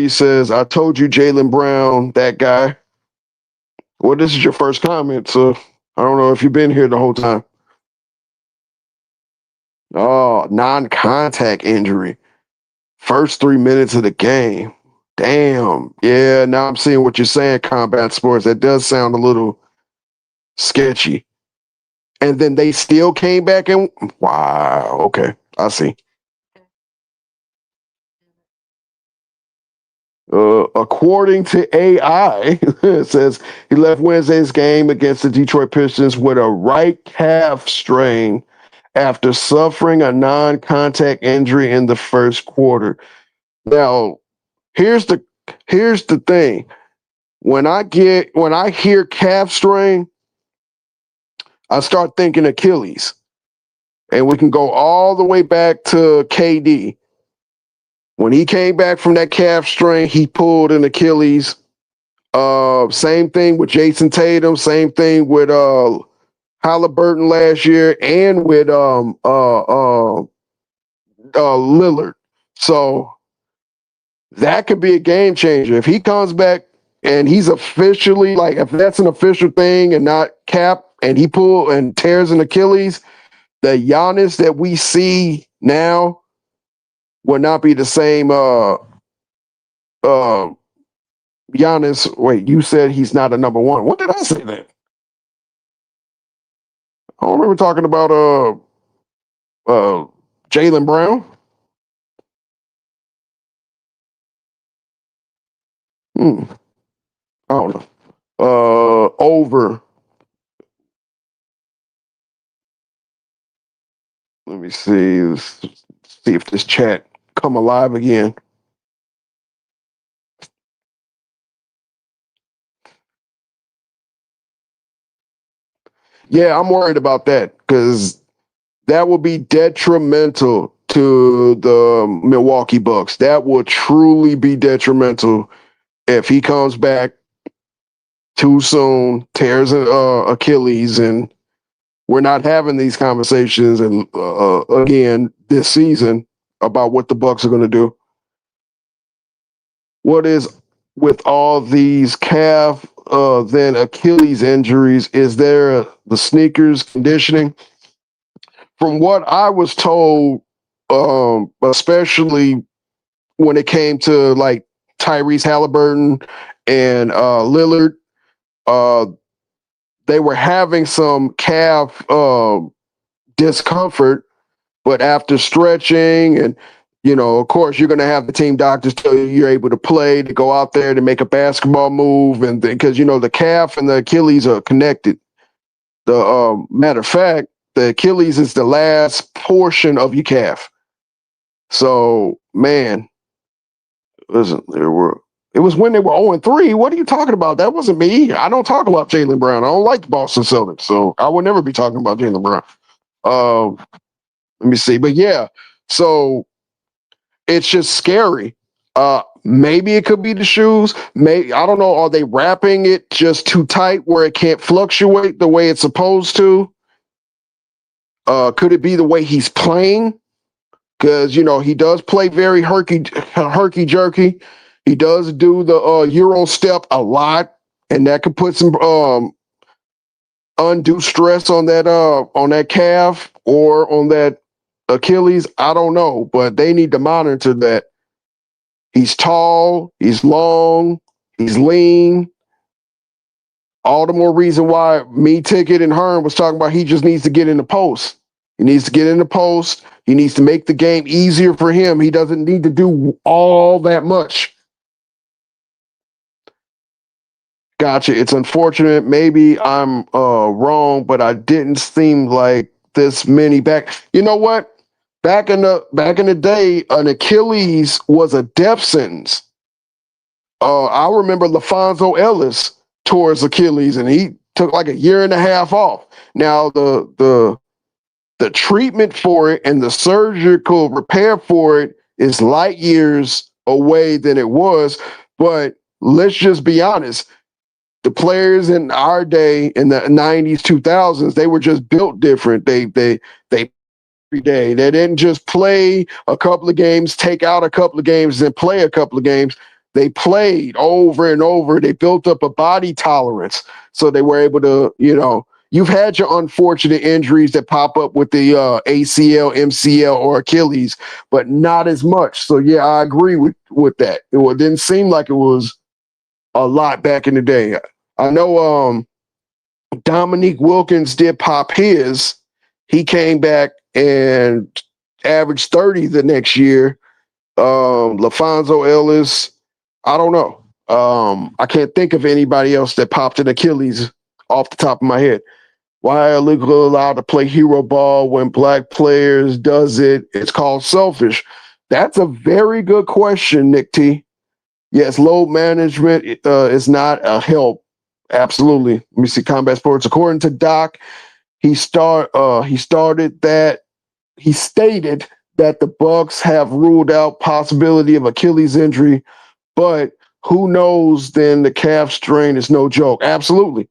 says, I told you Jaylen Brown, that guy. Well, this is your first comment, so I don't know if you've been here the whole time. Oh, non-contact injury. First 3 minutes of the game. Damn. Yeah, now I'm seeing what you're saying, Combat Sports. That does sound a little sketchy. And then they still came back and wow. Okay, I see. According to AI, it says he left Wednesday's game against the Detroit Pistons with a right calf strain after suffering a non-contact injury in the first quarter. Now, here's the thing. When I hear calf strain, I start thinking Achilles. And we can go all the way back to KD. When he came back from that calf strain, he pulled an Achilles. Same thing with Jason Tatum. Same thing with Halliburton last year, and with Lillard. So that could be a game changer if he comes back and he's officially, like, if that's an official thing and not cap, and he pull and tears an Achilles. The Giannis that we see now will not be the same. Giannis. Wait, you said he's not a number one. When did I say that? I don't remember talking about Jaylen Brown. I don't know. Over. Let me see. Let's see if this chat come alive again. Yeah, I'm worried about that because that will be detrimental to the Milwaukee Bucks. That will truly be detrimental if he comes back too soon, tears Achilles, and we're not having these conversations and again this season about what the Bucks are going to do. What is with all these calf then Achilles injuries? Is there the sneakers conditioning? From what I was told, especially when it came to like Tyrese Halliburton and Lillard, uh, they were having some calf discomfort, but after stretching and of course, you're going to have the team doctors tell you you're able to play, to go out there to make a basketball move, and because the calf and the Achilles are connected. The matter of fact, the Achilles is the last portion of your calf. So, man, listen, it was when they were 0-3. What are you talking about? That wasn't me. I don't talk about Jaylen Brown. I don't like the Boston Celtics, so I would never be talking about Jaylen Brown. Let me see. But yeah, so it's just scary. Maybe it could be the shoes. Maybe, I don't know. Are they wrapping it just too tight where it can't fluctuate the way it's supposed to? Could it be the way he's playing? Because he does play very herky jerky. He does do the Euro step a lot, and that could put some undue stress on that calf or on that Achilles. I don't know, but they need to monitor that. He's tall, he's long, he's lean. All the more reason why me, Ticket, and Hearn was talking about he just needs to get in the post. He needs to get in the post. He needs to make the game easier for him. He doesn't need to do all that much. Gotcha. It's unfortunate. Maybe I'm wrong, but I didn't seem like this many back. You know what? Back in the day, an Achilles was a death sentence. I remember LaFonso Ellis tore his Achilles, and he took like a year and a half off. Now the treatment for it and the surgical repair for it is light years away than it was. But let's just be honest. The players in our day, in the 90s, 2000s, they were just built different. They every day. They didn't just play a couple of games, take out a couple of games, then play a couple of games. They played over and over. They built up a body tolerance. So they were able to, you've had your unfortunate injuries that pop up with the ACL, MCL, or Achilles, but not as much. So yeah, I agree with that. It didn't seem like it was a lot back in the day. I know Dominique Wilkins did pop his. He came back and averaged 30 the next year. LaFonso Ellis, I don't know. I can't think of anybody else that popped an Achilles off the top of my head. Why are legal allowed to play hero ball when black players does it? It's called selfish. That's a very good question, Nick T. Yes, load management is not a help. Absolutely. Let me see Combat Sports. According to Doc, he stated that the Bucks have ruled out possibility of Achilles injury, but who knows? Then the calf strain is no joke. Absolutely,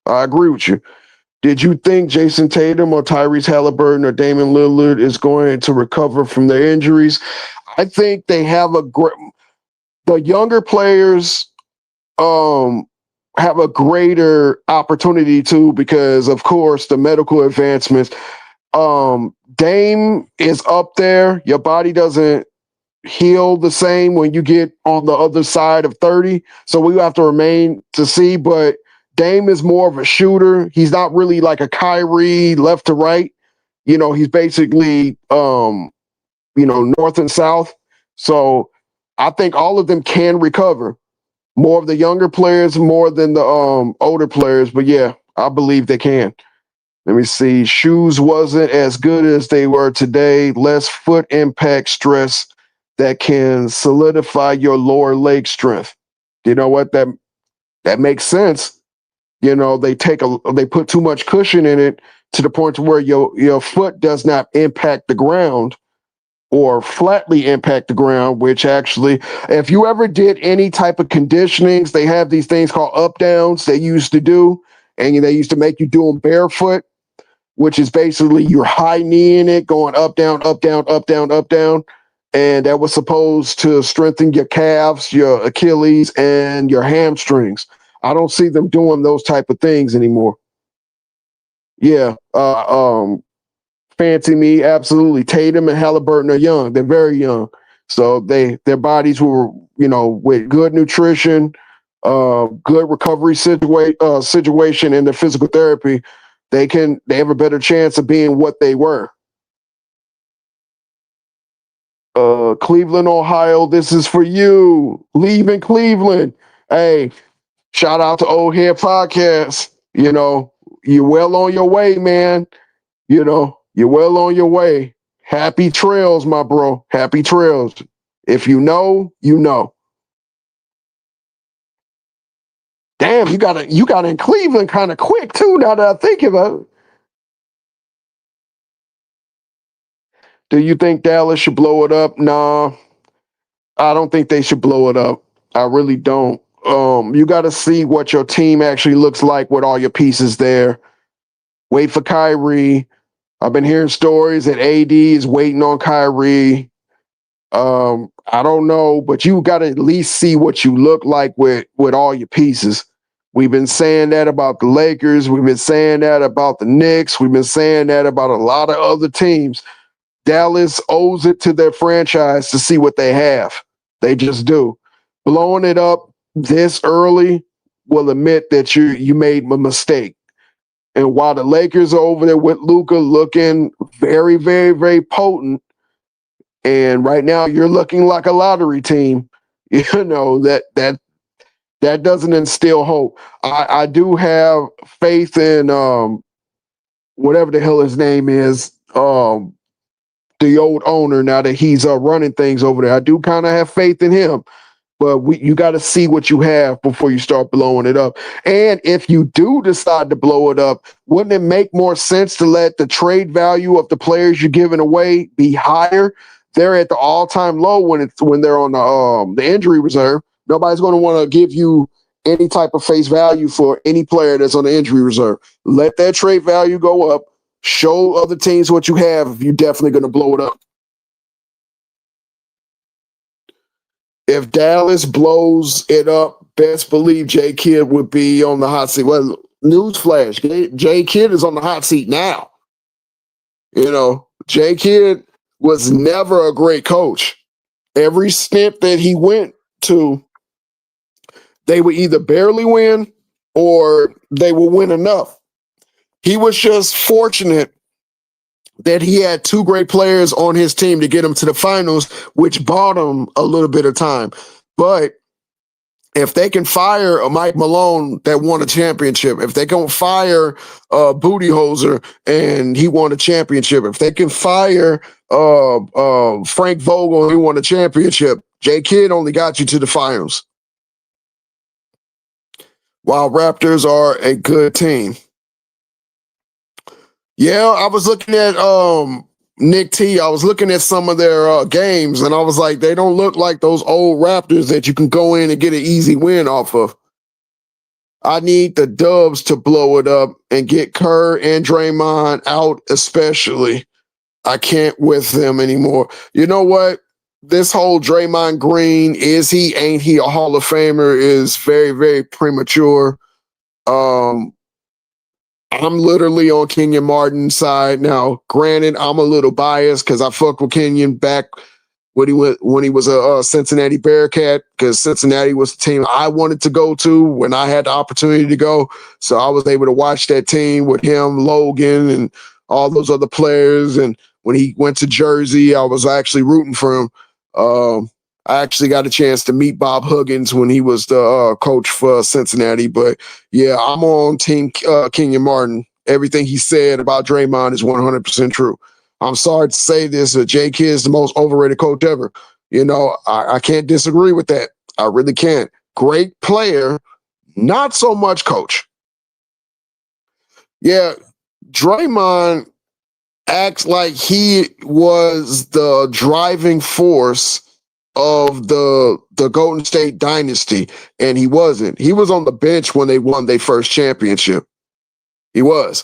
I agree with you. Did you think Jason Tatum or Tyrese Halliburton or Damian Lillard is going to recover from their injuries? I think they have the younger players have a greater opportunity to, because of course the medical advancements. Dame is up there. Your body doesn't heal the same when you get on the other side of 30. So we have to remain to see, but Dame is more of a shooter. He's not really like a Kyrie left to right. He's basically north and south. So I think all of them can recover. More of the younger players, more than the older players. But yeah, I believe they can. Let me see. Shoes wasn't as good as they were today. Less foot impact stress that can solidify your lower leg strength. You know what? That makes sense. They put too much cushion in it to the point to where your foot does not impact the ground or flatly impact the ground, which actually, if you ever did any type of conditionings, they have these things called up downs they used to do, and they used to make you do them barefoot, which is basically you're high kneeing it, going up, down, up, down, up, down, up, down. And that was supposed to strengthen your calves, your Achilles, and your hamstrings. I don't see them doing those type of things anymore. Yeah. Fancy me, absolutely. Tatum and Halliburton are young. They're very young. So their bodies were, with good nutrition, good recovery situation in their physical therapy, they have a better chance of being what they were. Cleveland, Ohio, this is for you. Leaving Cleveland. Hey, shout out to Old Head Podcast. You're well on your way, man. You're well on your way. Happy trails, my bro. Happy trails. If you know, you know. Damn, you got in Cleveland kind of quick too. Now that I think about it. Do you think Dallas should blow it up? Nah, I don't think they should blow it up. I really don't. You got to see what your team actually looks like with all your pieces there. Wait for Kyrie. I've been hearing stories that AD is waiting on Kyrie. I don't know, but you got to at least see what you look like with all your pieces. We've been saying that about the Lakers. We've been saying that about the Knicks. We've been saying that about a lot of other teams. Dallas owes it to their franchise to see what they have. They just do. Blowing it up this early will admit that you made a mistake. And while the Lakers are over there with Luka looking very, very, very potent, and right now you're looking like a lottery team, that doesn't instill hope. I do have faith in whatever the hell his name is, the old owner, now that he's running things over there. I do kind of have faith in him. But you got to see what you have before you start blowing it up. And if you do decide to blow it up, wouldn't it make more sense to let the trade value of the players you're giving away be higher? They're at the all-time low when they're on the injury reserve. Nobody's going to want to give you any type of face value for any player that's on the injury reserve. Let that trade value go up. Show other teams what you have if you're definitely going to blow it up. If Dallas blows it up, best believe J Kidd would be on the hot seat. Well, newsflash, J Kidd is on the hot seat now. J Kidd was never a great coach. Every stint that he went to, they would either barely win or they would win enough. He was just fortunate that he had two great players on his team to get him to the finals, which bought him a little bit of time. But if they can fire a Mike Malone that won a championship, if they can fire Booty Hoser and he won a championship, if they can fire Frank Vogel and he won a championship, J Kidd only got you to the finals. While Raptors are a good team. Yeah, I was looking at Nick T. I was looking at some of their games, and I was like, they don't look like those old Raptors that you can go in and get an easy win off of. I need the Dubs to blow it up and get Kerr and Draymond out, especially. I can't with them anymore. You know what? This whole Draymond Green, is he, ain't he a Hall of Famer, is very, very premature. I'm literally on Kenyon Martin's side now. Granted, I'm a little biased because I fucked with Kenyon back when he was a Cincinnati Bearcat, because Cincinnati was the team I wanted to go to when I had the opportunity to go. So I was able to watch that team with him, Logan, and all those other players. And when he went to Jersey, I was actually rooting for him. I actually got a chance to meet Bob Huggins when he was the coach for Cincinnati. But yeah, I'm on team Kenyon Martin. Everything he said about Draymond is 100% true. I'm sorry to say this, but J Kidd is the most overrated coach ever. I can't disagree with that. I really can't. Great player, not so much coach. Yeah, Draymond acts like he was the driving force of the Golden State dynasty, and he wasn't. He was on the bench when they won their first championship. He was.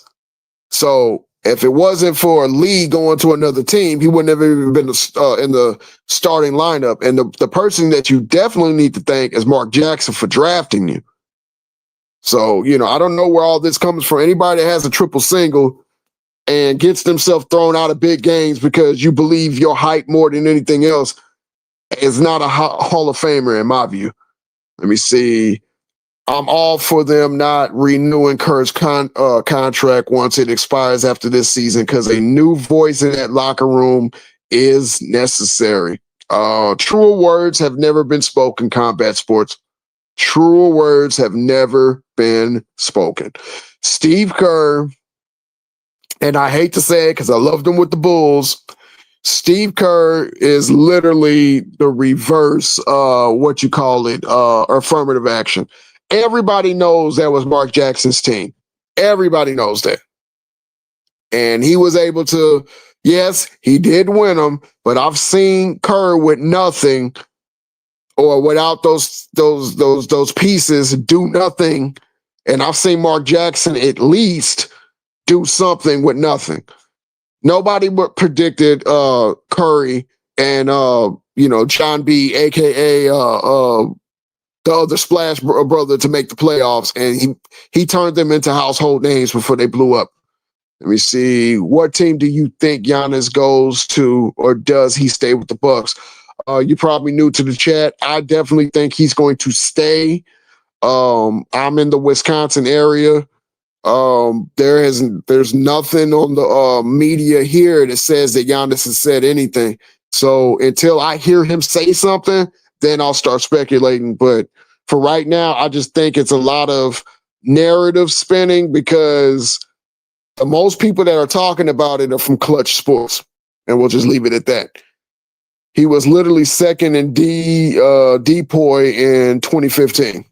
So if it wasn't for Lee going to another team, he wouldn't have even been in the starting lineup. And the person that you definitely need to thank is Mark Jackson for drafting you. So, I don't know where all this comes from. Anybody that has a triple single and gets themselves thrown out of big games because you believe your height more than anything else is not a Hall of Famer in my view. Let me see. I'm all for them not renewing Kerr's contract once it expires after this season because a new voice in that locker room is necessary. Truer words have never been spoken, combat sports. Truer words have never been spoken. Steve Kerr, and I hate to say it because I loved him with the Bulls, Steve Kerr is literally the reverse, affirmative action. Everybody knows that was Mark Jackson's team. Everybody knows that. And he was able to, yes, he did win them, but I've seen Kerr with nothing or without those pieces do nothing. And I've seen Mark Jackson at least do something with nothing. Nobody predicted Curry and John B, aka the other Splash brother, to make the playoffs, and he turned them into household names before they blew up. Let me see. What team do you think Giannis goes to, or does he stay with the Bucks? You're probably new to the chat. I definitely think he's going to stay. I'm in the Wisconsin area. There's nothing on the media here that says that Giannis has said anything. So until I hear him say something, then I'll start speculating. But for right now, I just think it's a lot of narrative spinning because the most people that are talking about it are from Clutch Sports, and we'll just leave it at that. He was literally second in DPOY in 2015.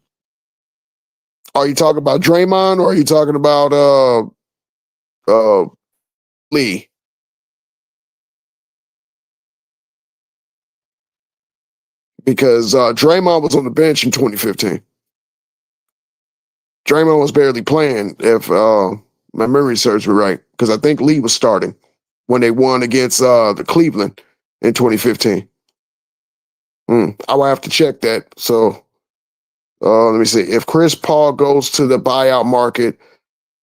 Are you talking about Draymond or are you talking about Lee? Because Draymond was on the bench in 2015. Draymond was barely playing, if my memory serves me right, because I think Lee was starting when they won against the Cleveland in 2015. I will have to check that. So let me see. If Chris Paul goes to the buyout market,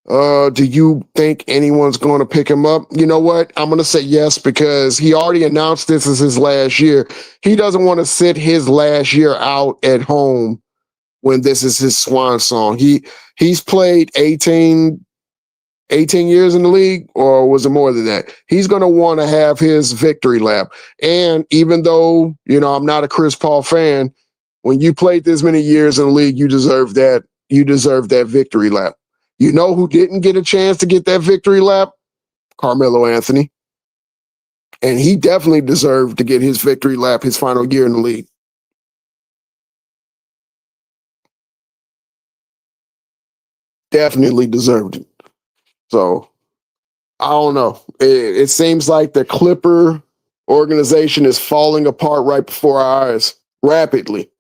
do you think anyone's going to pick him up? You know what? I'm going to say yes because he already announced this is his last year. He doesn't want to sit his last year out at home when this is his swan song. He's played 18 years in the league, or was it more than that? He's going to want to have his victory lap. And even though, I'm not a Chris Paul fan, when you played this many years in the league, you deserve that. You deserve that victory lap. You know who didn't get a chance to get that victory lap? Carmelo Anthony. And he definitely deserved to get his victory lap his final year in the league. Definitely deserved it. So, I don't know. It seems like the Clipper organization is falling apart right before our eyes rapidly.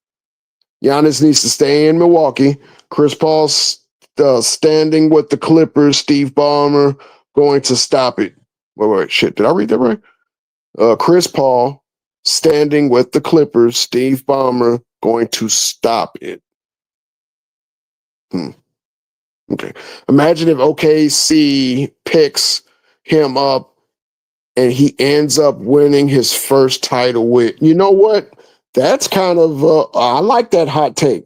Giannis needs to stay in Milwaukee. Chris Paul's standing with the Clippers. Steve Ballmer going to stop it. Wait, shit. Did I read that right? Chris Paul standing with the Clippers. Steve Ballmer going to stop it. Okay. Imagine if OKC picks him up and he ends up winning his first title with, you know what? That's kind of, I like that hot take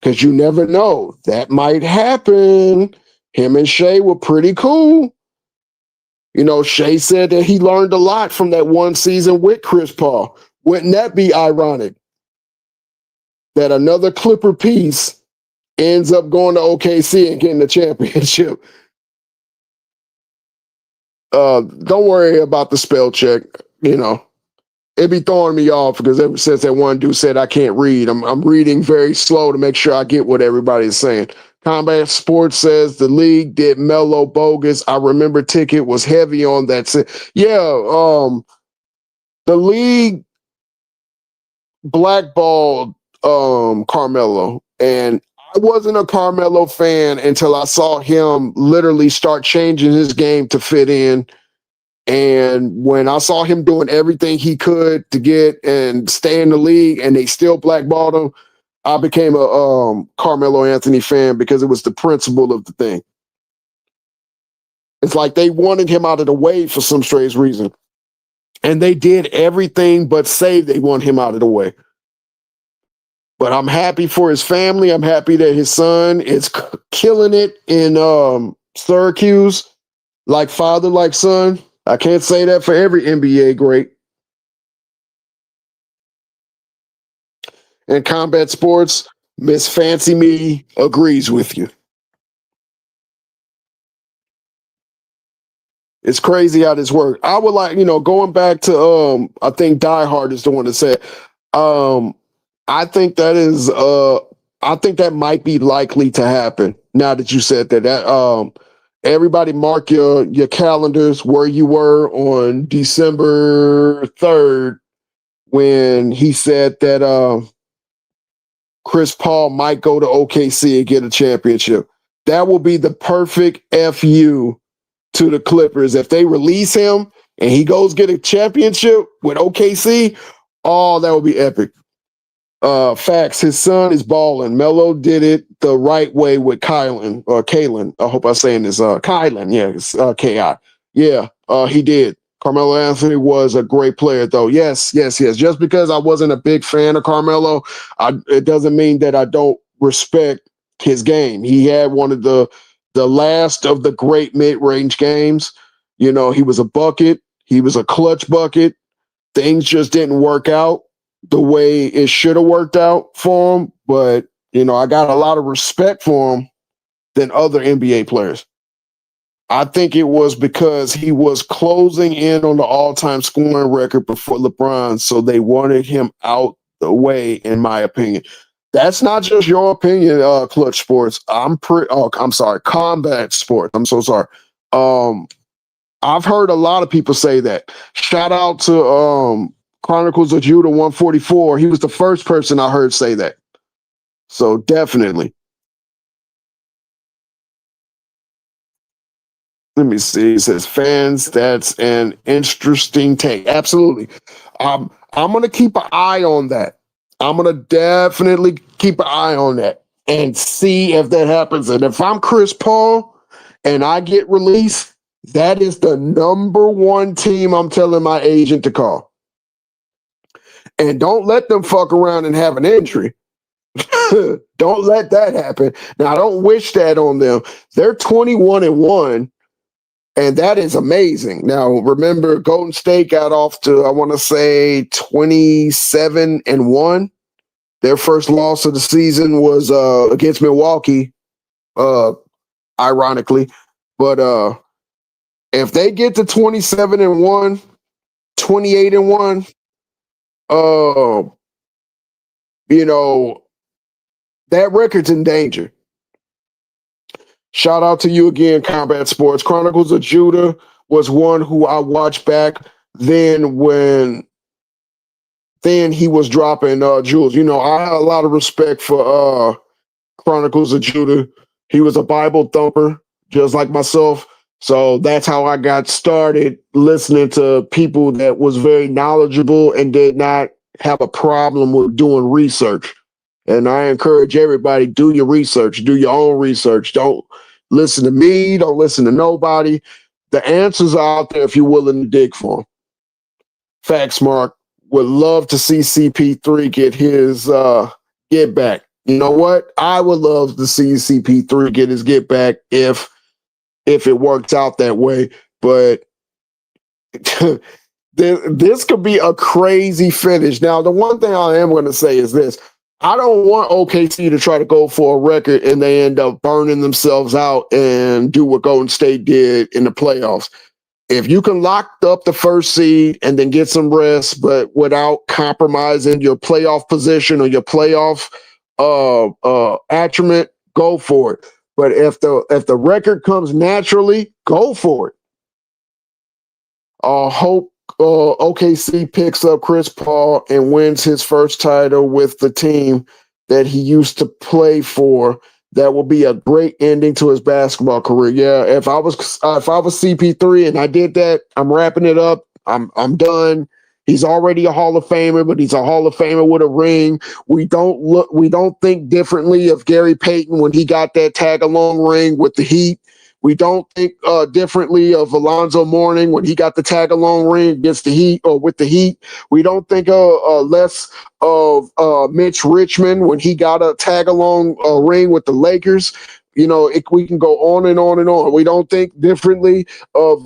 because you never know. That might happen. Him and Shea were pretty cool. Shea said that he learned a lot from that one season with Chris Paul. Wouldn't that be ironic? That another Clipper piece ends up going to OKC and getting the championship. Don't worry about the spell check. It be throwing me off because ever since that one dude said I can't read, I'm reading very slow to make sure I get what everybody is saying Combat Sports says the league did Melo bogus. I remember Ticket was heavy on that. Yeah, the league blackballed Carmelo, and I wasn't a Carmelo fan until I saw him literally start changing his game to fit in. And when I saw him doing everything he could to get and stay in the league, and they still blackballed him, I became a Carmelo Anthony fan because it was the principle of the thing. It's like they wanted him out of the way for some strange reason. And they did everything but say they want him out of the way. But I'm happy for his family. I'm happy that his son is killing it in Syracuse, like father, like son. I can't say that for every NBA great. And Combat Sports, Miss Fancy Me agrees with you. It's crazy how this works. I would like, going back to I think Die Hard is the one that said, I think that might be likely to happen now that you said that. Everybody mark your calendars where you were on December 3rd when he said that Chris Paul might go to OKC and get a championship. That will be the perfect FU to the Clippers. If they release him and he goes get a championship with OKC, oh, that would be epic. Facts, his son is balling. Melo did it the right way with Kylan, or Kalen. I hope I'm saying this. Kylan, yeah, it's K-I. Yeah, he did. Carmelo Anthony was a great player, though. Yes. Just because I wasn't a big fan of Carmelo, it doesn't mean that I don't respect his game. He had one of the last of the great mid-range games. He was a bucket. He was a clutch bucket. Things just didn't work out the way it should have worked out for him. But, I got a lot of respect for him than other NBA players. I think it was because he was closing in on the all-time scoring record before LeBron, so they wanted him out the way, in my opinion. That's not just your opinion, Clutch Sports. I'm sorry, Combat Sports. I'm so sorry. I've heard a lot of people say that. Shout out to Chronicles of Judah 144. He was the first person I heard say that. So definitely. Let me see. It says fans. That's an interesting take. Absolutely. I'm going to keep an eye on that. I'm going to definitely keep an eye on that and see if that happens. And if I'm Chris Paul and I get released, that is the number one team I'm telling my agent to call. And don't let them fuck around and have an injury. Don't let that happen. Now, I don't wish that on them. They're 21-1, and that is amazing. Now, remember, Golden State got off to, I want to say, 27-1. Their first loss of the season was against Milwaukee, ironically. But if they get to 27-1, 28-1, that record's in danger. Shout out to you again, Combat Sports. Chronicles of Judah was one who I watched back then when he was dropping jewels. I had a lot of respect for Chronicles of Judah. He was a Bible thumper, just like myself. So that's how I got started listening to people that was very knowledgeable and did not have a problem with doing research. And I encourage everybody, do your research, do your own research. Don't listen to me. Don't listen to nobody. The answers are out there if you're willing to dig for them. Facts, Mark. Would love to see CP3 get his get back. You know what? I would love to see CP3 get his get back if it works out that way. But this could be a crazy finish. Now, the one thing I am going to say is this. I don't want OKC to try to go for a record and they end up burning themselves out and do what Golden State did in the playoffs. If you can lock up the first seed and then get some rest, but without compromising your playoff position or your playoff attribute, go for it. But if the record comes naturally, go for it. Hope OKC picks up Chris Paul and wins his first title with the team that he used to play for. That will be a great ending to his basketball career. Yeah, if I was CP3 and I did that, I'm wrapping it up. I'm done. He's already a Hall of Famer, but he's a Hall of Famer with a ring. We don't think differently of Gary Payton when he got that tag along ring with the Heat. We don't think differently of Alonzo Mourning when he got the tag along ring against the Heat or with the Heat. We don't think less of Mitch Richmond when he got a tag along ring with the Lakers. We can go on and on and on. We don't think differently of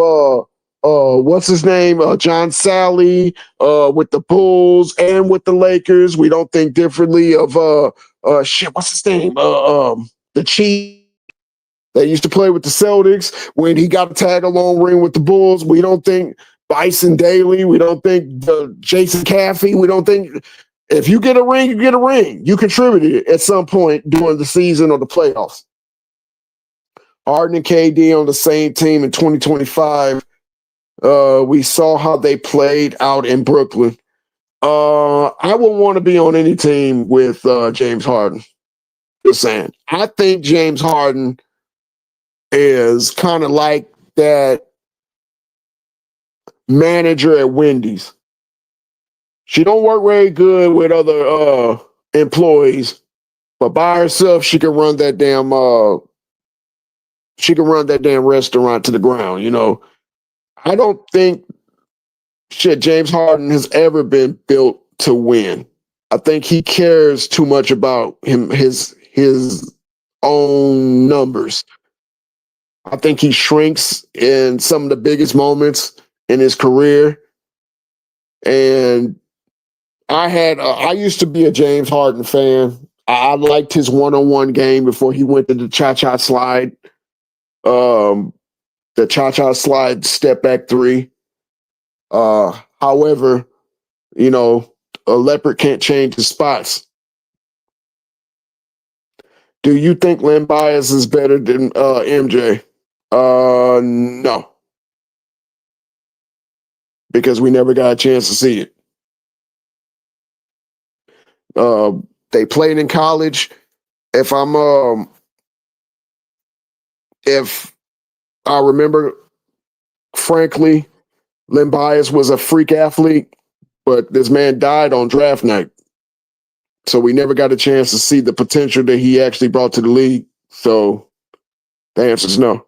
what's his name, John Sally with the Bulls and with the Lakers. We don't think differently of what's his name, the Chiefs. That used to play with the Celtics when he got a tag along ring with the Bulls. We don't think Bison Daly. We don't think Jason Caffey. We don't think if you get a ring, you get a ring. You contributed at some point during the season or the playoffs. Harden and KD on the same team in 2025. We saw how they played out in Brooklyn. I would want to be on any team with James Harden. Just saying. I think James Harden is kind of like that manager at Wendy's. She don't work very good with other employees, but by herself she can run that damn restaurant to the ground. I don't think James Harden has ever been built to win. I think he cares too much about his own numbers. I think he shrinks in some of the biggest moments in his career. And I used to be a James Harden fan. I liked his one-on-one game before he went to the cha-cha slide. The cha-cha slide step back three. However, a leopard can't change his spots. Do you think Len Bias is better than MJ? No. Because we never got a chance to see it. They played in college. If I remember, frankly, Len Bias was a freak athlete, but this man died on draft night. So we never got a chance to see the potential that he actually brought to the league. So the answer is no.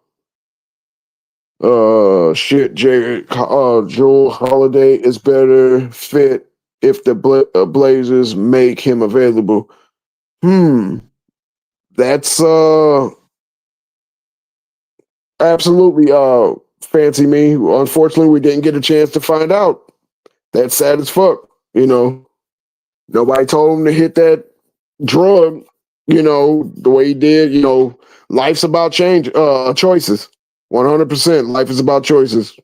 Jewel Holiday is better fit if the Blazers make him available. That's absolutely fancy me. Unfortunately, we didn't get a chance to find out. That's sad as fuck. Nobody told him to hit that drug, the way he did. Life's about choices. 100%. Life is about choices.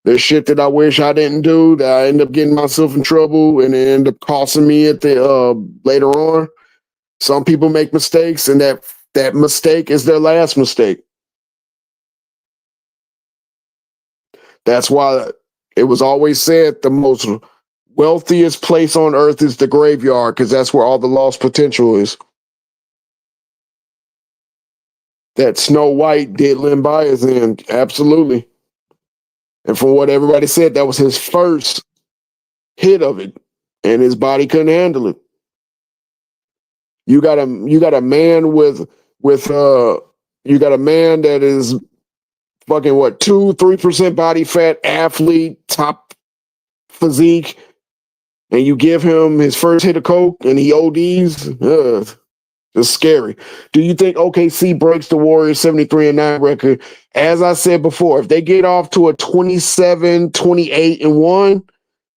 There's shit that I wish I didn't do that I end up getting myself in trouble and it end up costing me at the later on. Some people make mistakes and that mistake is their last mistake. That's why it was always said the most wealthiest place on earth is the graveyard, because that's where all the lost potential is. That Snow White did Len Bias in, absolutely. And from what everybody said, that was his first hit of it, and his body couldn't handle it. You got a man you got a man that is fucking 2-3% body fat athlete, top physique, and you give him his first hit of coke and he ODs. It's scary. Do you think OKC breaks the Warriors 73-9 record? As I said before, if they get off to a 27-28-1,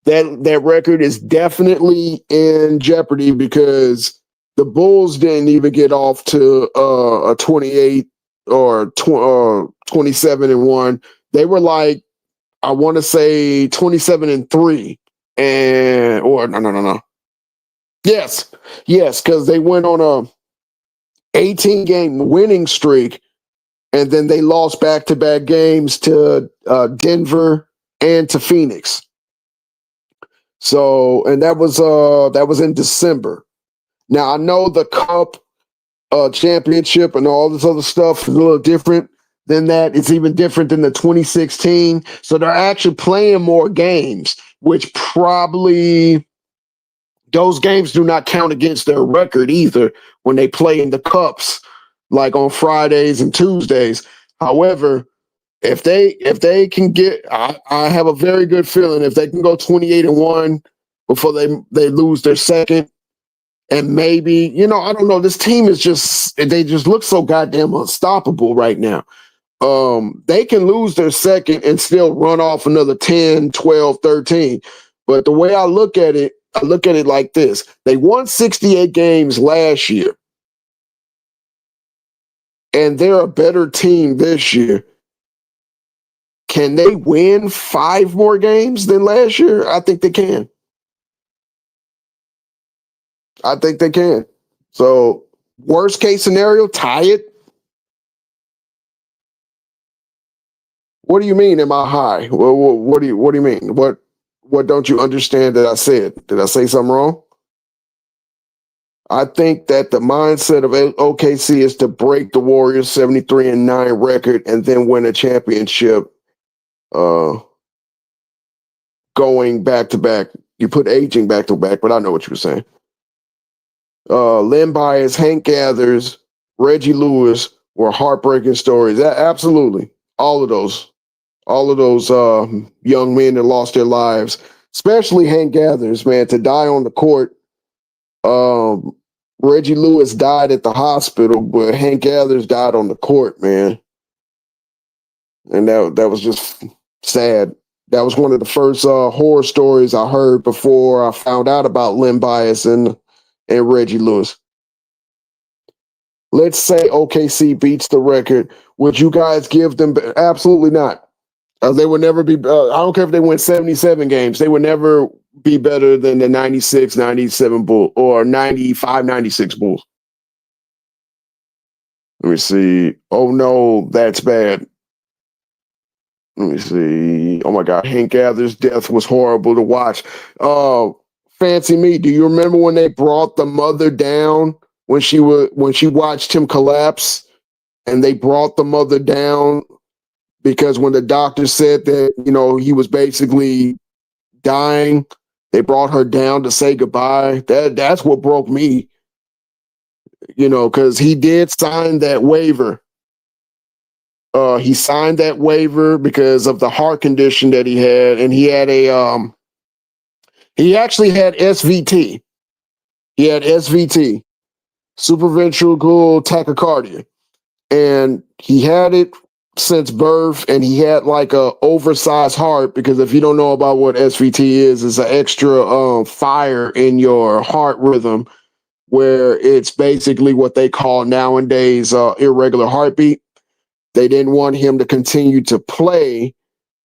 that record is definitely in jeopardy, because the Bulls didn't even get off to a 28 or 27-1. They were like, I want to say 27-3, no. Yes, because they went on 18-game winning streak, and then they lost back-to-back games to Denver and to Phoenix. So, and that was in December. Now I know the Cup championship and all this other stuff is a little different than that. It's even different than the 2016. So they're actually playing more games, which probably those games do not count against their record either when they play in the cups, like on Fridays and Tuesdays. However, if they can get, I have a very good feeling if they can go 28-1 before they lose their second. And maybe, I don't know. This team is they just look so goddamn unstoppable right now. They can lose their second and still run off another 10, 12, 13. But the way I look at it like this. They won 68 games last year. And they're a better team this year. Can they win 5 more games than last year? I think they can. So, worst case scenario, tie it. What do you mean? Am I high? Well, what do you mean? What don't you understand that I said? Did I say something wrong? I think that the mindset of OKC is to break the Warriors 73-9 record and then win a championship. Going back to back. You put aging back to back, but I know what you were saying. Len Bias, Hank Gathers, Reggie Lewis were heartbreaking stories. Absolutely. All of those young men that lost their lives, especially Hank Gathers, man, to die on the court. Reggie Lewis died at the hospital, but Hank Gathers died on the court, man. And that was just sad. That was one of the first horror stories I heard before I found out about Len Bias and Reggie Lewis. Let's say OKC beats the record. Would you guys give them? Absolutely not. They would never be. I don't care if they win 77 games. They would never be better than the 96, 97 Bulls or 95, 96 Bulls. Let me see. Oh, no, that's bad. Let me see. Oh, my God. Hank Gathers' death was horrible to watch. Fancy me. Do you remember when they brought the mother down when she watched him collapse? And they brought the mother down because when the doctor said that, he was basically dying, they brought her down to say goodbye. That's what broke me, because he did sign that waiver. He signed that waiver because of the heart condition that he had, and he had he actually had SVT. He had SVT, supraventricular tachycardia, and he had it since birth, and he had like a oversized heart because if you don't know about what SVT is, it's an extra fire in your heart rhythm where it's basically what they call nowadays irregular heartbeat. They didn't want him to continue to play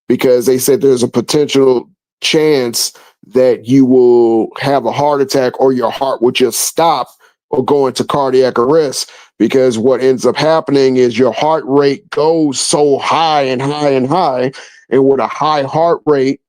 because they said there's a potential chance that you will have a heart attack or your heart will just stop or go into cardiac arrest, because what ends up happening is your heart rate goes so high and high and high. And with a high heart rate,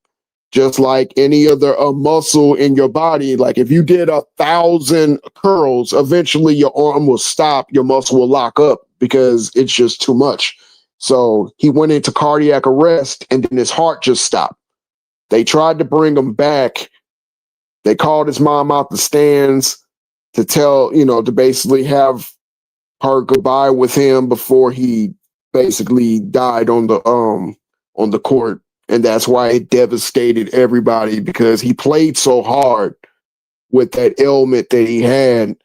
just like any other muscle in your body, like if you did 1,000 curls, eventually your arm will stop, your muscle will lock up because it's just too much. So he went into cardiac arrest and then his heart just stopped. They tried to bring him back. They called his mom out the stands to tell, to basically have her goodbye with him before he basically died on the court. And that's why it devastated everybody, because he played so hard with that ailment that he had.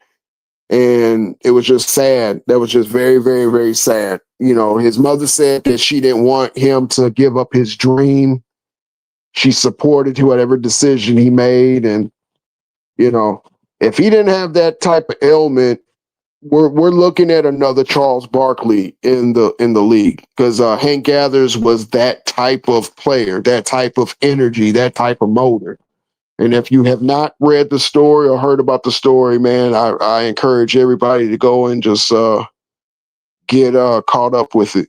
And it was just sad. That was just very, very, very sad. His mother said that she didn't want him to give up his dream. She supported whatever decision he made. And, if he didn't have that type of ailment, we're looking at another Charles Barkley in the league, because Hank Gathers was that type of player, that type of energy, that type of motor. And if you have not read the story or heard about the story, man, I encourage everybody to go and just get caught up with it.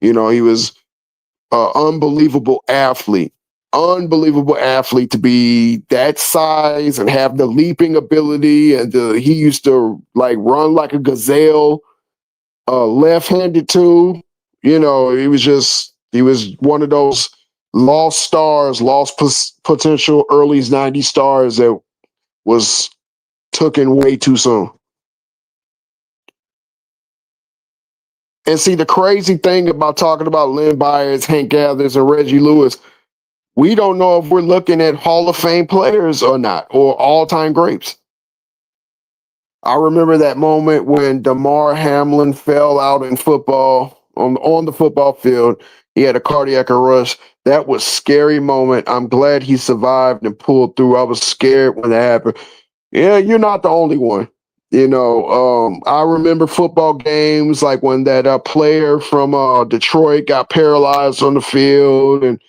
He was an unbelievable athlete to be that size and have the leaping ability. And he used to like run like a gazelle, left-handed too. He was one of those lost stars, lost potential early 90s stars that was taken way too soon. And see, the crazy thing about talking about Lynn Byers, Hank Gathers, and Reggie Lewis, we don't know if we're looking at Hall of Fame players or not, or all-time greats. I remember that moment when Damar Hamlin fell out in football on the football field. He had a cardiac arrest. That was a scary moment. I'm glad he survived and pulled through. I was scared when that happened. Yeah, you're not the only one. I remember football games like when that player from Detroit got paralyzed on the field, and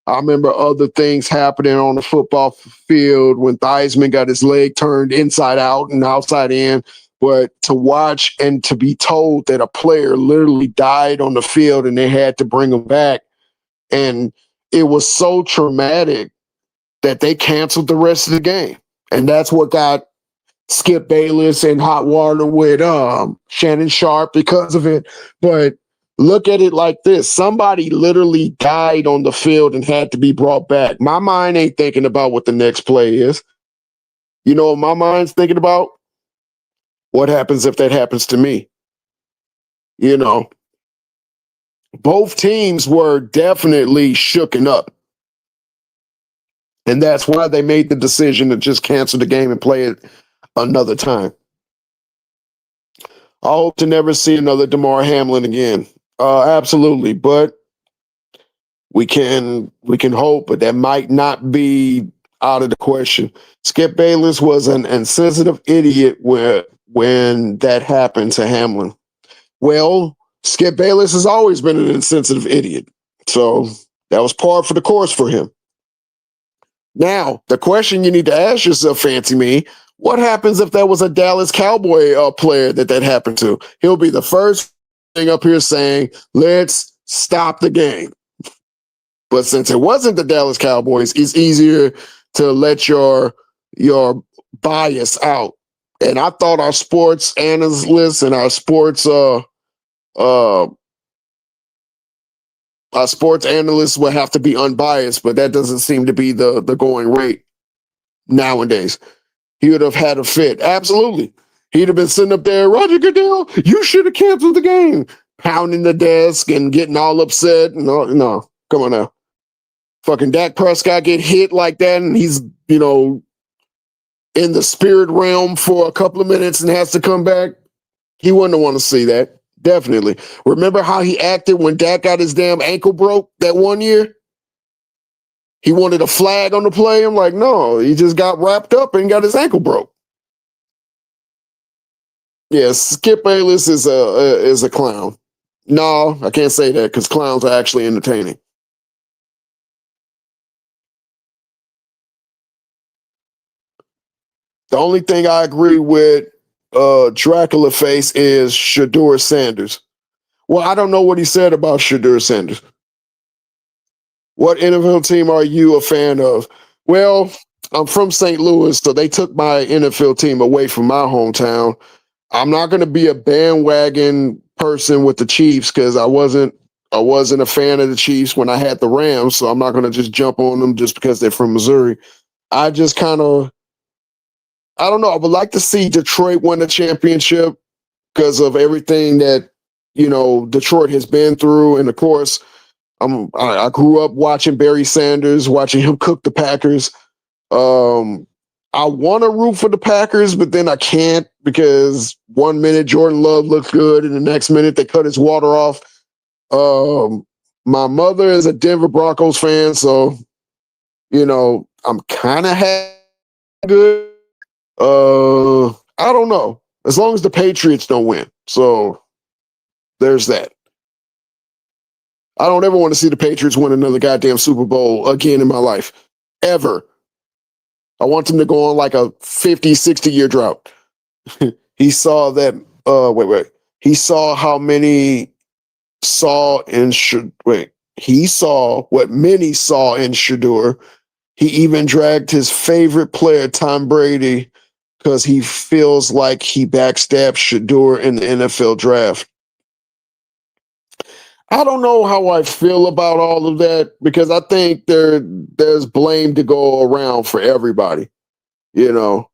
I remember other things happening on the football field when Theismann got his leg turned inside out and outside in. But to watch and to be told that a player literally died on the field and they had to bring him back, and it was so traumatic that they canceled the rest of the game. And that's what got Skip Bayless in hot water with Shannon Sharp because of it. But look at it like this. Somebody literally died on the field and had to be brought back. My mind ain't thinking about what the next play is. You know what my mind's thinking about? What happens if that happens to me? Both teams were definitely shooken up. And that's why they made the decision to just cancel the game and play it another time. I hope to never see another Damar Hamlin again. Absolutely, but we can hope, but that might not be out of the question. Skip Bayless was an insensitive idiot when that happened to Hamlin. Well, Skip Bayless has always been an insensitive idiot, so that was par for the course for him. Now, the question you need to ask yourself, Fancy Me, what happens if that was a Dallas Cowboy player that happened to? He'll be the first thing up here saying, let's stop the game. But since it wasn't the Dallas Cowboys, it's easier to let your bias out. And I thought our sports analysts and our sports analysts would have to be unbiased, but that doesn't seem to be the going rate nowadays. He would have had a fit. Absolutely. He'd have been sitting up there, Roger Goodell, you should have canceled the game, pounding the desk and getting all upset. No, come on now. Fucking Dak Prescott get hit like that, and he's, in the spirit realm for a couple of minutes and has to come back. He wouldn't want to see that. Definitely. Remember how he acted when Dak got his damn ankle broke that one year? He wanted a flag on the play. I'm like, no, he just got wrapped up and got his ankle broke. Yeah, Skip Bayless is a clown. No, I can't say that because clowns are actually entertaining. The only thing I agree with Dracula Face is Shedeur Sanders. Well, I don't know what he said about Shedeur Sanders. What NFL team are you a fan of? Well, I'm from St. Louis, so they took my NFL team away from my hometown. I'm not going to be a bandwagon person with the Chiefs because I wasn't a fan of the Chiefs when I had the Rams, so I'm not going to just jump on them just because they're from Missouri. I just kind of, I don't know. I would like to see Detroit win the championship because of everything that, Detroit has been through. And of course, I grew up watching Barry Sanders, watching him cook the Packers. I want to root for the Packers, but then I can't because 1 minute Jordan Love looks good and the next minute they cut his water off. My mother is a Denver Broncos fan, so, I'm kind of good. I don't know. As long as the Patriots don't win. So there's that. I don't ever want to see the Patriots win another goddamn Super Bowl again in my life. Ever. I want them to go on like a 50, 60-year drought. He saw that. He saw how many saw in He saw what many saw in Shador. He even dragged his favorite player, Tom Brady, because he feels like he backstabbed Shador in the NFL draft. I don't know how I feel about all of that because I think there's blame to go around for everybody. You know,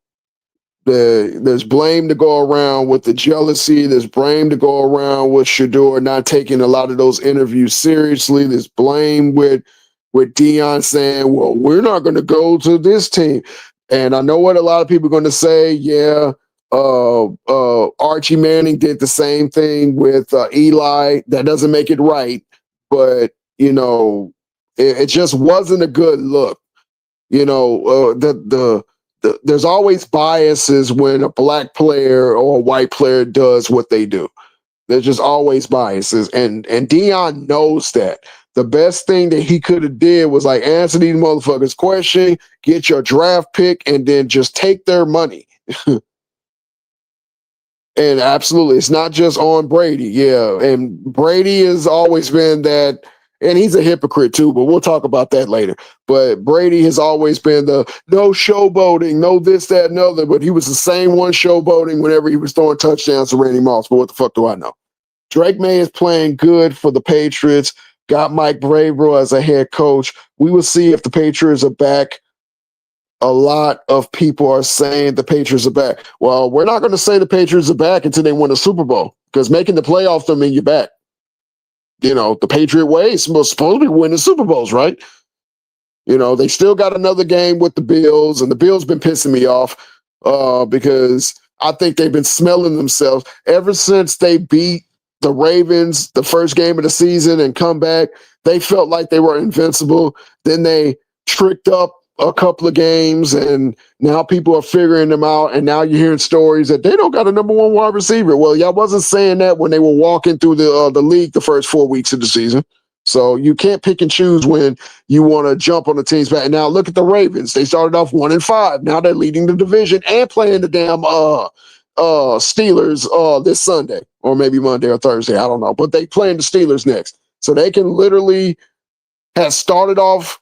there's blame to go around with the jealousy. There's blame to go around with Shador not taking a lot of those interviews seriously. There's blame with Deion saying, "Well, we're not going to go to this team." And I know what a lot of people are going to say. Yeah, Archie Manning did the same thing with Eli. That doesn't make it right, but it just wasn't a good look. There's always biases when a black player or a white player does what they do. There's just always biases, and Deion knows that. The best thing that he could have did was like answer these motherfuckers' question, get your draft pick, and then just take their money. And absolutely, it's not just on Brady. Yeah, and Brady has always been that, and he's a hypocrite too, but we'll talk about that later. But Brady has always been the no showboating, no this, that, and other, but he was the same one showboating whenever he was throwing touchdowns to Randy Moss. But what the fuck do I know? Drake May is playing good for the Patriots, got Mike Vrabel as a head coach. We will see if the Patriots are back. A lot of people are saying the Patriots are back. Well, we're not going to say the Patriots are back until they win a Super Bowl because making the playoffs don't mean you're back. The Patriot way is supposed to be winning Super Bowls, right? They still got another game with the Bills, and the Bills been pissing me off because I think they've been smelling themselves ever since they beat the Ravens the first game of the season and come back. They felt like they were invincible. Then they tricked up a couple of games, and now people are figuring them out. And now you're hearing stories that they don't got a number one wide receiver. Well, y'all wasn't saying that when they were walking through the league the first 4 weeks of the season. So you can't pick and choose when you want to jump on the team's back. Now look at the Ravens. They started off 1-5. Now they're leading the division and playing the damn Steelers this Sunday or maybe Monday or Thursday. I don't know, but they playing the Steelers next. So they can literally have started off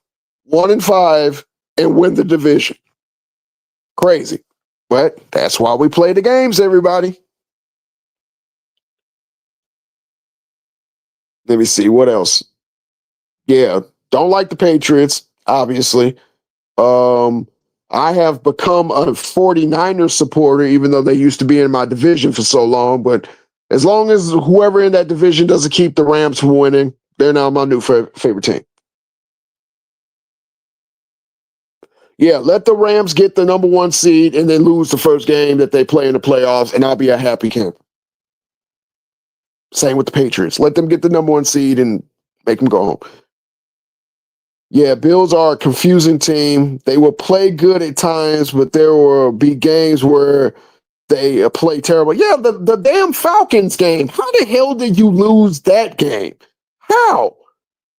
1-5 and win the division. Crazy. But that's why we play the games, everybody. Let me see. What else? Yeah. Don't like the Patriots, obviously. I have become a 49ers supporter, even though they used to be in my division for so long. But as long as whoever in that division doesn't keep the Rams from winning, they're now my new favorite team. Yeah, let the Rams get the number one seed and then lose the first game that they play in the playoffs, and I'll be a happy camper. Same with the Patriots. Let them get the number one seed and make them go home. Yeah, Bills are a confusing team. They will play good at times, but there will be games where they play terrible. Yeah, the damn Falcons game. How the hell did you lose that game? How?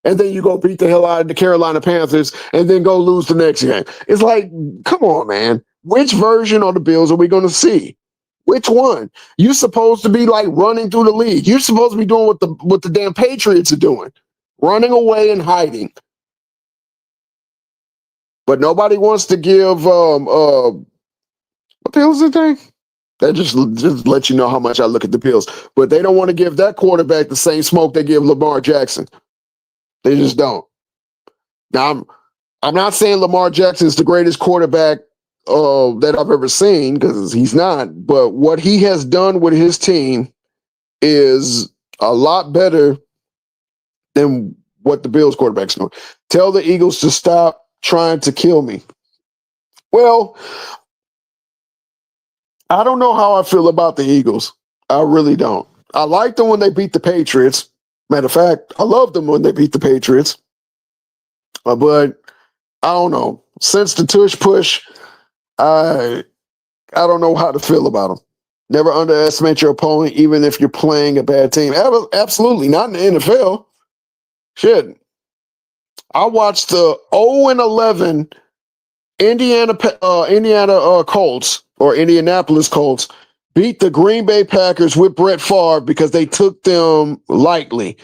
And then you go beat the hell out of the Carolina Panthers and then go lose the next game. It's like, come on, man. Which version of the Bills are we going to see? Which one? You're supposed to be like running through the league. You're supposed to be doing what the damn Patriots are doing, running away and hiding. But nobody wants to give what the hell is the thing? That just let you know how much I look at the Bills. But they don't want to give that quarterback the same smoke they give Lamar Jackson. They just don't. Now, I'm not saying Lamar Jackson is the greatest quarterback that I've ever seen because he's not. But what he has done with his team is a lot better than what the Bills quarterback's doing. Tell the Eagles to stop trying to kill me. Well, I don't know how I feel about the Eagles. I really don't. I liked them when they beat the Patriots. Matter of fact, I loved them when they beat the Patriots. But I don't know. Since the tush push, I don't know how to feel about them. Never underestimate your opponent, even if you're playing a bad team. Absolutely, not in the NFL. Shit. I watched the 0-11 Indiana Colts or Indianapolis Colts beat the Green Bay Packers with Brett Favre because they took them lightly.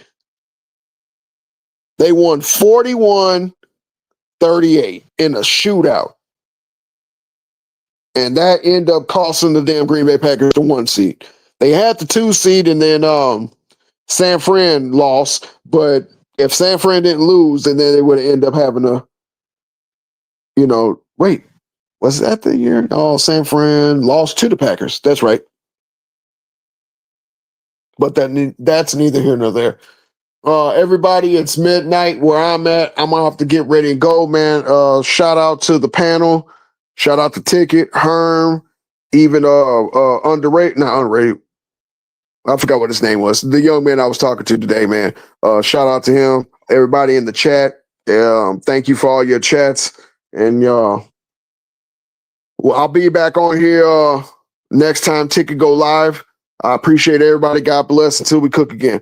They won 41-38 in a shootout. And that ended up costing the damn Green Bay Packers the 1 seed. They had the 2 seed, and then San Fran lost. But if San Fran didn't lose, then they would have ended up having a, wait, was that the year? Oh, San Fran lost to the Packers. That's right. But that's neither here nor there. Everybody, it's midnight where I'm at. I'm gonna have to get ready and go, man. Shout out to the panel. Shout out to Ticket, Herm, even underrated, not underrated. I forgot what his name was. The young man I was talking to today, man. Shout out to him. Everybody in the chat. Thank you for all your chats. And well, I'll be back on here next time Ticket go live. I appreciate everybody. God bless until we cook again.